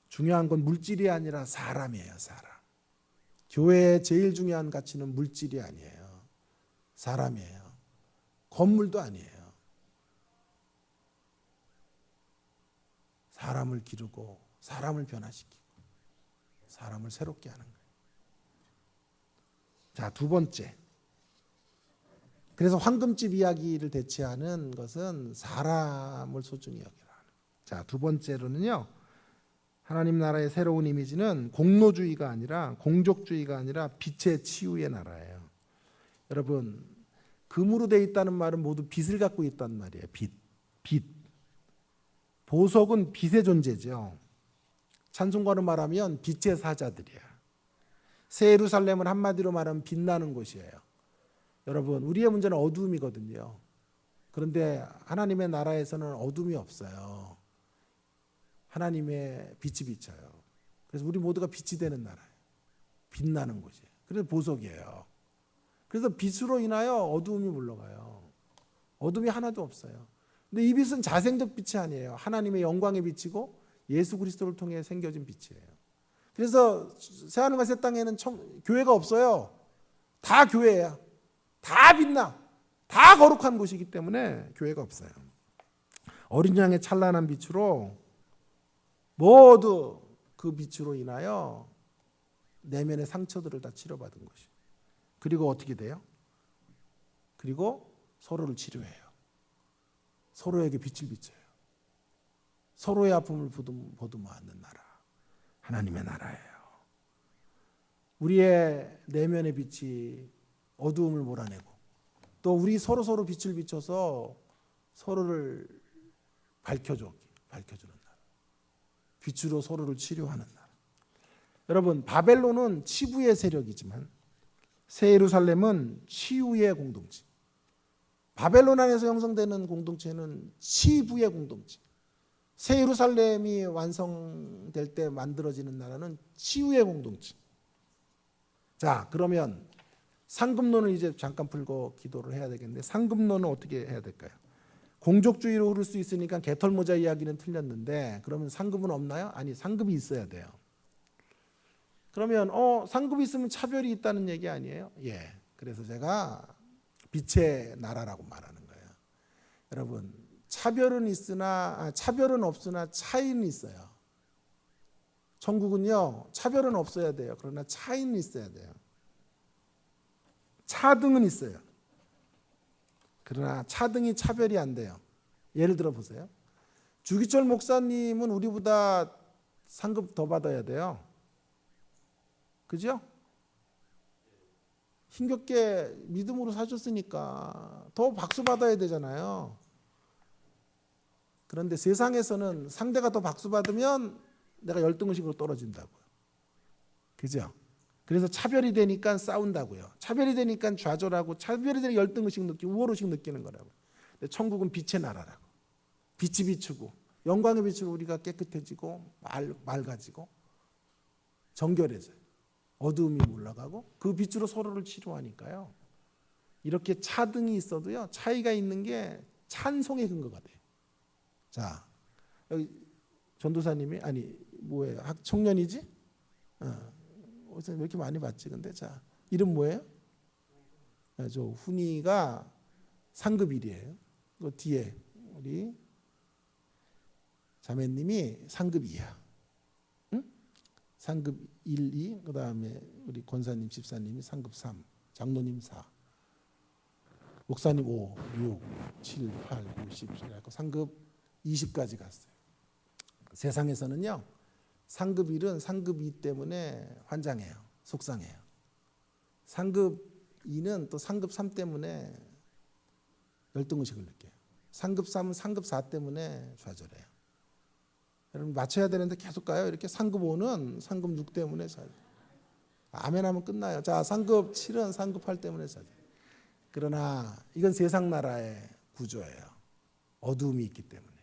중요한 건 물질이 아니라 사람이에요. 사람. 교회의 제일 중요한 가치는 물질이 아니에요. 사람이에요. 건물도 아니에요. 사람을 기르고 사람을 변화시키고 사람을 새롭게 하는 거예요. 자, 두 번째. 그래서 황금집 이야기를 대체하는 것은 사람을 소중히 여기라. 자, 두 번째로는요. 하나님 나라의 새로운 이미지는 공로주의가 아니라 공족주의가 아니라 빛의 치유의 나라예요. 여러분, 금으로 되어 있다는 말은 모두 빛을 갖고 있단 말이에요. 빛. 보석은 빛의 존재죠. 찬송가로 말하면 빛의 사자들이야. 새 예루살렘은 한마디로 말하면 빛나는 곳이에요. 여러분, 우리의 문제는 어두움이거든요. 그런데 하나님의 나라에서는 어둠이 없어요. 하나님의 빛이 비쳐요. 그래서 우리 모두가 빛이 되는 나라예요. 빛나는 곳이에요. 그래서 보석이에요. 그래서 빛으로 인하여 어두움이 물러가요. 어둠이 하나도 없어요. 근데 이 빛은 자생적 빛이 아니에요. 하나님의 영광의 빛이고 예수 그리스도를 통해 생겨진 빛이에요. 그래서 새하늘과 새 땅에는 교회가 없어요. 다 교회야. 다 빛나. 다 거룩한 곳이기 때문에 교회가 없어요. 어린 양의 찬란한 빛으로 모두 그 빛으로 인하여 내면의 상처들을 다 치료받은 것이에요. 그리고 어떻게 돼요? 그리고 서로를 치료해요. 서로에게 빛을 비춰요. 서로의 아픔을 보듬어 안는 나라. 하나님의 나라예요. 우리의 내면의 빛이 어두움을 몰아내고 또 우리 서로 빛을 비춰서 서로를 밝혀주는 나라. 빛으로 서로를 치료하는 나라. 여러분, 바벨론은 치부의 세력이지만 새 예루살렘은 치유의 공동체. 바벨론 안에서 형성되는 공동체는 치부의 공동체. 새 예루살렘이 완성될 때 만들어지는 나라는 치유의 공동체. 자, 그러면 상급론을 이제 잠깐 풀고 기도를 해야 되겠는데 상급론은 어떻게 해야 될까요? 공족주의로 흐를 수 있으니까 개털모자 이야기는 틀렸는데 그러면 상급은 없나요? 아니, 상급이 있어야 돼요. 그러면 상급이 있으면 차별이 있다는 얘기 아니에요? 예. 그래서 제가 빛의 나라라고 말하는 거예요. 여러분, 차별은 없으나 차이는 있어요. 천국은요, 차별은 없어야 돼요. 그러나 차이는 있어야 돼요. 차등은 있어요. 그러나 차등이 차별이 안 돼요. 예를 들어 보세요. 주기철 목사님은 우리보다 상급 더 받아야 돼요. 그죠? 힘겹게 믿음으로 사셨으니까 더 박수 받아야 되잖아요. 그런데 세상에서는 상대가 더 박수 받으면 내가 열등의식으로 떨어진다고요. 그죠? 그래서 차별이 되니까 싸운다고요. 차별이 되니까 좌절하고 차별이 되니까 열등의식 느끼고 우월의식 느끼는 거라고요. 근데 천국은 빛의 나라라고. 빛이 비추고 영광의 빛으로 우리가 깨끗해지고 맑아지고 정결해져요. 어두움이 물러가고 그 빛으로 서로를 치료하니까요. 이렇게 차등이 있어도요. 차이가 있는 게 찬송의 근거가 돼요. 자, 여기 전도사님이 뭐예요? 청년이지? 왜 이렇게 많이 봤지? 근데 자, 이름 뭐예요? 저 훈이가 상급 1이에요. 그 뒤에 우리 자매님이 상급 2야. 응? 상급 1, 2, 그 다음에 우리 권사님, 집사님이 상급 3, 장로님 4, 목사님 5, 6, 7, 8, 9, 10, 11, 상급 20까지 갔어요. 세상에서는요, 상급 1은 상급 2 때문에 환장해요. 속상해요. 상급 2는 또 상급 3 때문에 열등의식을 느껴요. 상급 3은 상급 4 때문에 좌절해요. 여러분 맞춰야 되는데 계속 가요. 이렇게 상급 5는 상급 6 때문에 좌절. 아멘 하면 끝나요. 자, 상급 7은 상급 8 때문에 좌절. 그러나 이건 세상 나라의 구조예요. 어두움이 있기 때문에.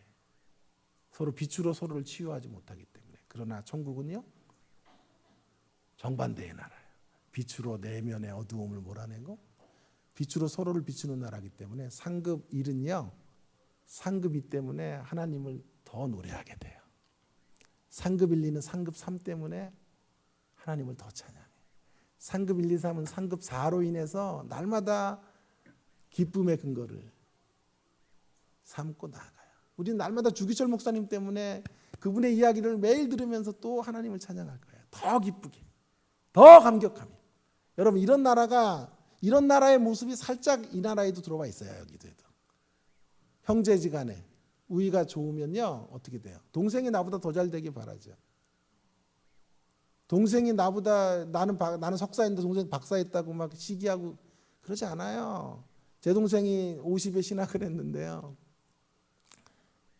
서로 빛으로 서로를 치유하지 못하기 때문에. 그러나 천국은요, 정반대의 나라예요. 빛으로 내면의 어두움을 몰아내고 빛으로 서로를 비추는 나라이기 때문에 상급 1은요, 상급 2 때문에 하나님을 더 노래하게 돼요. 상급 1, 2는 상급 3 때문에 하나님을 더 찬양해요. 상급 1, 2, 3은 상급 4로 인해서 날마다 기쁨의 근거를 삼고 나아가요. 우리는 날마다 주기철 목사님 때문에 그분의 이야기를 매일 들으면서 또 하나님을 찬양할 거예요. 더 기쁘게, 더 감격하며. 여러분 이런 나라의 모습이 살짝 이 나라에도 들어와 있어요. 여기도. 형제지간에 우위가 좋으면요 어떻게 돼요? 동생이 나보다 더 잘 되길 바라죠. 동생이 나보다 나는 석사인데 동생이 박사했다고 막 시기하고 그러지 않아요. 제 동생이 50에 신학을 했는데요.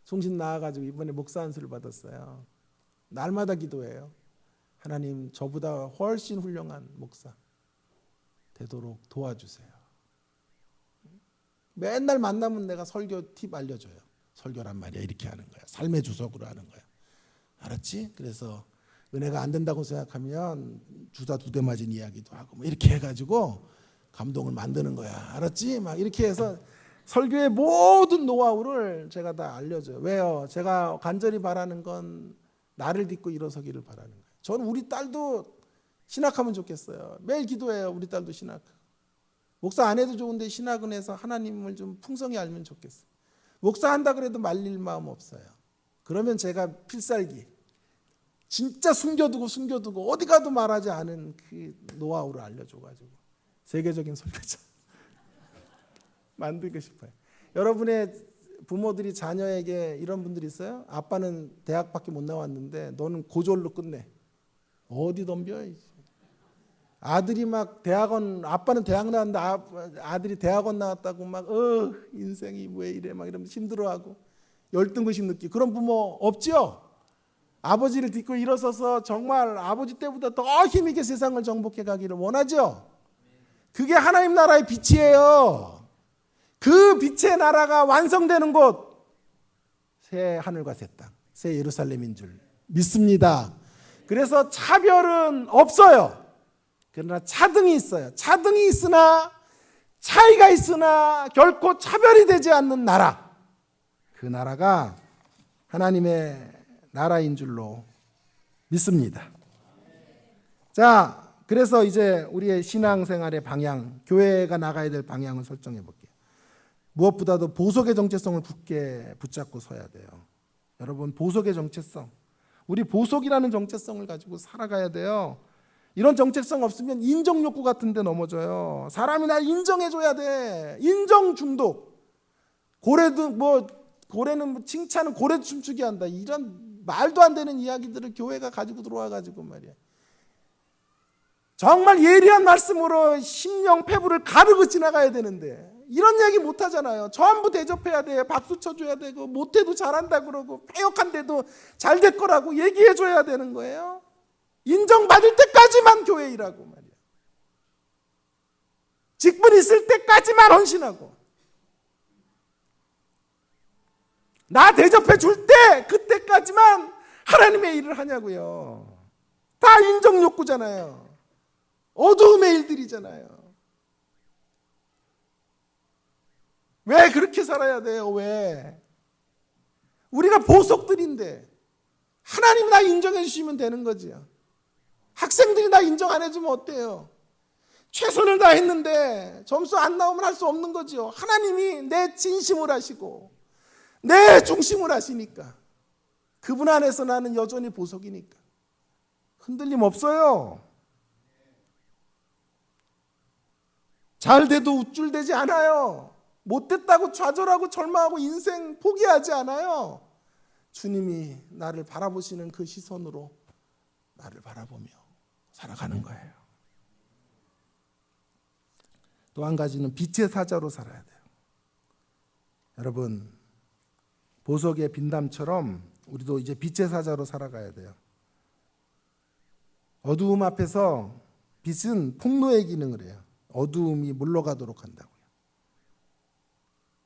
송신 나와가지고 이번에 목사 안수를 받았어요. 날마다 기도해요. 하나님 저보다 훨씬 훌륭한 목사 되도록 도와주세요. 맨날 만나면 내가 설교 팁 알려줘요. 설교란 말이야 이렇게 하는 거야. 삶의 주석으로 하는 거야. 알았지? 그래서 은혜가 안 된다고 생각하면 주사 2대 맞은 이야기도 하고 뭐 이렇게 해가지고 감동을 만드는 거야. 알았지? 막 이렇게 해서 설교의 모든 노하우를 제가 다 알려줘요. 왜요? 제가 간절히 바라는 건 나를 딛고 일어서기를 바라는 거예요. 저는 우리 딸도 신학하면 좋겠어요. 매일 기도해요. 우리 딸도 신학. 목사 안 해도 좋은데 신학은 해서 하나님을 좀 풍성히 알면 좋겠어요. 목사 한다 그래도 말릴 마음 없어요. 그러면 제가 필살기 진짜 숨겨두고 어디 가도 말하지 않은 그 노하우를 알려줘가지고 세계적인 설교자 만들고 싶어요. 여러분의 부모들이 자녀에게 이런 분들이 있어요? 아빠는 대학밖에 못 나왔는데 너는 고졸로 끝내. 어디 덤벼? 아들이 막 대학원, 아빠는 대학 나왔는데 아들이 대학원 나왔다고 막 인생이 왜 이래 막 이러면서 힘들어하고 열등의식 느끼고 그런 부모 없죠? 아버지를 딛고 일어서서 정말 아버지 때보다 더 힘있게 세상을 정복해 가기를 원하죠? 그게 하나님 나라의 빛이에요. 그 빛의 나라가 완성되는 곳, 새 하늘과 새 땅, 새 예루살렘인 줄 믿습니다. 그래서 차별은 없어요. 그러나 차등이 있어요. 차등이 있으나 차이가 있으나 결코 차별이 되지 않는 나라, 그 나라가 하나님의 나라인 줄로 믿습니다. 자, 그래서 이제 우리의 신앙생활의 방향, 교회가 나가야 될 방향을 설정해 볼게요. 무엇보다도 보석의 정체성을 굳게 붙잡고 서야 돼요. 여러분, 보석의 정체성, 우리 보석이라는 정체성을 가지고 살아가야 돼요. 이런 정체성 없으면 인정 욕구 같은 데 넘어져요. 사람이 날 인정해줘야 돼. 인정 중독. 고래는 칭찬은 고래도 춤추게 한다. 이런 말도 안 되는 이야기들을 교회가 가지고 들어와가지고 말이야. 정말 예리한 말씀으로 심령 패부를 가르고 지나가야 되는데 이런 얘기 못 하잖아요. 전부 대접해야 돼. 박수 쳐줘야 되고 못해도 잘한다 그러고 패역한데도 잘 될 거라고 얘기해줘야 되는 거예요. 인정받을 때까지만 교회 일하고 말이야. 직분 있을 때까지만 헌신하고 나 대접해 줄 때 그때까지만 하나님의 일을 하냐고요. 다 인정 욕구잖아요. 어두움의 일들이잖아요. 왜 그렇게 살아야 돼요? 왜? 우리가 보석들인데 하나님 나 인정해 주시면 되는 거지요. 학생들이 나 인정 안 해주면 어때요? 최선을 다했는데 점수 안 나오면 할 수 없는 거죠. 하나님이 내 진심을 아시고 내 중심을 아시니까 그분 안에서 나는 여전히 보석이니까 흔들림 없어요. 잘 돼도 우쭐대지 않아요. 못됐다고 좌절하고 절망하고 인생 포기하지 않아요. 주님이 나를 바라보시는 그 시선으로 나를 바라보며 살아가는 거예요. 또 한 가지는 빛의 사자로 살아야 돼요. 여러분, 보석의 빈담처럼 우리도 이제 빛의 사자로 살아가야 돼요. 어두움 앞에서 빛은 폭로의 기능을 해요. 어두움이 물러가도록 한다고요.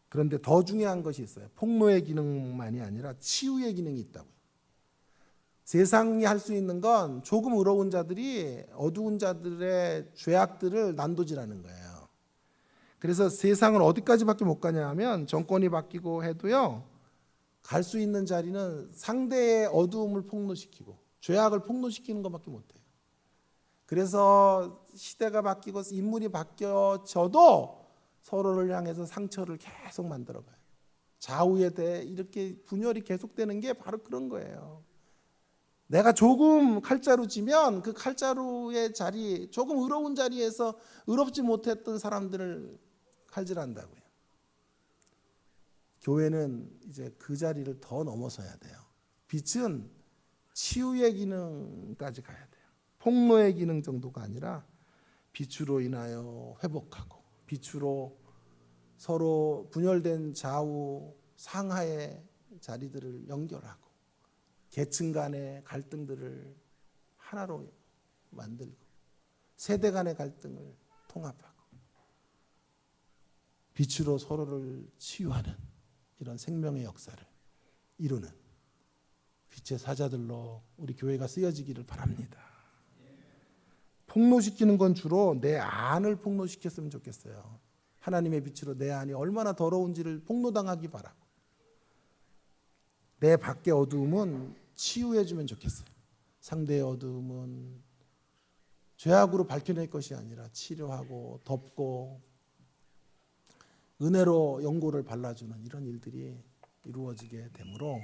그런데 더 중요한 것이 있어요. 폭로의 기능만이 아니라 치유의 기능이 있다고요. 세상이 할 수 있는 건 조금 의로운 자들이 어두운 자들의 죄악들을 난도질하는 거예요. 그래서 세상은 어디까지밖에 못 가냐 하면 정권이 바뀌고 해도요, 갈 수 있는 자리는 상대의 어두움을 폭로시키고 죄악을 폭로시키는 것밖에 못해요. 그래서 시대가 바뀌고 인물이 바뀌어져도 서로를 향해서 상처를 계속 만들어가요. 좌우에 대해 이렇게 분열이 계속되는 게 바로 그런 거예요. 내가 조금 칼자루 지면 그 칼자루의 자리, 조금 의로운 자리에서 의롭지 못했던 사람들을 칼질한다고요. 교회는 이제 그 자리를 더 넘어서야 돼요. 빛은 치유의 기능까지 가야 돼요. 폭로의 기능 정도가 아니라 빛으로 인하여 회복하고, 빛으로 서로 분열된 좌우 상하의 자리들을 연결하고, 계층 간의 갈등들을 하나로 만들고, 세대 간의 갈등을 통합하고, 빛으로 서로를 치유하는 이런 생명의 역사를 이루는 빛의 사자들로 우리 교회가 쓰여지기를 바랍니다. 폭로시키는 건 주로 내 안을 폭로시켰으면 좋겠어요. 하나님의 빛으로 내 안이 얼마나 더러운지를 폭로당하기 바라고, 내 밖의 어두움은 치유해주면 좋겠어요. 상대의 어두움은 죄악으로 밝혀낼 것이 아니라 치료하고 덮고 은혜로 연고를 발라주는 이런 일들이 이루어지게 되므로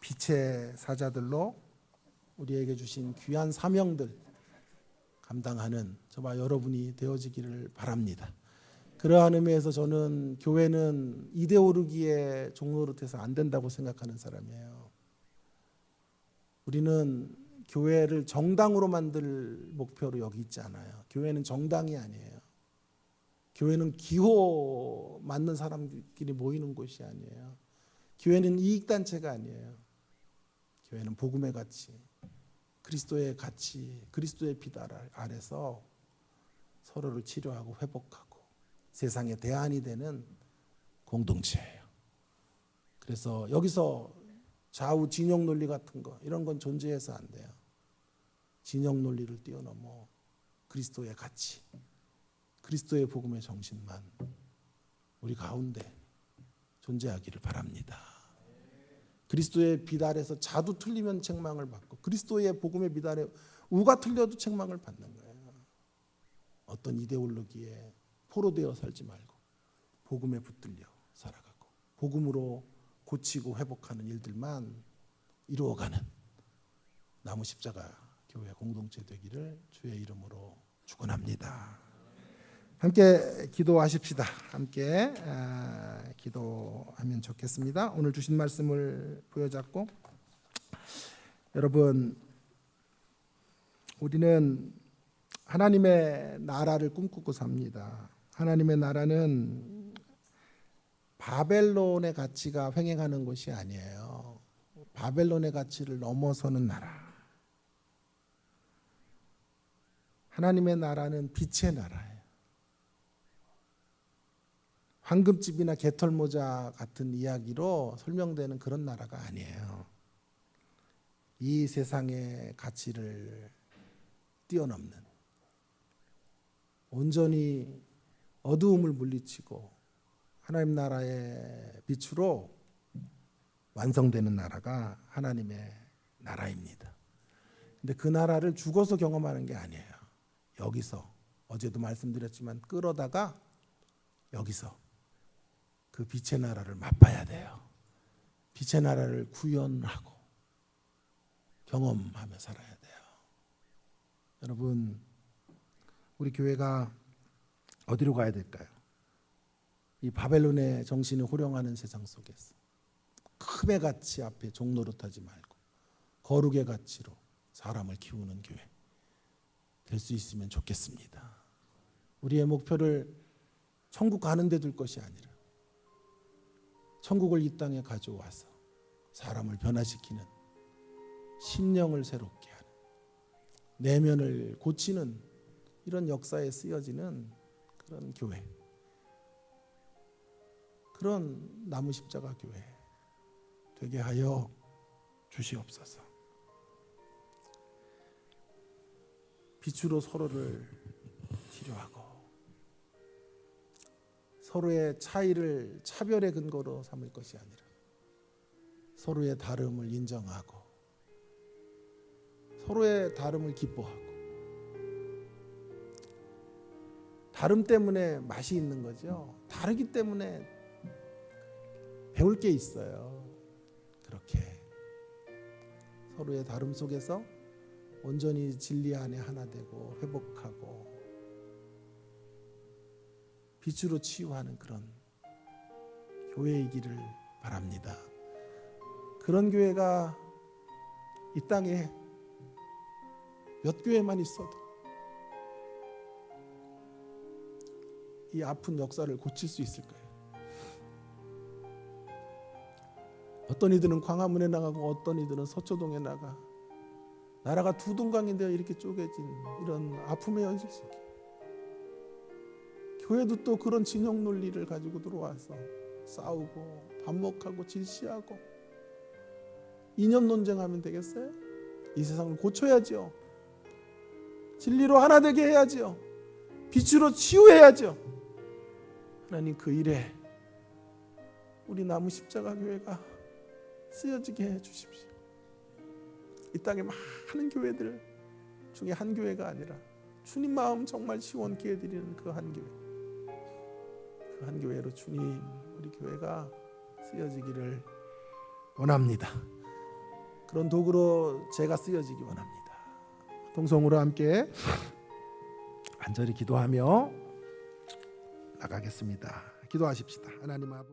빛의 사자들로 우리에게 주신 귀한 사명들 감당하는 저와 여러분이 되어지기를 바랍니다. 그러한 의미에서 저는 교회는 이데올로기의 종노릇해서 안 된다고 생각하는 사람이에요. 우리는 교회를 정당으로 만들 목표로 여기 있지 않아요. 교회는 정당이 아니에요. 교회는 기호 맞는 사람들끼리 모이는 곳이 아니에요. 교회는 이익단체가 아니에요. 교회는 복음의 가치, 그리스도의 가치, 그리스도의 빛 아래서 서로를 치료하고 회복하고 세상의 대안이 되는 공동체예요. 그래서 여기서 좌우 진영 논리 같은 거 이런 건 존재해서 안 돼요. 진영 논리를 뛰어넘어 그리스도의 가치, 그리스도의 복음의 정신만 우리 가운데 존재하기를 바랍니다. 그리스도의 빛 아래서 자도 틀리면 책망을 받고 그리스도의 복음의 빛 아래 우가 틀려도 책망을 받는 거예요. 어떤 이데올로기에 포로되어 살지 말고 복음에 붙들려 살아가고 복음으로 고치고 회복하는 일들만 이루어가는 나무 십자가 교회 공동체 되기를 주의 이름으로 축원합니다. 함께 기도하십시다. 함께 기도하면 좋겠습니다. 오늘 주신 말씀을 부여잡고 여러분, 우리는 하나님의 나라를 꿈꾸고 삽니다. 하나님의 나라는 바벨론의 가치가 횡행하는 것이 아니에요. 바벨론의 가치를 넘어서는 나라. 하나님의 나라는 빛의 나라예요. 황금집이나 개털모자 같은 이야기로 설명되는 그런 나라가 아니에요. 이 세상의 가치를 뛰어넘는, 온전히 어두움을 물리치고 하나님 나라의 빛으로 완성되는 나라가 하나님의 나라입니다. 근데 그 나라를 죽어서 경험하는 게 아니에요. 여기서, 어제도 말씀드렸지만 끌어다가 여기서 그 빛의 나라를 맛봐야 돼요. 빛의 나라를 구현하고 경험하며 살아야 돼요. 여러분, 우리 교회가 어디로 가야 될까요? 이 바벨론의 정신을 호령하는 세상 속에서 금의 가치 앞에 종노릇하지 말고 거룩의 가치로 사람을 키우는 교회 될 수 있으면 좋겠습니다. 우리의 목표를 천국 가는 데 둘 것이 아니라 천국을 이 땅에 가져와서 사람을 변화시키는, 심령을 새롭게 하는, 내면을 고치는 이런 역사에 쓰여지는 그런 교회, 그런 나무 십자가 교회 되게 하여 주시옵소서. 빛으로 서로를 치료하고 서로의 차이를 차별의 근거로 삼을 것이 아니라 서로의 다름을 인정하고 서로의 다름을 기뻐하고, 다름 때문에 맛이 있는 거죠. 다르기 때문에 배울 게 있어요. 그렇게 서로의 다름 속에서 온전히 진리 안에 하나 되고 회복하고 빛으로 치유하는 그런 교회이기를 바랍니다. 그런 교회가 이 땅에 몇 교회만 있어도 이 아픈 역사를 고칠 수 있을 거예요. 어떤 이들은 광화문에 나가고 어떤 이들은 서초동에 나가, 나라가 두 동강이 되어 이렇게 쪼개진 이런 아픔의 현실 속에 교회도 또 그런 진영 논리를 가지고 들어와서 싸우고 반목하고 질시하고 이념 논쟁하면 되겠어요? 이 세상을 고쳐야죠. 진리로 하나 되게 해야죠. 빛으로 치유해야죠. 하나님, 그 일에 우리 나무 십자가 교회가 쓰여지게 해 주십시오. 이 땅에 많은 교회들 중에 한 교회가 아니라 주님 마음 정말 시원케 해드리는 그 한 교회, 그 한 교회로 주님, 우리 교회가 쓰여지기를 원합니다. 그런 도구로 제가 쓰여지기 원합니다. 동성으로 함께 간절히 기도하며 나가겠습니다. 기도하십시다. 하나님 아버지,